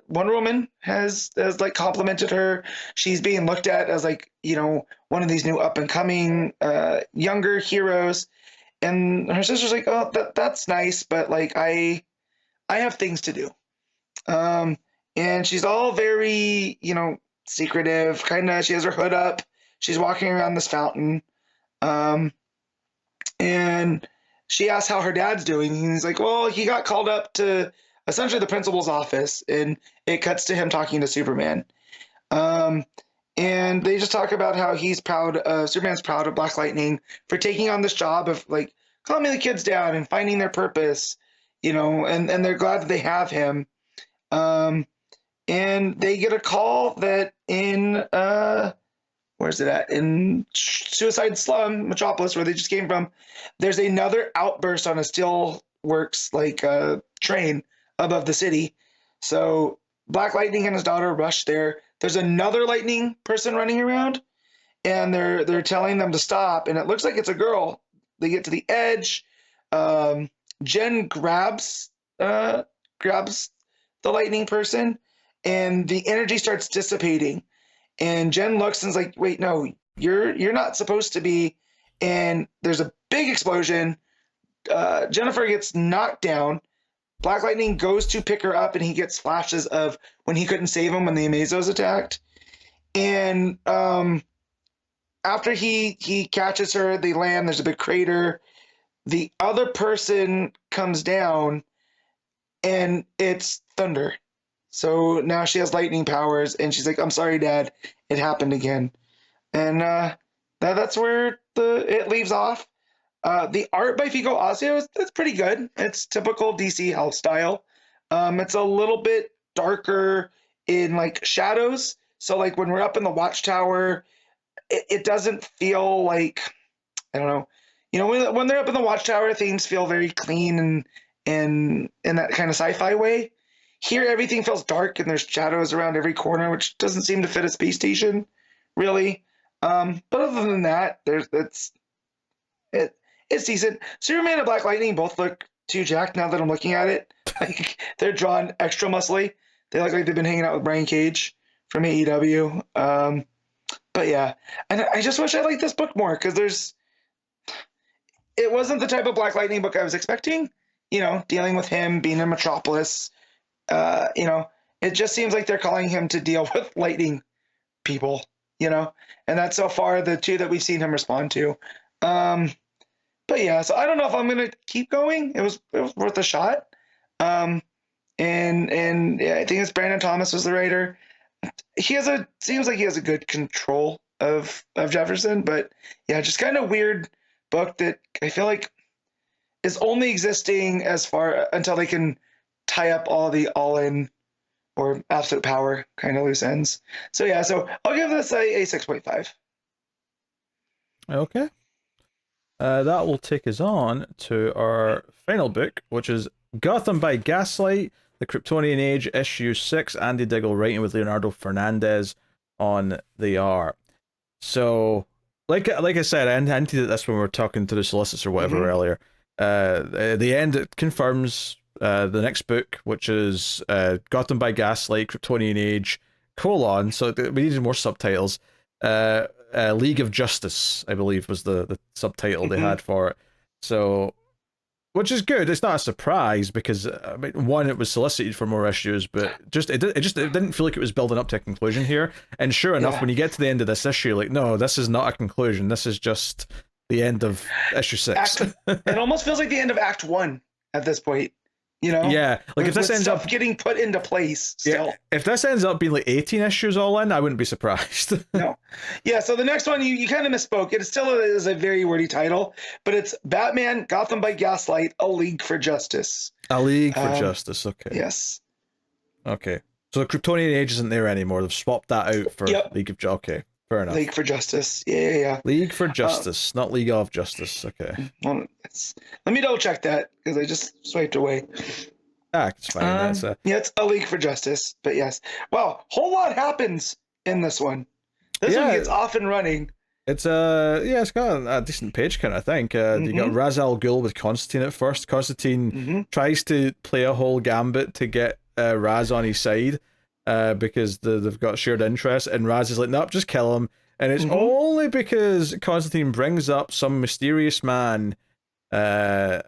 Wonder Woman has like complimented her. She's being looked at as like, one of these new up and coming younger heroes. And her sister's like, oh, that's nice, but like I have things to do. And she's all very, secretive, kind of. She has her hood up. She's walking around this fountain. And she asks how her dad's doing. And he's like, well, he got called up to essentially the principal's office, and it cuts to him talking to Superman. And they just talk about how Superman's proud of Black Lightning for taking on this job of like calming the kids down and finding their purpose, and they're glad that they have him. And they get a call that in where's it at? In Suicide Slum, Metropolis, where they just came from, there's another outburst on a steelworks train above the city. So Black Lightning and his daughter rush there. There's another lightning person running around, and they're telling them to stop. And it looks like it's a girl. They get to the edge. Jen grabs the lightning person, and the energy starts dissipating. And Jen looks and is like, "Wait, no, you're not supposed to be." And there's a big explosion. Jennifer gets knocked down. Black Lightning goes to pick her up, and he gets flashes of when he couldn't save him when the Amazos attacked. And after he catches her, they land. There's a big crater. The other person comes down, and it's Thunder. So now she has lightning powers, and she's like, "I'm sorry, Dad. It happened again." And that's where it leaves off. The art by Fico Ossio is pretty good. It's typical DC Health style. It's a little bit darker in like shadows. So like when we're up in the watchtower, it doesn't feel like, I don't know. When they're up in the watchtower, things feel very clean and in that kind of sci-fi way. Here, everything feels dark and there's shadows around every corner, which doesn't seem to fit a space station, really. But other than that, it's decent. Superman and Black Lightning both look too jacked now that I'm looking at it. Like they're drawn extra muscly. They look like they've been hanging out with Brian Cage from AEW. But yeah, and I just wish I liked this book more because it wasn't the type of Black Lightning book I was expecting. Dealing with him being in Metropolis. It just seems like they're calling him to deal with lightning people. And that's so far the two that we've seen him respond to. But yeah, so I don't know if I'm gonna keep going. It was worth a shot. And yeah, I think it's Brandon Thomas was the writer. Seems like he has a good control of Jefferson, but yeah, just kind of weird book that I feel like is only existing until they can tie up all the all-in or absolute power kind of loose ends. So yeah, so I'll give this a 6.5. Okay. That will take us on to our final book, which is Gotham by Gaslight, The Kryptonian Age, issue 6, Andy Diggle writing with Leonardo Fernandez on the art. So, like I said, I hinted at this when we were talking to the Solicits or whatever earlier. At the end, it confirms the next book, which is Gotham by Gaslight, Kryptonian Age, : so we needed more subtitles. League of Justice, I believe, was the subtitle they had for it. So, which is good. It's not a surprise because one, it was solicited for more issues, but it didn't feel like it was building up to a conclusion here. And sure enough, when you get to the end of this issue, like, no, this is not a conclusion. This is just the end of issue 6. It almost feels like the end of Act 1 at this point. Yeah, like if this ends up getting put into place still. Yeah, if this ends up being like 18 issues all in, I wouldn't be surprised. No. Yeah, so the next one, you kind of misspoke. It still is a very wordy title, but it's Batman, Gotham by Gaslight, A League for Justice. A League for Justice, okay. Yes. Okay. So the Kryptonian Age isn't there anymore. They've swapped that out for League of Justice. Okay, fair enough. League for Justice. Yeah. League for Justice, not League of Justice. Okay. Well, let me double check that because I just swiped away. It's fine. Yeah, it's A League for Justice, but yes. Wow, whole lot happens in this one. This one gets off and running. It's it's got a decent page count, I think. You got Ra's al Ghul with Constantine at first. Constantine tries to play a whole gambit to get Raz on his side because they've got shared interests, and Raz is like, nope, just kill him. And it's only because Constantine brings up some mysterious man, a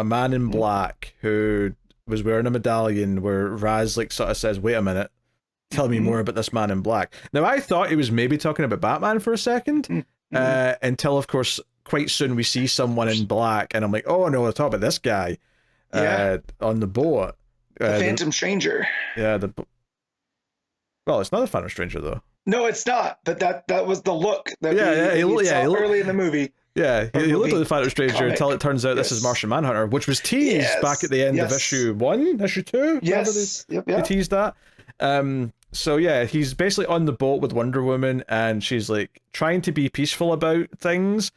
man in black who was wearing a medallion, where Raz like sort of says, wait a minute, tell me more about this man in black. Now, I thought he was maybe talking about Batman for a second, until, of course, quite soon we see someone in black, and I'm like, oh no, I'll talk about this guy on the boat. The Phantom Stranger. Yeah, well, it's not a Phantom Stranger, though. No, it's not, but that was the look that he saw early in the movie. Yeah, he looked like the Phantom Stranger until it turns out this is Martian Manhunter, which was teased back at the end of issue 1, issue 2. Yes, they teased that. So yeah, he's basically on the boat with Wonder Woman, and she's like trying to be peaceful about things,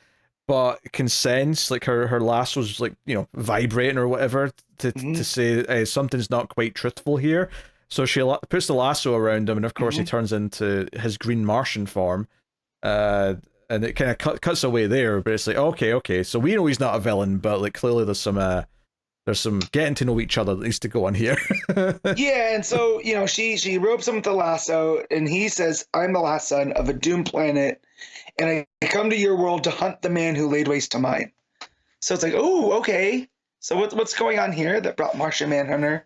but can sense like her lasso's like vibrating or whatever to say something's not quite truthful here. So she puts the lasso around him, and of course he turns into his Green Martian form, and it kind of cuts away there. But it's like okay, so we know he's not a villain, but like clearly there's some getting to know each other that needs to go on here. Yeah, and so she ropes him with the lasso, and he says, "I'm the last son of a doomed planet, and I come to your world to hunt the man who laid waste to mine." So it's like, oh, okay. So what's going on here that brought Martian Manhunter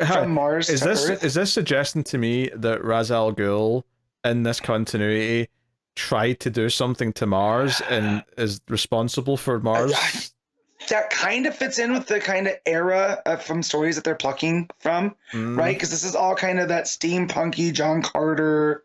from Mars to Earth? Is this suggesting to me that Ra's al Ghul in this continuity tried to do something to Mars and is responsible for Mars? That kind of fits in with the kind of era from stories that they're plucking from, right? Because this is all kind of that steampunky John Carter,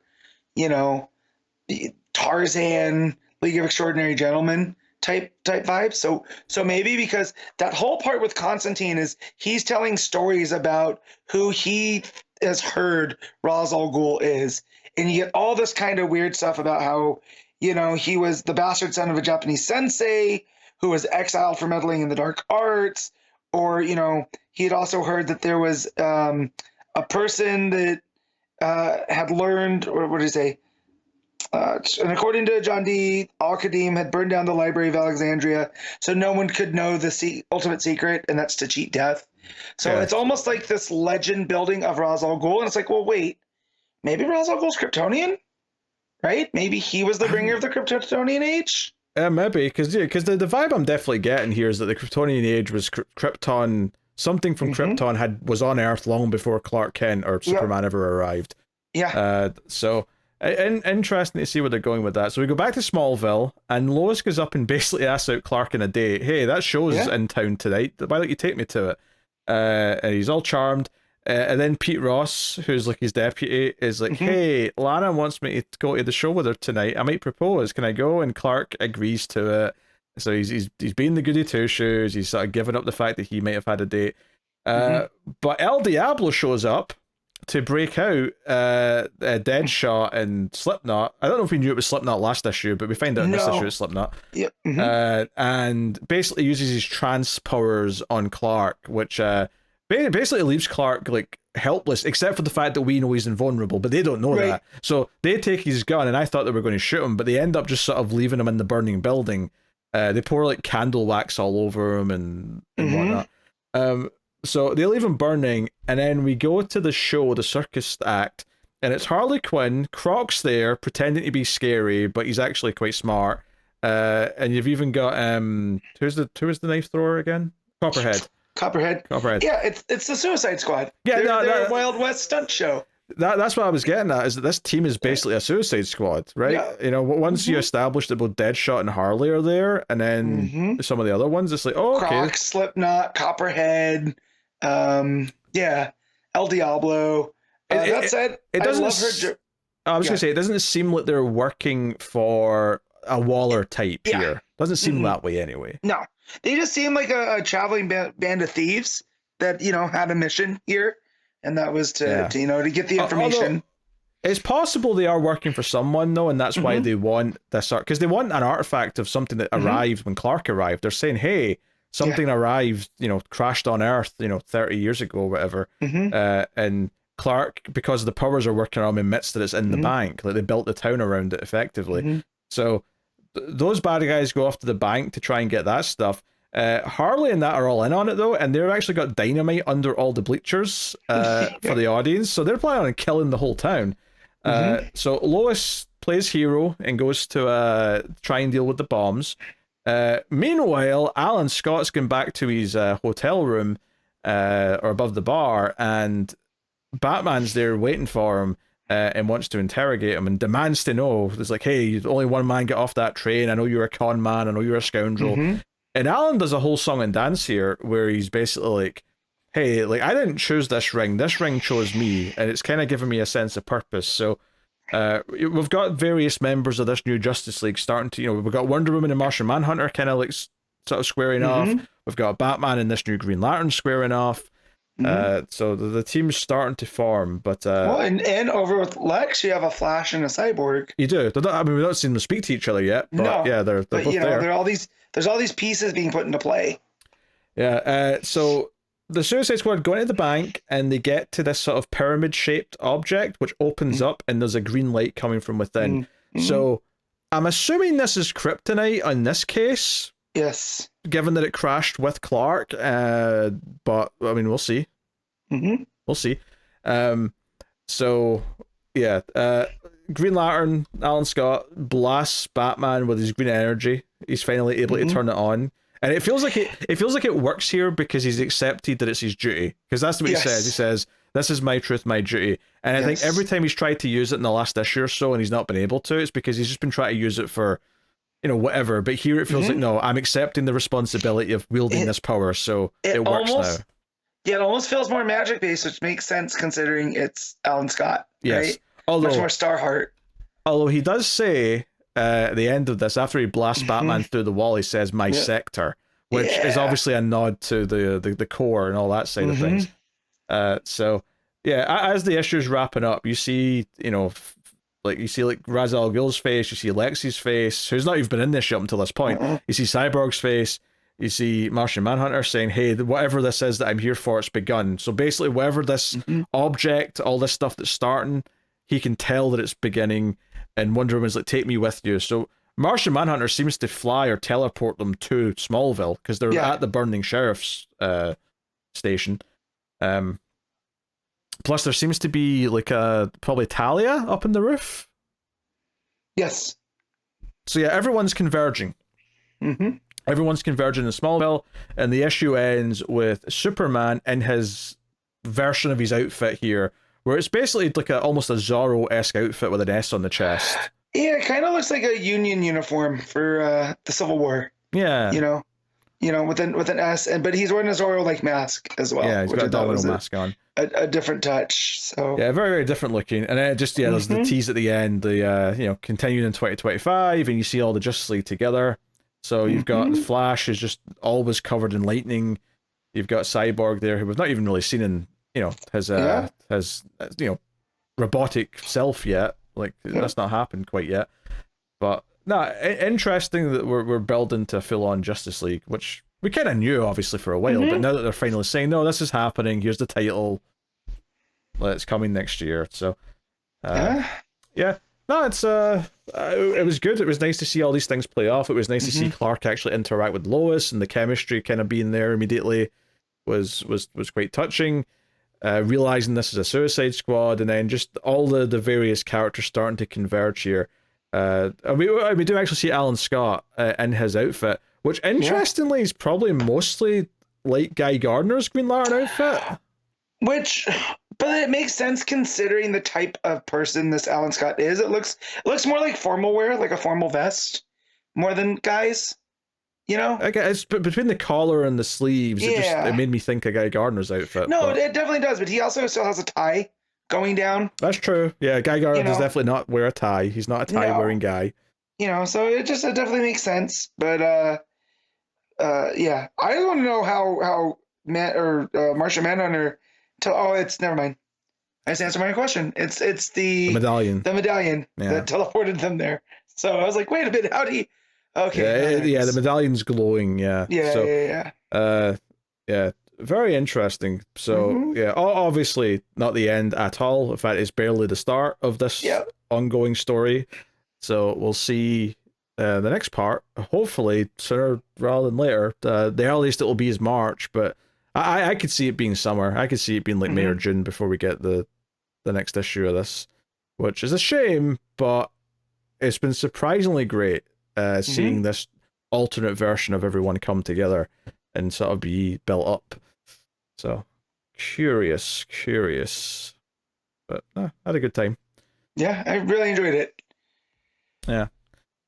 Tarzan, League of Extraordinary Gentlemen type vibe. So maybe because that whole part with Constantine is he's telling stories about who he has heard Ra's al Ghul is, and you get all this kind of weird stuff about how he was the bastard son of a Japanese sensei who was exiled for meddling in the dark arts, or he had also heard that there was a person that had learned, or what did he say? And according to John D., Al-Qadim had burned down the Library of Alexandria, so no one could know the ultimate secret, and that's to cheat death. So it's almost like this legend building of Ra's al Ghul, and it's like, well, wait, maybe Ra's al Ghul's Kryptonian, right? Maybe he was the bringer of the Kryptonian age. Maybe, because the vibe I'm definitely getting here is that the Kryptonian age was Krypton. Something from Krypton was on Earth long before Clark Kent or Superman ever arrived. Yeah. So interesting to see where they're going with that. So we go back to Smallville, and Lois goes up and basically asks out Clark on a date. Hey, that show's in town tonight. Why don't you take me to it? And he's all charmed. And then Pete Ross, who's like his deputy, is like, hey, Lana wants me to go to the show with her tonight. I might propose. Can I go? And Clark agrees to it. So he's being the goody two shoes. He's sort of giving up the fact that he might have had a date. But El Diablo shows up to break out Deadshot and Slipknot. I don't know if we knew it was Slipknot last issue, but we find out in this issue it's Slipknot. Yep. And basically uses his trance powers on Clark, which basically leaves Clark like helpless, except for the fact that we know he's invulnerable, but they don't know that. So they take his gun, and I thought they were going to shoot him, but they end up just sort of leaving him in the burning building. They pour like candle wax all over him and whatnot. So they leave him burning, and then we go to the show, the circus act, and it's Harley Quinn. Croc's there pretending to be scary, but he's actually quite smart. And you've even got who was the knife thrower again? Copperhead. Yeah, it's the Suicide Squad. Yeah, they're a Wild West stunt show. That's what I was getting at, is that this team is basically a Suicide Squad, right? Yeah. Once you establish that both Deadshot and Harley are there, and then some of the other ones, it's like, oh, okay. Croc, Slipknot, Copperhead, El Diablo. That said, it doesn't. I love her. I was gonna say, it doesn't seem like they're working for a Waller type here. Doesn't seem that way anyway. No, they just seem like a traveling band of thieves that had a mission here. And that was to get the information. Although, it's possible they are working for someone, though, and that's why they want this art. Because they want an artifact of something that arrived when Clark arrived. They're saying, hey, something arrived, crashed on Earth, 30 years ago or whatever. And Clark, because the powers are working on him, admits that it's in the bank. Like, they built the town around it, effectively. So those bad guys go off to the bank to try and get that stuff. Harley and that are all in on it though, and they've actually got dynamite under all the bleachers for the audience, so they're planning on killing the whole town. So Lois plays hero and goes to try and deal with the bombs. Meanwhile, Alan Scott's gone back to his hotel room or above the bar, and Batman's there waiting for him and wants to interrogate him and demands to know. It's like, hey, only one man get off that train. I know you're a con man. I know you're a scoundrel. And Alan does a whole song and dance here where he's basically like, hey, like, I didn't choose this ring. This ring chose me, and it's kind of giving me a sense of purpose. So we've got various members of this new Justice League starting to, we've got Wonder Woman and Martian Manhunter kind of like sort of squaring off. We've got Batman and this new Green Lantern squaring off. So the team's starting to form, but well, and over with Lex, you have a Flash and a Cyborg. You do. I mean, we don't see them speak to each other yet, but no, yeah, they're both there. There's all these pieces being put into play. Yeah. So the Suicide Squad go into the bank and they get to this sort of pyramid-shaped object, which opens up, and there's a green light coming from within. So I'm assuming this is kryptonite in this case. Yes. Given that it crashed with Clark, but I mean, we'll see. We'll see. So yeah, Green Lantern, Alan Scott blasts Batman with his green energy. He's finally able to turn it on, and it feels like it works here because he's accepted that it's his duty. Because that's what he says. He says, "This is my truth, my duty." And I think every time he's tried to use it in the last issue or so, and he's not been able to, it's because he's just been trying to use it for, whatever. But here it feels like, no, I'm accepting the responsibility of wielding this power, so it works now. Yeah, it almost feels more magic based, which makes sense considering it's Alan Scott. Yes. Right? Although, much more Starheart. Although he does say at the end of this, after he blasts Batman through the wall, he says, "My sector," which is obviously a nod to the core and all that side of things. So yeah, as the issue's wrapping up, you see, you see Ra's al Ghul's face, you see Lexi's face, who's not even been in this ship until this point. You see Cyborg's face, you see Martian Manhunter saying, hey, whatever this is that I'm here for, it's begun. So basically, whatever this object, all this stuff that's starting, he can tell that it's beginning, and Wonder Woman's like, take me with you. So Martian Manhunter seems to fly or teleport them to Smallville, because they're at the burning sheriff's station. Plus, there seems to be probably Talia up in the roof. Yes. So yeah, everyone's converging. Everyone's converging in Smallville, and the issue ends with Superman in his version of his outfit here, where it's basically like almost a Zorro-esque outfit with an S on the chest. Yeah, it kind of looks like a Union uniform for the Civil War. Yeah. With an S, but he's wearing a Zorro-like mask as well. Yeah, he's got a domino mask on. A different touch. So yeah, very, very different looking. And then just there's the tease at the end, the continuing in 2025, and you see all the Justice League together. So you've got Flash is just always covered in lightning. You've got Cyborg there, who we've not even really seen in his robotic self yet. That's not happened quite yet. But no, interesting that we're building to full on Justice League, which we kind of knew obviously for a while, but now that they're finally saying, no, this is happening, here's the title, it's coming next year. So yeah. No, it's it was good. It was nice to see all these things play off. It was nice to see Clark actually interact with Lois, and the chemistry kind of being there immediately was quite touching. Realizing this is a Suicide Squad, and then just all the various characters starting to converge here. And we do actually see Alan Scott in his outfit, which interestingly is probably mostly like Guy Gardner's Green Lantern outfit. But it makes sense considering the type of person this Alan Scott is. It looks more like formal wear, like a formal vest, more than Guy's. It's between the collar and the sleeves. It made me think of Guy Gardner's outfit. No, it definitely does. But he also still has a tie going down. That's true. Yeah, Guy Gardner does definitely not wear a tie. He's not a tie-wearing guy. So it definitely makes sense. But yeah, I don't want to know how Martian Manhunter. Never mind. I just answered my question. It's the medallion. The medallion that teleported them there. So I was like, wait a minute, how do you? Okay. Yeah, the medallion's glowing. Yeah. Yeah. Yeah. Very interesting. So yeah, obviously not the end at all. In fact, it's barely the start of this ongoing story. So we'll see the next part, hopefully sooner rather than later. The earliest it will be is March, but I could see it being summer. I could see it being like May or June before we get the next issue of this, which is a shame, but it's been surprisingly great seeing this alternate version of everyone come together and sort of be built up. So curious, but I had a good time. Yeah, I really enjoyed it. Yeah.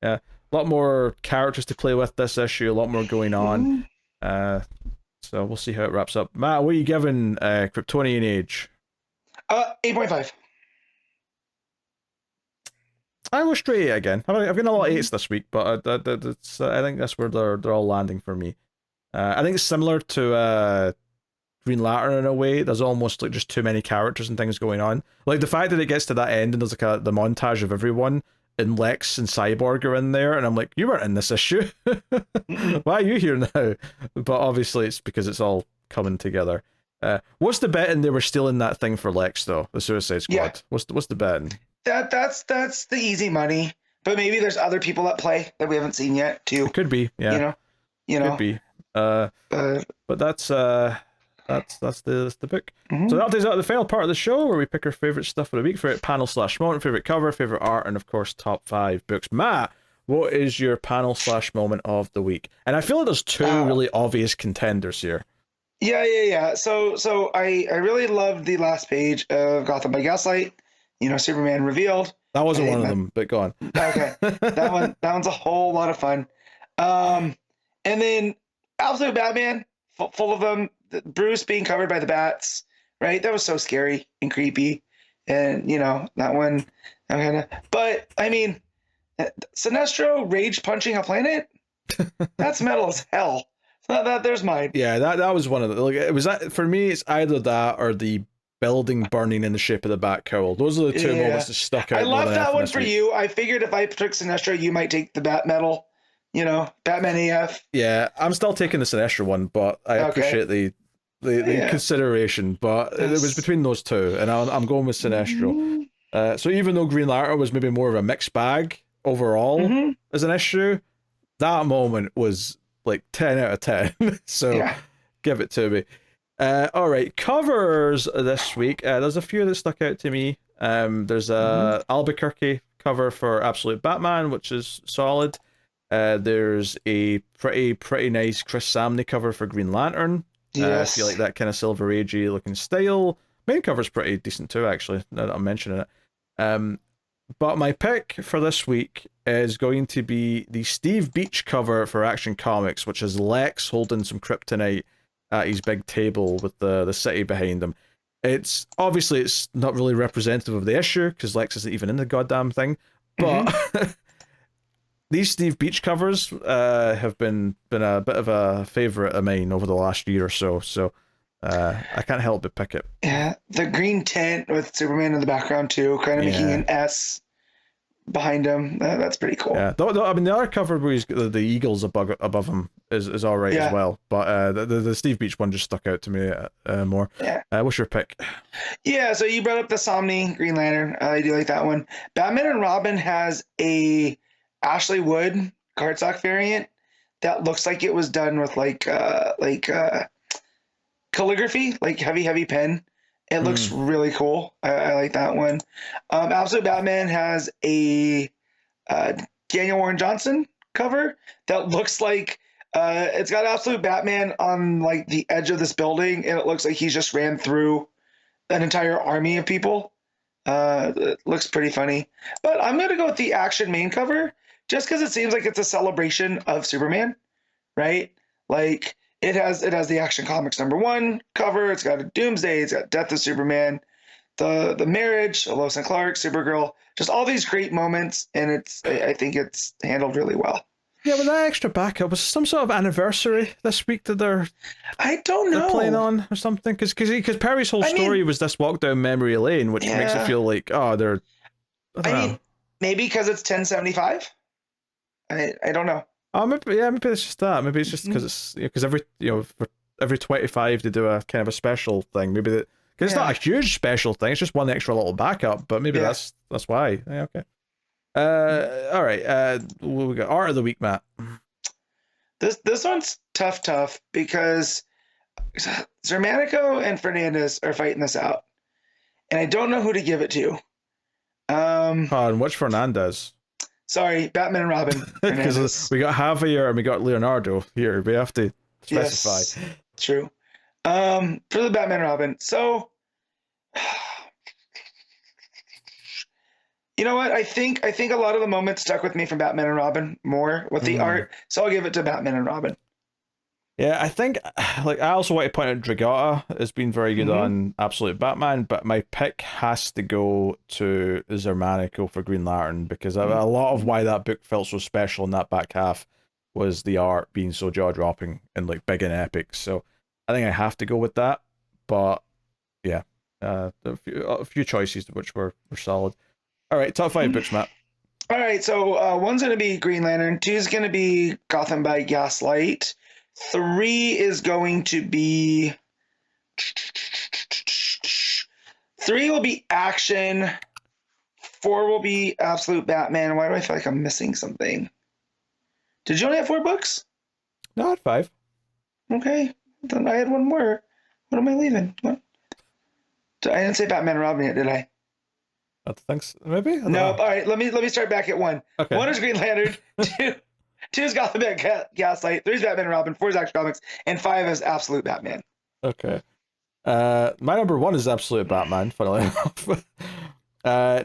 A lot more characters to play with this issue, a lot more going on. So we'll see how it wraps up. Matt, what are you giving Kryptonian Age? 8.5. I will straight 8 again. I've gotten a lot of 8s this week, but I think that's where they're all landing for me. I think it's similar to Green Lantern in a way. There's almost like just too many characters and things going on. Like the fact that it gets to that end and there's like the montage of everyone, and Lex and Cyborg are in there, and I'm like, you weren't in this issue. Why are you here now? But obviously it's because it's all coming together. What's the betting they were stealing that thing for Lex though? The Suicide Squad. Yeah. What's the betting? That's the easy money. But maybe there's other people at play that we haven't seen yet too. It could be, yeah. You know. Could be. But that's the book. So that is the final part of the show where we pick our favorite stuff of the week, favorite panel/moment, favorite cover, favorite art, and of course top 5 books. Matt, what is your panel/moment of the week? And I feel like there's two really obvious contenders here. Yeah. So I really loved the last page of Gotham by Gaslight. Superman revealed. That wasn't one of them, but go on. Okay, that one's a whole lot of fun. And then Absolute Batman, full of them. Bruce being covered by the bats, right? That was so scary and creepy. And that one, but I mean, Sinestro rage punching a planet. That's metal as hell. There's mine. Yeah, that was one of the. Like, it was that for me. It's either that or the building burning in the shape of the bat cowl. Those are the two moments that stuck out. I love that one for you. I figured if I took Sinestro, you might take the bat metal. Batman AF. Yeah, I'm still taking the Sinestro one, but I appreciate the consideration. But it was between those two, and I'm going with Sinestro. So even though Green Lantern was maybe more of a mixed bag overall as an issue, that moment was like 10 out of 10. So give it to me. All right, covers this week. There's a few that stuck out to me. There's a Albuquerque cover for Absolute Batman, which is solid. There's a pretty nice Chris Samney cover for Green Lantern. I feel like that kind of Silver Agey looking style. Main cover's pretty decent too, actually, now that I'm mentioning it. But my pick for this week is going to be the Steve Beach cover for Action Comics, which is Lex holding some kryptonite at his big table with the city behind him. It's not really representative of the issue because Lex isn't even in the goddamn thing, but these Steve Beach covers have been a bit of a favorite of mine over the last year or so. So I can't help but pick it. Yeah, the green tent with Superman in the background too, kind of making an S behind him. That's pretty cool. Yeah, I mean the other cover where he's got the eagles above him is all right as well. But the Steve Beach one just stuck out to me more. Yeah. What's your pick? Yeah, so you brought up the Somni Green Lantern. I do like that one. Batman and Robin has a Ashley Wood cardstock variant that looks like it was done with like calligraphy, like heavy pen. It looks really cool. I like that one. Absolute Batman has a Daniel Warren Johnson cover that looks like it's got Absolute Batman on like the edge of this building, and it looks like he's just ran through an entire army of people. It looks pretty funny. But I'm gonna go with the Action main cover just because it seems like it's a celebration of Superman, right? Like it has the Action Comics #1 cover. It's got a Doomsday. It's got Death of Superman, the marriage of Lois and Clark, Supergirl, just all these great moments, and I think it's handled really well. Yeah, but that extra backup was some sort of anniversary this week that they're playing on or something because Perry's whole story was this walk down memory lane, which makes it feel like they're. I mean, maybe because it's 1075. I don't know. Oh, maybe it's just that. Maybe it's just because it's because for every 25 they do a kind of a special thing. Maybe that because it's not a huge special thing. It's just one extra little backup. But maybe that's why. Yeah, okay. All right. What we got? Art of the week, Matt. This one's tough because Xermánico and Fernandez are fighting this out, and I don't know who to give it to. And which Fernandez? Sorry, Batman and Robin. Because we got Javier and we got Leonardo here. We have to specify. Yes, true. For the Batman and Robin. So, you know what? I think a lot of the moments stuck with me from Batman and Robin more with the art. So I'll give it to Batman and Robin. Yeah, I think, like, I also want to point out Dragotta has been very good on Absolute Batman, but my pick has to go to Xermánico for Green Lantern, because a lot of why that book felt so special in that back half was the art being so jaw-dropping and, like, big and epic. So I think I have to go with that, but yeah, a few choices which were solid. All right, top 5 books, Matt. All right, so one's going to be Green Lantern, 2 is going to be Gotham by Gaslight, 3 is going to be 3 will be Action, 4 will be Absolute Batman. Why do I feel like I'm missing something? Did you only have 4 books? No, I had 5. Okay, then I had one more. What am I leaving? What? I didn't say Batman and Robin yet, did I? I think so. Maybe? No. All right, let me start back at 1. Okay. 1 is Green Lantern, 2 is Gotham by Gaslight, 3 is Batman and Robin, 4 is Action Comics, and 5 is Absolute Batman. Okay. My number 1 is Absolute Batman, funnily enough.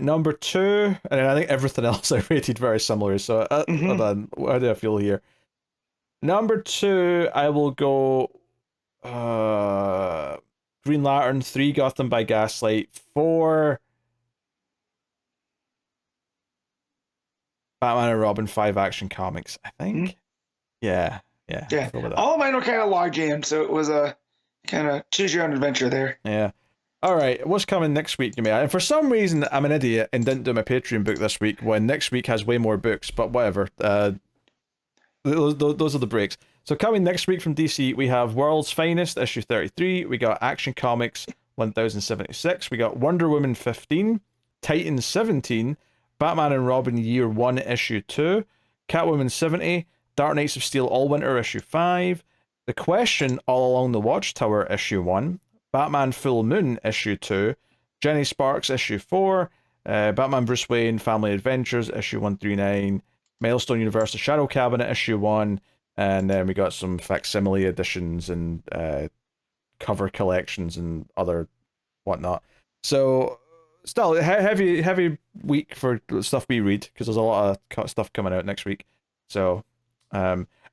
Number 2, and I think everything else I rated very similar, so hold on, how do I feel here? Number 2, I will go Green Lantern, 3 Gotham by Gaslight, 4 Batman and Robin, 5 Action Comics, I think. Yeah. All of mine were kind of log jammed, so it was a kind of choose your own adventure there. Yeah. All right, what's coming next week, you may? And for some reason, I'm an idiot and didn't do my Patreon book this week when next week has way more books, but whatever. Those are the breaks. So coming next week from DC, we have World's Finest, issue 33. We got Action Comics 1076. We got Wonder Woman 15, Titans 17, Batman and Robin Year 1, issue 2, Catwoman 70, Dark Knights of Steel All Winter, issue 5, The Question All Along the Watchtower, issue 1, Batman Full Moon, issue 2, Jenny Sparks, issue 4, Batman Bruce Wayne Family Adventures, issue 139, Milestone Universe, The Shadow Cabinet, issue 1, and then we got some facsimile editions and cover collections and other whatnot. So, still, heavy week for stuff we read, because there's a lot of stuff coming out next week. So,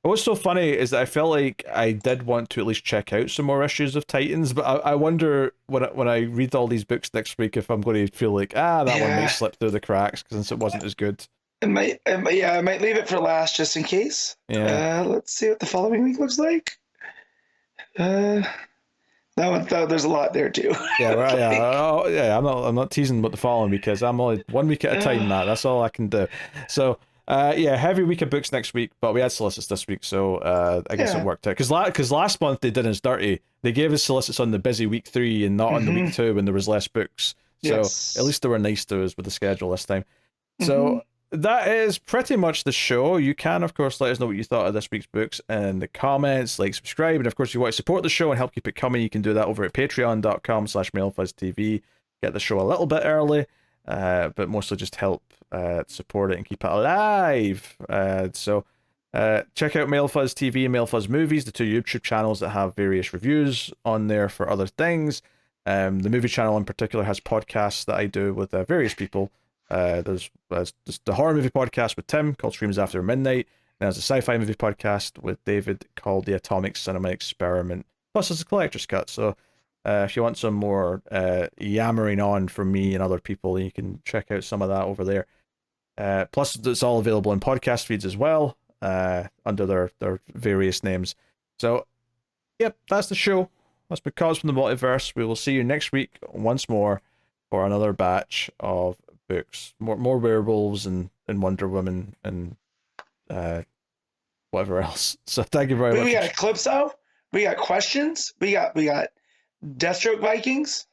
what's so funny is that I felt like I did want to at least check out some more issues of Titans, but I wonder when I read all these books next week if I'm going to feel like, that one might slip through the cracks since it wasn't as good. I might leave it for last just in case. Yeah. Let's see what the following week looks like. There's a lot there too. Yeah, right. Yeah. I'm not teasing about the following week, because I'm only 1 week at a time, Matt. That's all I can do. So, heavy week of books next week, but we had Solicits this week, so I guess it worked out. Because last month they did us dirty. They gave us Solicits on the busy week 3 and not on the week 2 when there was less books. So at least they were nice to us with the schedule this time. So that is pretty much the show. You can, of course, let us know what you thought of this week's books in the comments, like, subscribe, and of course, if you want to support the show and help keep it coming, you can do that over at patreon.com/MailFuzzTV. Get the show a little bit early, but mostly just help support it and keep it alive. So check out MailFuzz TV and MailFuzz Movies, the 2 YouTube channels that have various reviews on there for other things. The movie channel in particular has podcasts that I do with various people. There's the horror movie podcast with Tim called Streams After Midnight. And there's a sci-fi movie podcast with David called The Atomic Cinema Experiment. Plus, it's a collector's cut. So if you want some more yammering on from me and other people, you can check out some of that over there. Plus, it's all available in podcast feeds as well, under their various names. So, yep, that's the show. That's Comics From The Multiverse. We will see you next week once more for another batch of books. More werewolves and Wonder Woman and whatever else. So thank you very much. We got Eclipso. We got questions. We got Deathstroke Vikings.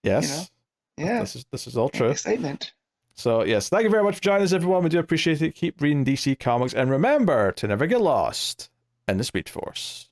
Yes. Yeah. This is all true. Excitement. So, yes, thank you very much for joining us, everyone. We do appreciate it. Keep reading DC Comics, and remember to never get lost in the Speed Force.